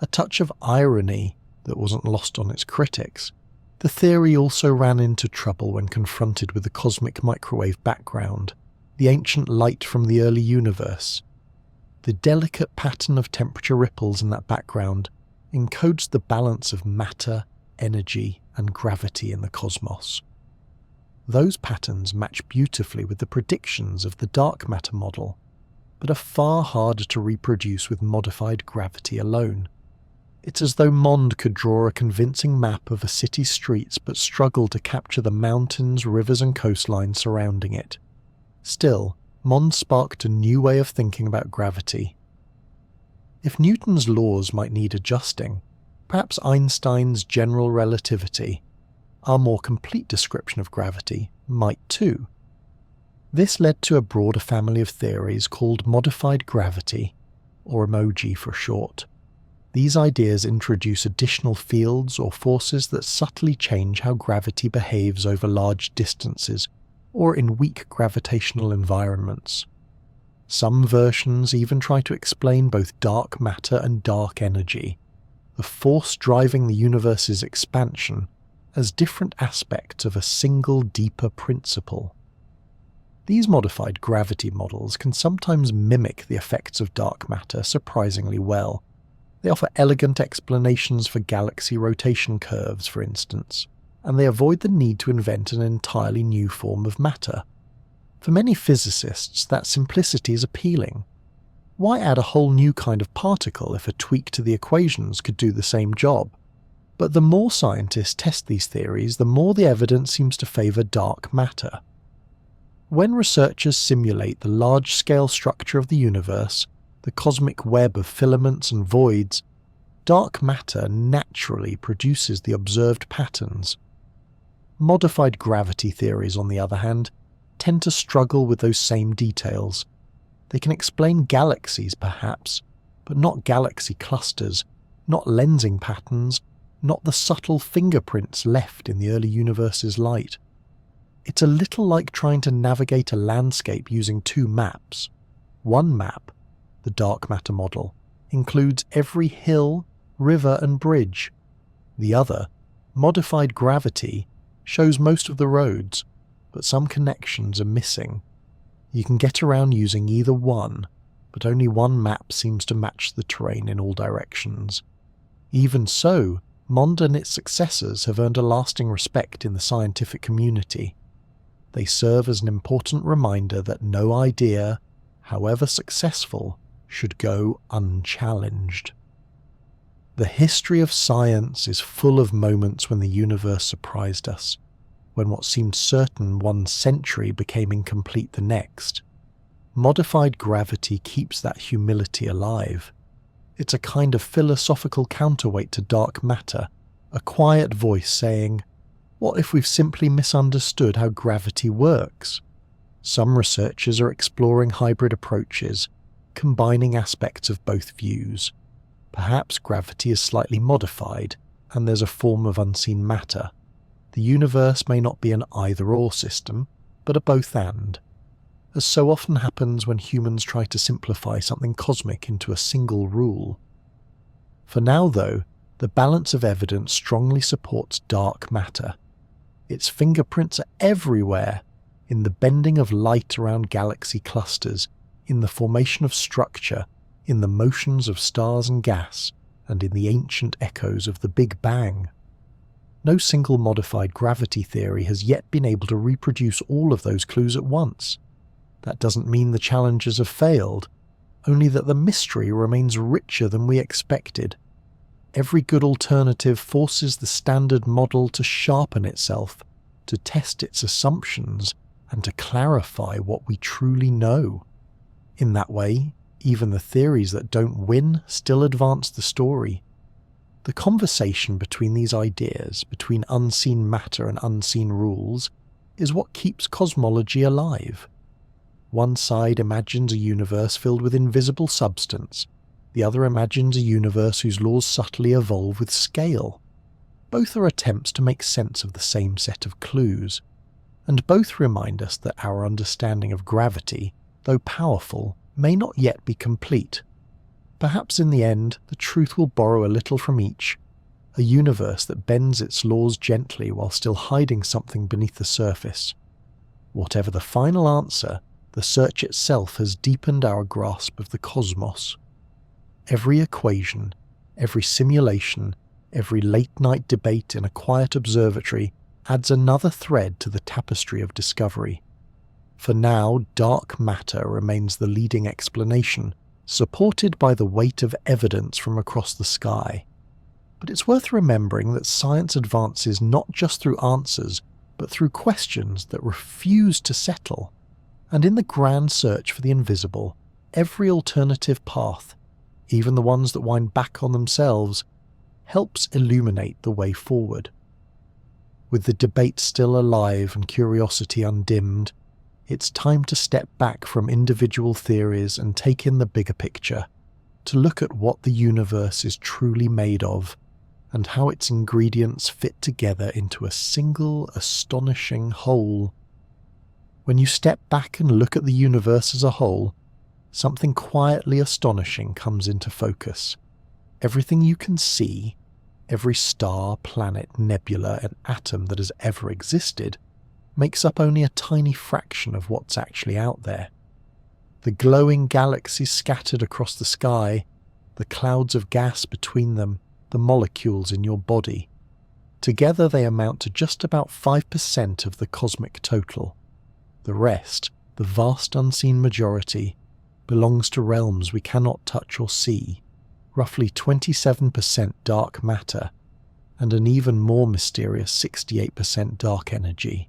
a touch of irony that wasn't lost on its critics. The theory also ran into trouble when confronted with the cosmic microwave background. the ancient light from the early universe. The delicate pattern of temperature ripples in that background encodes the balance of matter, energy, and gravity in the cosmos. Those patterns match beautifully with the predictions of the dark matter model, but are far harder to reproduce with modified gravity alone. It's as though Mond could draw a convincing map of a city's streets but struggle to capture the mountains, rivers and coastlines surrounding it. Still, Mond sparked a new way of thinking about gravity. If Newton's laws might need adjusting, perhaps Einstein's general relativity, our more complete description of gravity, might too. This led to a broader family of theories called modified gravity, or emoji for short. These ideas introduce additional fields or forces that subtly change how gravity behaves over large distances or in weak gravitational environments. Some versions even try to explain both dark matter and dark energy, the force driving the universe's expansion, as different aspects of a single deeper principle. These modified gravity models can sometimes mimic the effects of dark matter surprisingly well. They offer elegant explanations for galaxy rotation curves, for instance, and they avoid the need to invent an entirely new form of matter. For many physicists, that simplicity is appealing. Why add a whole new kind of particle if a tweak to the equations could do the same job? But the more scientists test these theories, the more the evidence seems to favour dark matter. When researchers simulate the large-scale structure of the universe, the cosmic web of filaments and voids, dark matter naturally produces the observed patterns. Modified gravity theories, on the other hand, tend to struggle with those same details. They can explain galaxies, perhaps, but not galaxy clusters, not lensing patterns, not the subtle fingerprints left in the early universe's light. It's a little like trying to navigate a landscape using two maps. One map, the dark matter model, includes every hill, river and bridge. The other, modified gravity, shows most of the roads, but some connections are missing. You can get around using either one, but only one map seems to match the terrain in all directions. Even so, Mond and its successors have earned a lasting respect in the scientific community. They serve as an important reminder that no idea, however successful, should go unchallenged. The history of science is full of moments when the universe surprised us, when what seemed certain one century became incomplete the next. Modified gravity keeps that humility alive. It's a kind of philosophical counterweight to dark matter, a quiet voice saying, "What if we've simply misunderstood how gravity works?" Some researchers are exploring hybrid approaches, combining aspects of both views. Perhaps gravity is slightly modified, and there's a form of unseen matter. The universe may not be an either-or system, but a both-and. As so often happens when humans try to simplify something cosmic into a single rule. For now, though, the balance of evidence strongly supports dark matter. Its fingerprints are everywhere, in the bending of light around galaxy clusters, in the formation of structure, in the motions of stars and gas, and in the ancient echoes of the Big Bang. No single modified gravity theory has yet been able to reproduce all of those clues at once. That doesn't mean the challenges have failed, only that the mystery remains richer than we expected. Every good alternative forces the standard model to sharpen itself, to test its assumptions, and to clarify what we truly know. In that way, even the theories that don't win still advance the story. The conversation between these ideas, between unseen matter and unseen rules, is what keeps cosmology alive. One side imagines a universe filled with invisible substance, the other imagines a universe whose laws subtly evolve with scale. Both are attempts to make sense of the same set of clues, and both remind us that our understanding of gravity, though powerful, may not yet be complete. Perhaps in the end, the truth will borrow a little from each, a universe that bends its laws gently while still hiding something beneath the surface. Whatever the final answer, the search itself has deepened our grasp of the cosmos. Every equation, every simulation, every late-night debate in a quiet observatory adds another thread to the tapestry of discovery. For now, dark matter remains the leading explanation, supported by the weight of evidence from across the sky. But it's worth remembering that science advances not just through answers, but through questions that refuse to settle. And in the grand search for the invisible, every alternative path, even the ones that wind back on themselves, helps illuminate the way forward. With the debate still alive and curiosity undimmed, it's time to step back from individual theories and take in the bigger picture, to look at what the universe is truly made of, and how its ingredients fit together into a single astonishing whole. When you step back and look at the universe as a whole, something quietly astonishing comes into focus. Everything you can see, every star, planet, nebula, and atom that has ever existed, makes up only a tiny fraction of what's actually out there. The glowing galaxies scattered across the sky, the clouds of gas between them, the molecules in your body. Together they amount to just about 5% of the cosmic total. The rest, the vast unseen majority, belongs to realms we cannot touch or see, roughly 27% dark matter, and an even more mysterious 68% dark energy.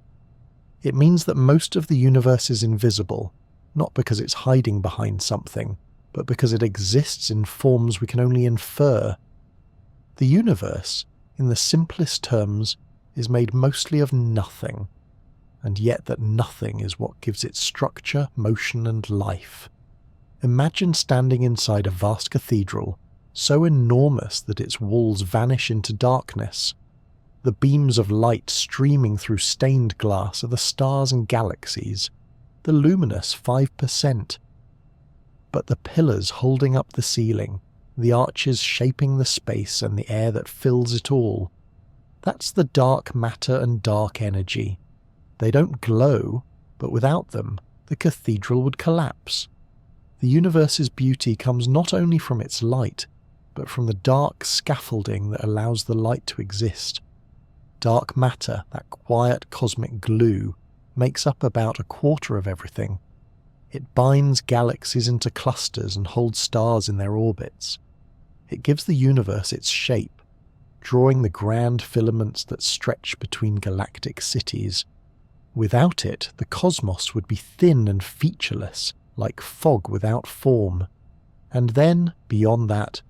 It means that most of the universe is invisible, not because it's hiding behind something, but because it exists in forms we can only infer. The universe, in the simplest terms, is made mostly of nothing, and yet that nothing is what gives it structure, motion, and life. Imagine standing inside a vast cathedral, so enormous that its walls vanish into darkness. The beams of light streaming through stained glass are the stars and galaxies, the luminous 5%. But the pillars holding up the ceiling, the arches shaping the space and the air that fills it all, that's the dark matter and dark energy. They don't glow, but without them, the cathedral would collapse. The universe's beauty comes not only from its light, but from the dark scaffolding that allows the light to exist. Dark matter, that quiet cosmic glue, makes up about a quarter of everything. It binds galaxies into clusters and holds stars in their orbits. It gives the universe its shape, drawing the grand filaments that stretch between galactic cities. Without it, the cosmos would be thin and featureless, like fog without form. And then, beyond that,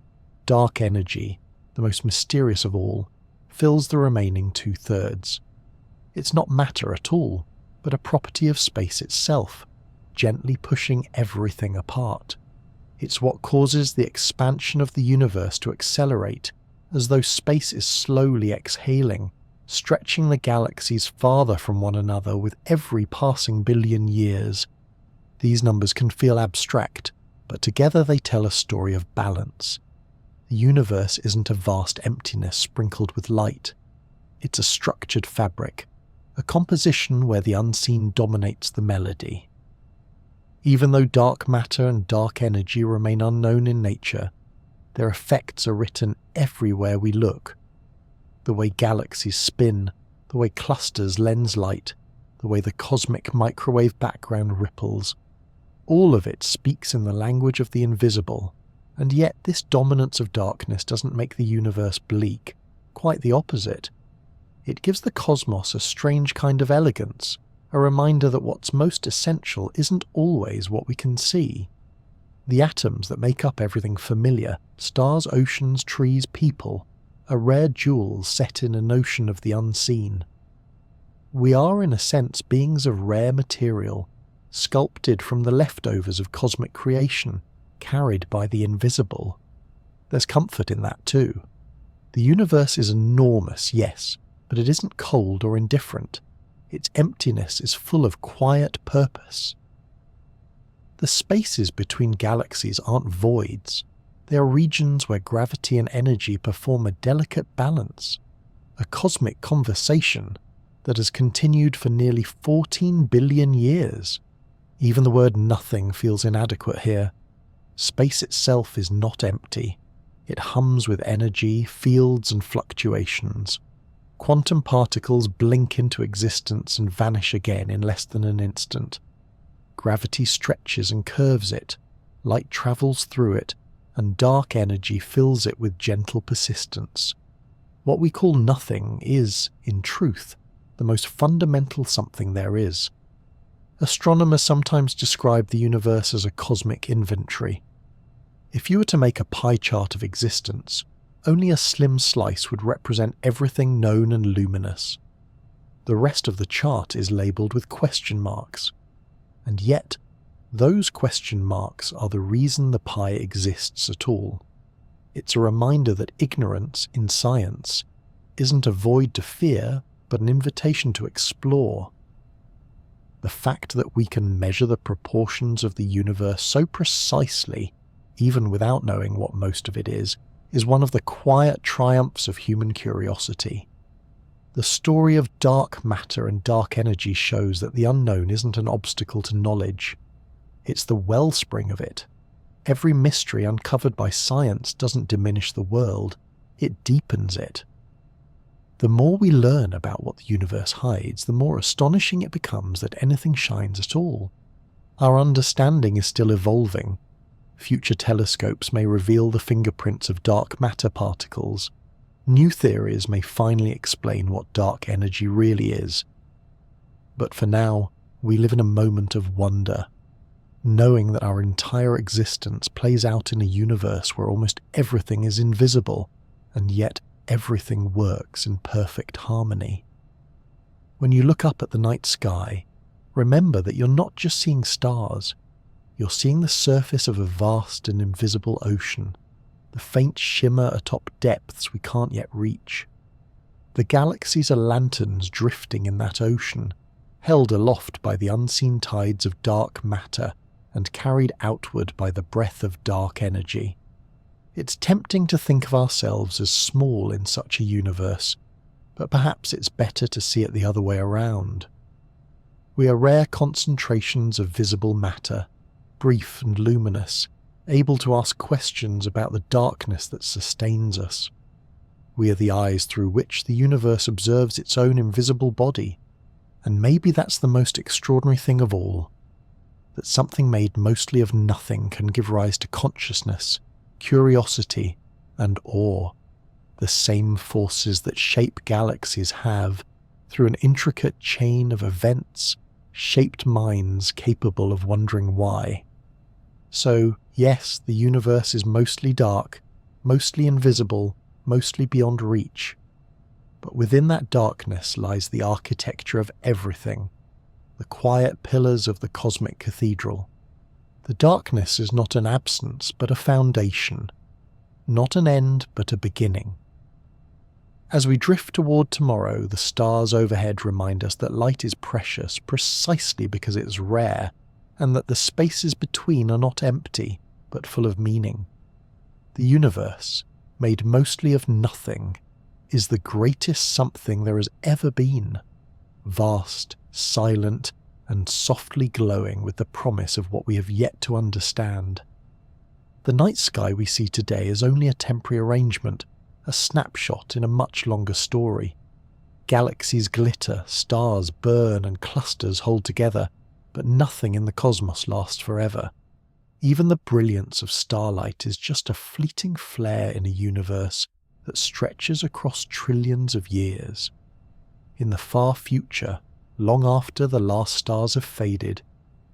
dark energy, the most mysterious of all, fills the remaining 2/3. It's not matter at all, but a property of space itself, gently pushing everything apart. It's what causes the expansion of the universe to accelerate, as though space is slowly exhaling, stretching the galaxies farther from one another with every passing billion years. These numbers can feel abstract, but together they tell a story of balance. The universe isn't a vast emptiness sprinkled with light. It's a structured fabric, a composition where the unseen dominates the melody. Even though dark matter and dark energy remain unknown in nature, their effects are written everywhere we look. The way galaxies spin, the way clusters lens light, the way the cosmic microwave background ripples, all of it speaks in the language of the invisible. And yet this dominance of darkness doesn't make the universe bleak, quite the opposite. It gives the cosmos a strange kind of elegance, a reminder that what's most essential isn't always what we can see. The atoms that make up everything familiar, stars, oceans, trees, people, are rare jewels set in an ocean of the unseen. We are in a sense beings of rare material, sculpted from the leftovers of cosmic creation, carried by the invisible. There's comfort in that too. The universe is enormous, yes, but it isn't cold or indifferent. Its emptiness is full of quiet purpose. The spaces between galaxies aren't voids. They are regions where gravity and energy perform a delicate balance, a cosmic conversation that has continued for nearly 14 billion years. Even the word nothing feels inadequate here. Space itself is not empty. It hums with energy, fields and fluctuations. Quantum particles blink into existence and vanish again in less than an instant. Gravity stretches and curves it, light travels through it, and dark energy fills it with gentle persistence. What we call nothing is, in truth, the most fundamental something there is. Astronomers sometimes describe the universe as a cosmic inventory. If you were to make a pie chart of existence, only a slim slice would represent everything known and luminous. The rest of the chart is labelled with question marks. And yet, those question marks are the reason the pie exists at all. It's a reminder that ignorance in science isn't a void to fear, but an invitation to explore. The fact that we can measure the proportions of the universe so precisely, even without knowing what most of it is one of the quiet triumphs of human curiosity. The story of dark matter and dark energy shows that the unknown isn't an obstacle to knowledge. It's the wellspring of it. Every mystery uncovered by science doesn't diminish the world, it deepens it. The more we learn about what the universe hides, the more astonishing it becomes that anything shines at all. Our understanding is still evolving. Future telescopes may reveal the fingerprints of dark matter particles. New theories may finally explain what dark energy really is. But for now, we live in a moment of wonder, knowing that our entire existence plays out in a universe where almost everything is invisible, and yet everything works in perfect harmony. When you look up at the night sky, remember that you're not just seeing stars. You're seeing the surface of a vast and invisible ocean, the faint shimmer atop depths we can't yet reach. The galaxies are lanterns drifting in that ocean, held aloft by the unseen tides of dark matter and carried outward by the breath of dark energy. It's tempting to think of ourselves as small in such a universe, but perhaps it's better to see it the other way around. We are rare concentrations of visible matter, brief and luminous, able to ask questions about the darkness that sustains us. We are the eyes through which the universe observes its own invisible body, and maybe that's the most extraordinary thing of all, that something made mostly of nothing can give rise to consciousness, curiosity, and awe, the same forces that shape galaxies have, through an intricate chain of events, shaped minds capable of wondering why. So, yes, the universe is mostly dark, mostly invisible, mostly beyond reach. But within that darkness lies the architecture of everything, the quiet pillars of the cosmic cathedral. The darkness is not an absence, but a foundation, not an end, but a beginning. As we drift toward tomorrow, the stars overhead remind us that light is precious precisely because it is rare, and that the spaces between are not empty, but full of meaning. The universe, made mostly of nothing, is the greatest something there has ever been, vast, silent, and softly glowing with the promise of what we have yet to understand. The night sky we see today is only a temporary arrangement, a snapshot in a much longer story. Galaxies glitter, stars burn, and clusters hold together, but nothing in the cosmos lasts forever. Even the brilliance of starlight is just a fleeting flare in a universe that stretches across trillions of years. In the far future, long after the last stars have faded,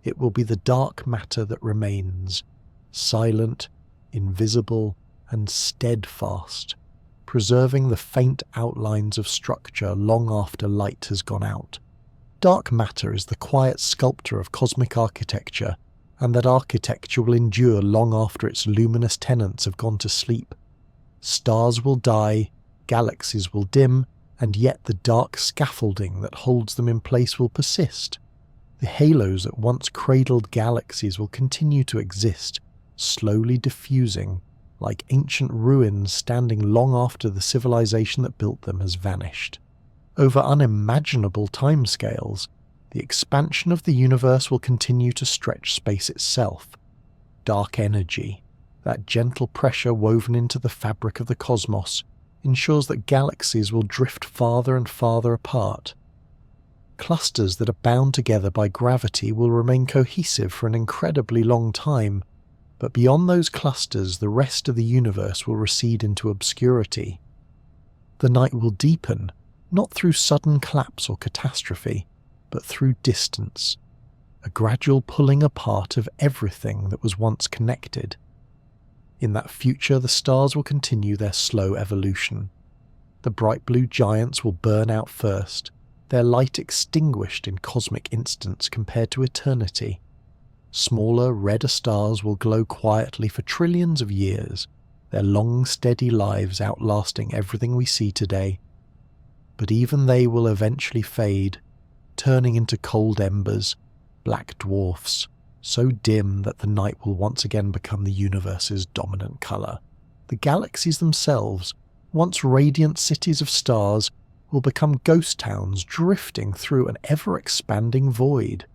it will be the dark matter that remains, silent, invisible, and steadfast, preserving the faint outlines of structure long after light has gone out. Dark matter is the quiet sculptor of cosmic architecture, and that architecture will endure long after its luminous tenants have gone to sleep. Stars will die, galaxies will dim, and yet the dark scaffolding that holds them in place will persist. The halos that once cradled galaxies will continue to exist, slowly diffusing, like ancient ruins standing long after the civilization that built them has vanished. Over unimaginable timescales, the expansion of the universe will continue to stretch space itself. Dark energy, that gentle pressure woven into the fabric of the cosmos, ensures that galaxies will drift farther and farther apart. Clusters that are bound together by gravity will remain cohesive for an incredibly long time, but beyond those clusters the rest of the universe will recede into obscurity. The night will deepen, not through sudden collapse or catastrophe, but through distance, a gradual pulling apart of everything that was once connected. In that future, the stars will continue their slow evolution. The bright blue giants will burn out first, their light extinguished in cosmic instants compared to eternity. Smaller, redder stars will glow quietly for trillions of years, their long, steady lives outlasting everything we see today. But even they will eventually fade, turning into cold embers, black dwarfs, so dim that the night will once again become the universe's dominant colour. The galaxies themselves, once radiant cities of stars, will become ghost towns drifting through an ever-expanding void.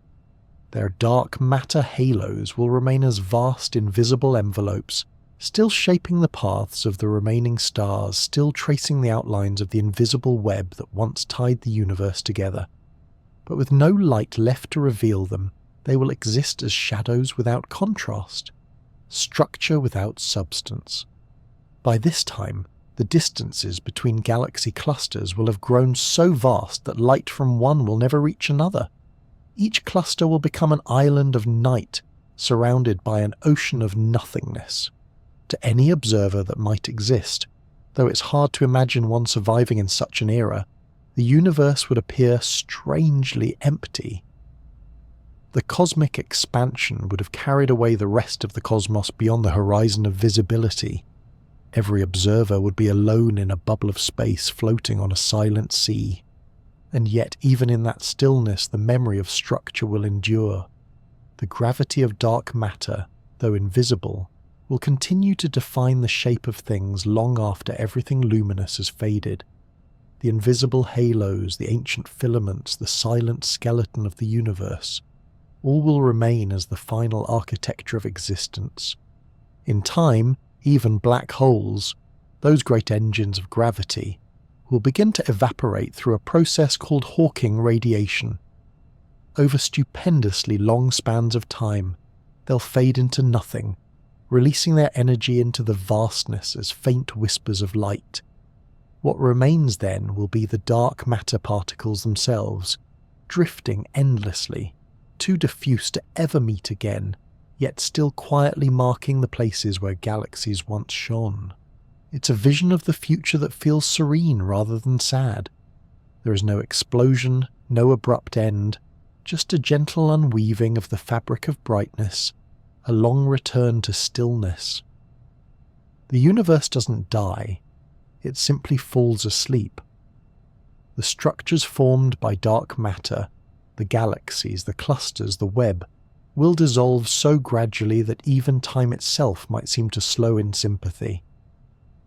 Their dark matter halos will remain as vast invisible envelopes, still shaping the paths of the remaining stars, still tracing the outlines of the invisible web that once tied the universe together. But with no light left to reveal them, they will exist as shadows without contrast, structure without substance. By this time, the distances between galaxy clusters will have grown so vast that light from one will never reach another. Each cluster will become an island of night, surrounded by an ocean of nothingness. To any observer that might exist, though it's hard to imagine one surviving in such an era, the universe would appear strangely empty. The cosmic expansion would have carried away the rest of the cosmos beyond the horizon of visibility. Every observer would be alone in a bubble of space floating on a silent sea. And yet even in that stillness the memory of structure will endure. The gravity of dark matter, though invisible, will continue to define the shape of things long after everything luminous has faded. The invisible halos, the ancient filaments, the silent skeleton of the universe, all will remain as the final architecture of existence. In time, even black holes, those great engines of gravity, will begin to evaporate through a process called Hawking radiation. Over stupendously long spans of time, they'll fade into nothing, releasing their energy into the vastness as faint whispers of light. What remains then will be the dark matter particles themselves, drifting endlessly, too diffuse to ever meet again, yet still quietly marking the places where galaxies once shone. It's a vision of the future that feels serene rather than sad. There is no explosion, no abrupt end, just a gentle unweaving of the fabric of brightness, a long return to stillness. The universe doesn't die, it simply falls asleep. The structures formed by dark matter, the galaxies, the clusters, the web, will dissolve so gradually that even time itself might seem to slow in sympathy.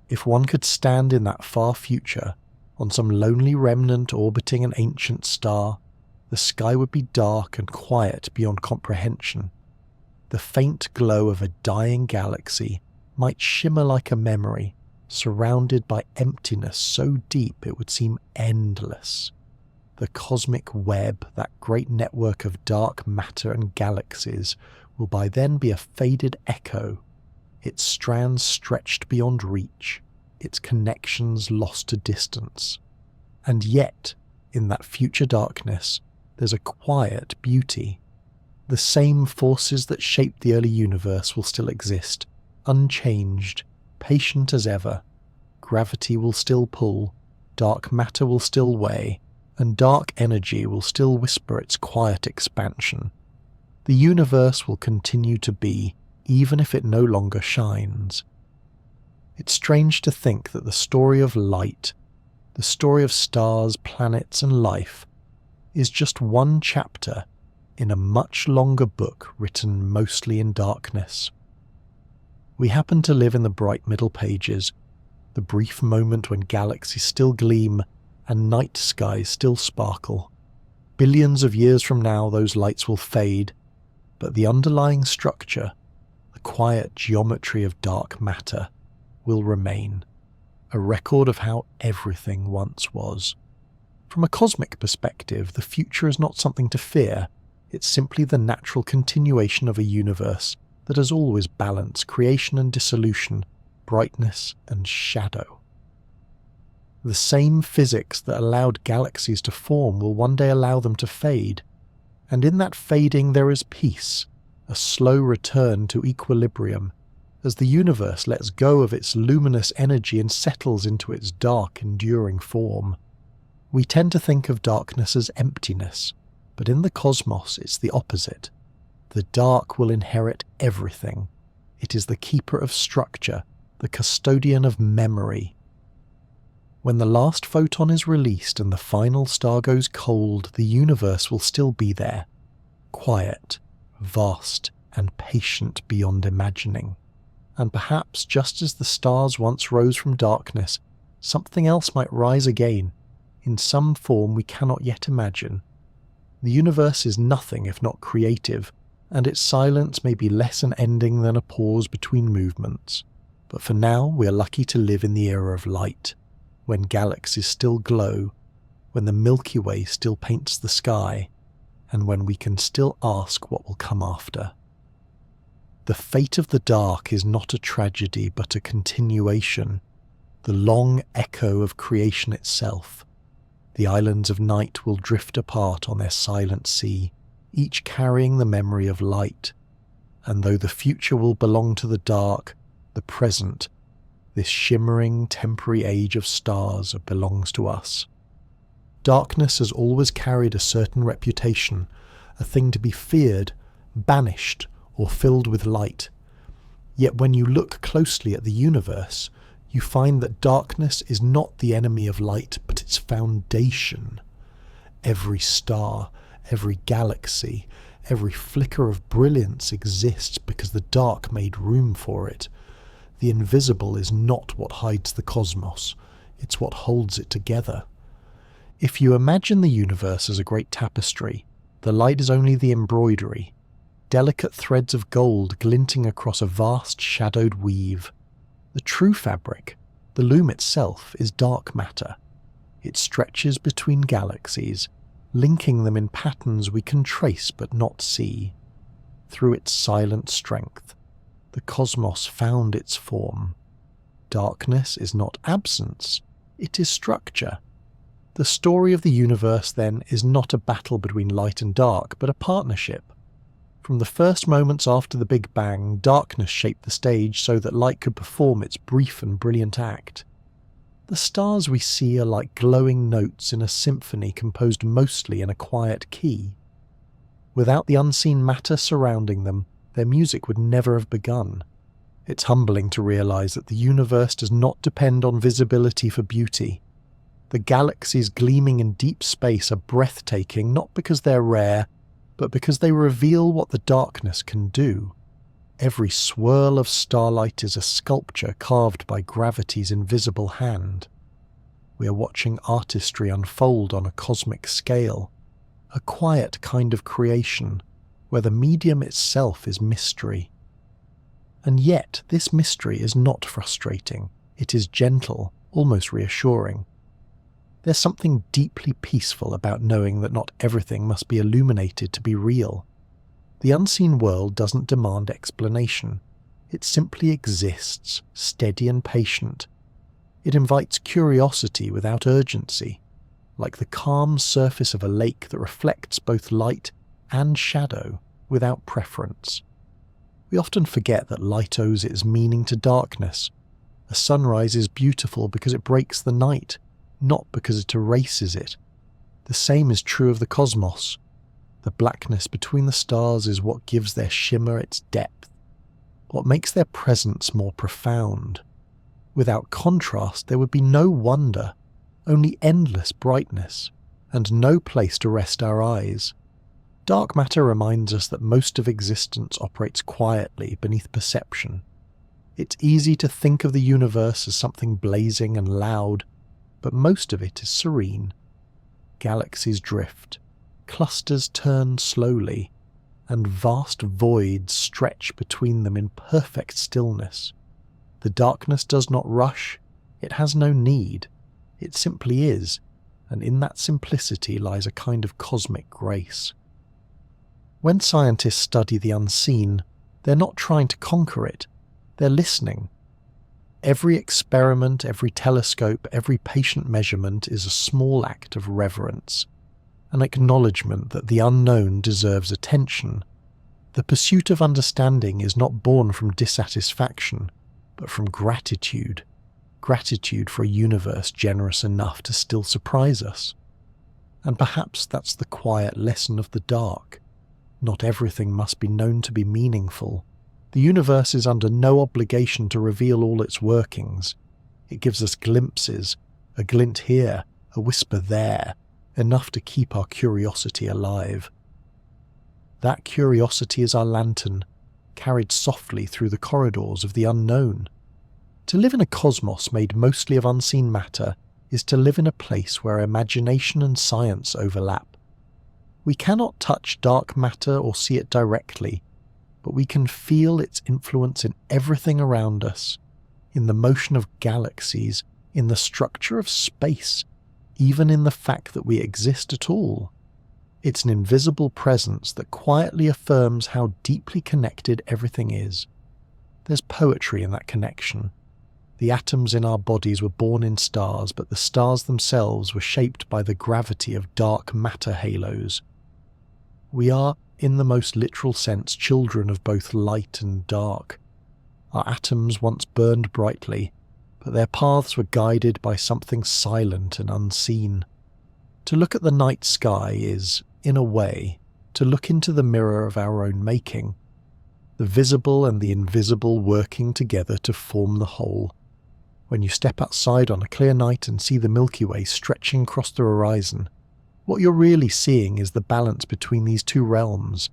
If one could stand in that far future, on some lonely remnant orbiting an ancient star, the sky would be dark and quiet beyond comprehension. The faint glow of a dying galaxy might shimmer like a memory, surrounded by emptiness so deep it would seem endless. The cosmic web, that great network of dark matter and galaxies, will by then be a faded echo, its strands stretched beyond reach, its connections lost to distance. And yet, in that future darkness, there's a quiet beauty. The same forces that shaped the early universe will still exist, unchanged, patient as ever. Gravity will still pull, dark matter will still weigh, and dark energy will still whisper its quiet expansion. The universe will continue to be, even if it no longer shines. It's strange to think that the story of light, the story of stars, planets, and life, is just one chapter in a much longer book written mostly in darkness. We happen to live in the bright Middle Pages, the brief moment when galaxies still gleam and night skies still sparkle. Billions of years from now, those lights will fade, but the underlying structure, the quiet geometry of dark matter, will remain, a record of how everything once was. From a cosmic perspective, the future is not something to fear. It's simply the natural continuation of a universe that has always balanced creation and dissolution, brightness and shadow. The same physics that allowed galaxies to form will one day allow them to fade, and in that fading there is peace, a slow return to equilibrium, as the universe lets go of its luminous energy and settles into its dark, enduring form. We tend to think of darkness as emptiness, but in the cosmos it's the opposite. The dark will inherit everything. It is the keeper of structure, the custodian of memory. When the last photon is released and the final star goes cold, the universe will still be there, quiet, vast, and patient beyond imagining. And perhaps just as the stars once rose from darkness, something else might rise again, in some form we cannot yet imagine. The universe is nothing if not creative, and its silence may be less an ending than a pause between movements. But for now, we are lucky to live in the era of light, when galaxies still glow, when the Milky Way still paints the sky, and when we can still ask what will come after. The fate of the dark is not a tragedy but a continuation, the long echo of creation itself. The islands of night will drift apart on their silent sea, each carrying the memory of light, and though the future will belong to the dark, the present, this shimmering temporary age of stars, belongs to us. Darkness has always carried a certain reputation, a thing to be feared, banished, or filled with light. Yet when you look closely at the universe, you find that darkness is not the enemy of light, but its foundation. Every star, every galaxy, every flicker of brilliance exists because the dark made room for it. The invisible is not what hides the cosmos, it's what holds it together. If you imagine the universe as a great tapestry, the light is only the embroidery, delicate threads of gold glinting across a vast shadowed weave. The true fabric, the loom itself, is dark matter. It stretches between galaxies, linking them in patterns we can trace but not see. Through its silent strength, the cosmos found its form. Darkness is not absence, it is structure. The story of the universe, then, is not a battle between light and dark, but a partnership. From the first moments after the Big Bang, darkness shaped the stage so that light could perform its brief and brilliant act. The stars we see are like glowing notes in a symphony composed mostly in a quiet key. Without the unseen matter surrounding them, their music would never have begun. It's humbling to realize that the universe does not depend on visibility for beauty. The galaxies gleaming in deep space are breathtaking not because they're rare, but because they reveal what the darkness can do. Every swirl of starlight is a sculpture carved by gravity's invisible hand. We are watching artistry unfold on a cosmic scale, a quiet kind of creation, where the medium itself is mystery. And yet, this mystery is not frustrating. It is gentle, almost reassuring. There's something deeply peaceful about knowing that not everything must be illuminated to be real. The unseen world doesn't demand explanation. It simply exists, steady and patient. It invites curiosity without urgency, like the calm surface of a lake that reflects both light and shadow without preference. We often forget that light owes its meaning to darkness. A sunrise is beautiful because it breaks the night, not because it erases it. The same is true of the cosmos. The blackness between the stars is what gives their shimmer its depth, what makes their presence more profound. Without contrast, there would be no wonder, only endless brightness, and no place to rest our eyes. Dark matter reminds us that most of existence operates quietly beneath perception. It's easy to think of the universe as something blazing and loud, but most of it is serene. Galaxies drift, clusters turn slowly, and vast voids stretch between them in perfect stillness. The darkness does not rush, it has no need, it simply is, and in that simplicity lies a kind of cosmic grace. When scientists study the unseen, they're not trying to conquer it, they're listening. Every experiment, every telescope, every patient measurement is a small act of reverence, an acknowledgement that the unknown deserves attention. The pursuit of understanding is not born from dissatisfaction, but from gratitude. Gratitude for a universe generous enough to still surprise us. And perhaps that's the quiet lesson of the dark. Not everything must be known to be meaningful. The universe is under no obligation to reveal all its workings. It gives us glimpses, a glint here, a whisper there, enough to keep our curiosity alive. That curiosity is our lantern, carried softly through the corridors of the unknown. To live in a cosmos made mostly of unseen matter is to live in a place where imagination and science overlap. We cannot touch dark matter or see it directly, but we can feel its influence in everything around us, in the motion of galaxies, in the structure of space, even in the fact that we exist at all. It's an invisible presence that quietly affirms how deeply connected everything is. There's poetry in that connection. The atoms in our bodies were born in stars, but the stars themselves were shaped by the gravity of dark matter halos. We are, in the most literal sense, children of both light and dark. Our atoms once burned brightly, but their paths were guided by something silent and unseen. To look at the night sky is, in a way, to look into the mirror of our own making, the visible and the invisible working together to form the whole. When you step outside on a clear night and see the Milky Way stretching across the horizon, what you're really seeing is the balance between these two realms.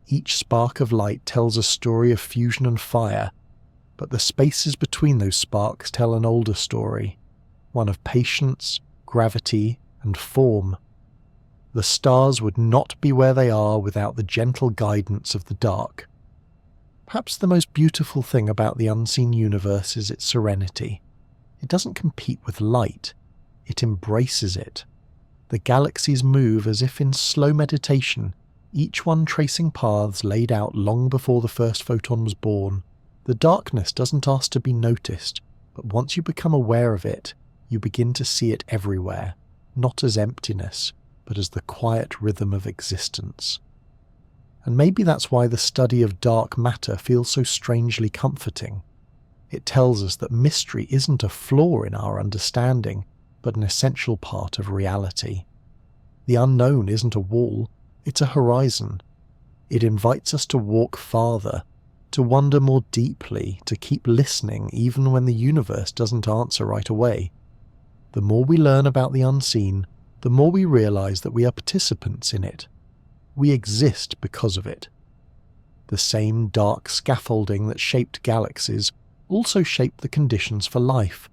Each spark of light tells a story of fusion and fire, but the spaces between those sparks tell an older story, one of patience, gravity, and form. The stars would not be where they are without the gentle guidance of the dark. Perhaps the most beautiful thing about the unseen universe is its serenity. It doesn't compete with light, it embraces it. The galaxies move as if in slow meditation, each one tracing paths laid out long before the first photon was born. The darkness doesn't ask to be noticed, but once you become aware of it, you begin to see it everywhere, not as emptiness, but as the quiet rhythm of existence. And maybe that's why the study of dark matter feels so strangely comforting. It tells us that mystery isn't a flaw in our understanding, but an essential part of reality. The unknown isn't a wall, it's a horizon. It invites us to walk farther, to wonder more deeply, to keep listening even when the universe doesn't answer right away. The more we learn about the unseen, the more we realize that we are participants in it. We exist because of it. The same dark scaffolding that shaped galaxies also shaped the conditions for life,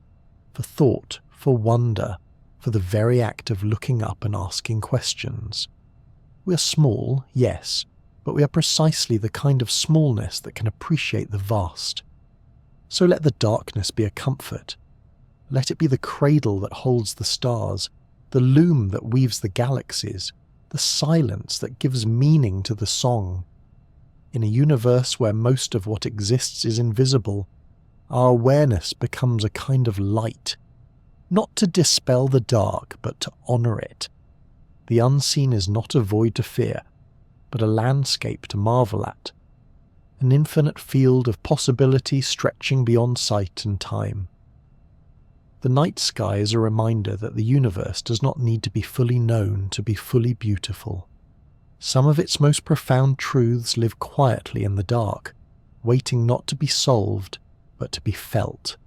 for thought, for wonder, for the very act of looking up and asking questions. We are small, yes, but we are precisely the kind of smallness that can appreciate the vast. So let the darkness be a comfort. Let it be the cradle that holds the stars, the loom that weaves the galaxies, the silence that gives meaning to the song. In a universe where most of what exists is invisible, our awareness becomes a kind of light, not to dispel the dark, but to honour it. The unseen is not a void to fear, but a landscape to marvel at, an infinite field of possibility stretching beyond sight and time. The night sky is a reminder that the universe does not need to be fully known to be fully beautiful. Some of its most profound truths live quietly in the dark, waiting not to be solved, but to be felt.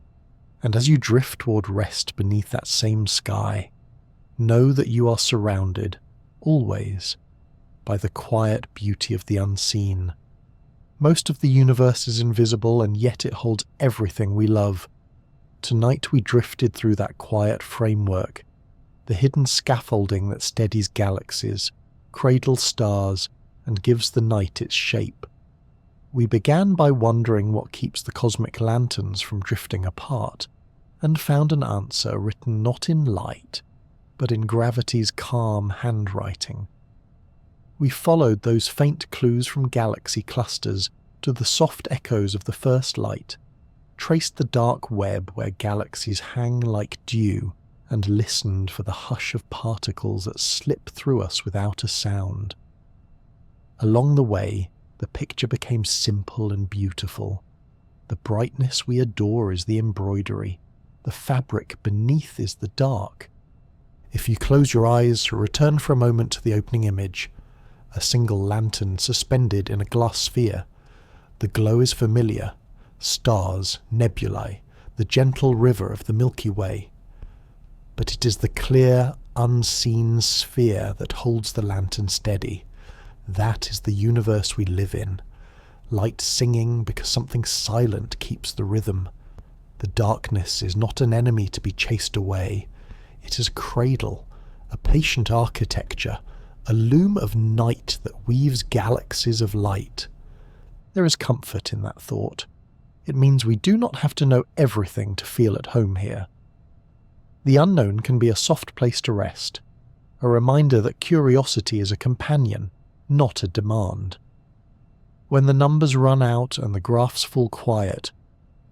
And as you drift toward rest beneath that same sky, know that you are surrounded, always, by the quiet beauty of the unseen. Most of the universe is invisible, and yet it holds everything we love. Tonight we drifted through that quiet framework, the hidden scaffolding that steadies galaxies, cradles stars, and gives the night its shape. We began by wondering what keeps the cosmic lanterns from drifting apart, and found an answer written not in light, but in gravity's calm handwriting. We followed those faint clues from galaxy clusters to the soft echoes of the first light, traced the dark web where galaxies hang like dew, and listened for the hush of particles that slip through us without a sound. Along the way, the picture became simple and beautiful. The brightness we adore is the embroidery. The fabric beneath is the dark. If you close your eyes, return for a moment to the opening image. A single lantern suspended in a glass sphere. The glow is familiar. Stars, nebulae, the gentle river of the Milky Way. But it is the clear, unseen sphere that holds the lantern steady. That is the universe we live in. Light singing because something silent keeps the rhythm. The darkness is not an enemy to be chased away. It is a cradle, a patient architecture, a loom of night that weaves galaxies of light. There is comfort in that thought. It means we do not have to know everything to feel at home here. The unknown can be a soft place to rest, a reminder that curiosity is a companion, not a demand. When the numbers run out and the graphs fall quiet,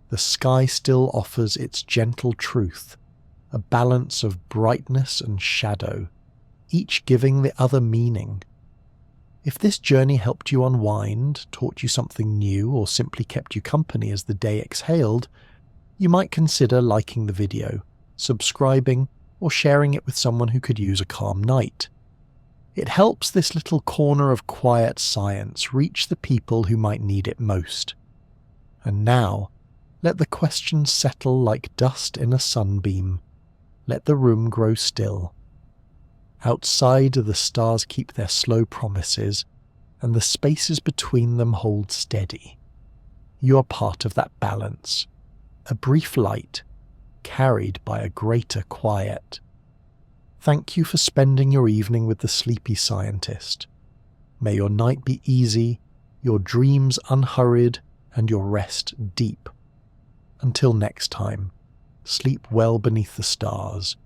the sky still offers its gentle truth, a balance of brightness and shadow, each giving the other meaning. If this journey helped you unwind, taught you something new, or simply kept you company as the day exhaled, you might consider liking the video, subscribing, or sharing it with someone who could use a calm night. It helps this little corner of quiet science reach the people who might need it most. And now, let the questions settle like dust in a sunbeam. Let the room grow still. Outside, the stars keep their slow promises, and the spaces between them hold steady. You are part of that balance, a brief light, carried by a greater quiet. Thank you for spending your evening with the sleepy scientist. May your night be easy, your dreams unhurried, and your rest deep. Until next time, sleep well beneath the stars,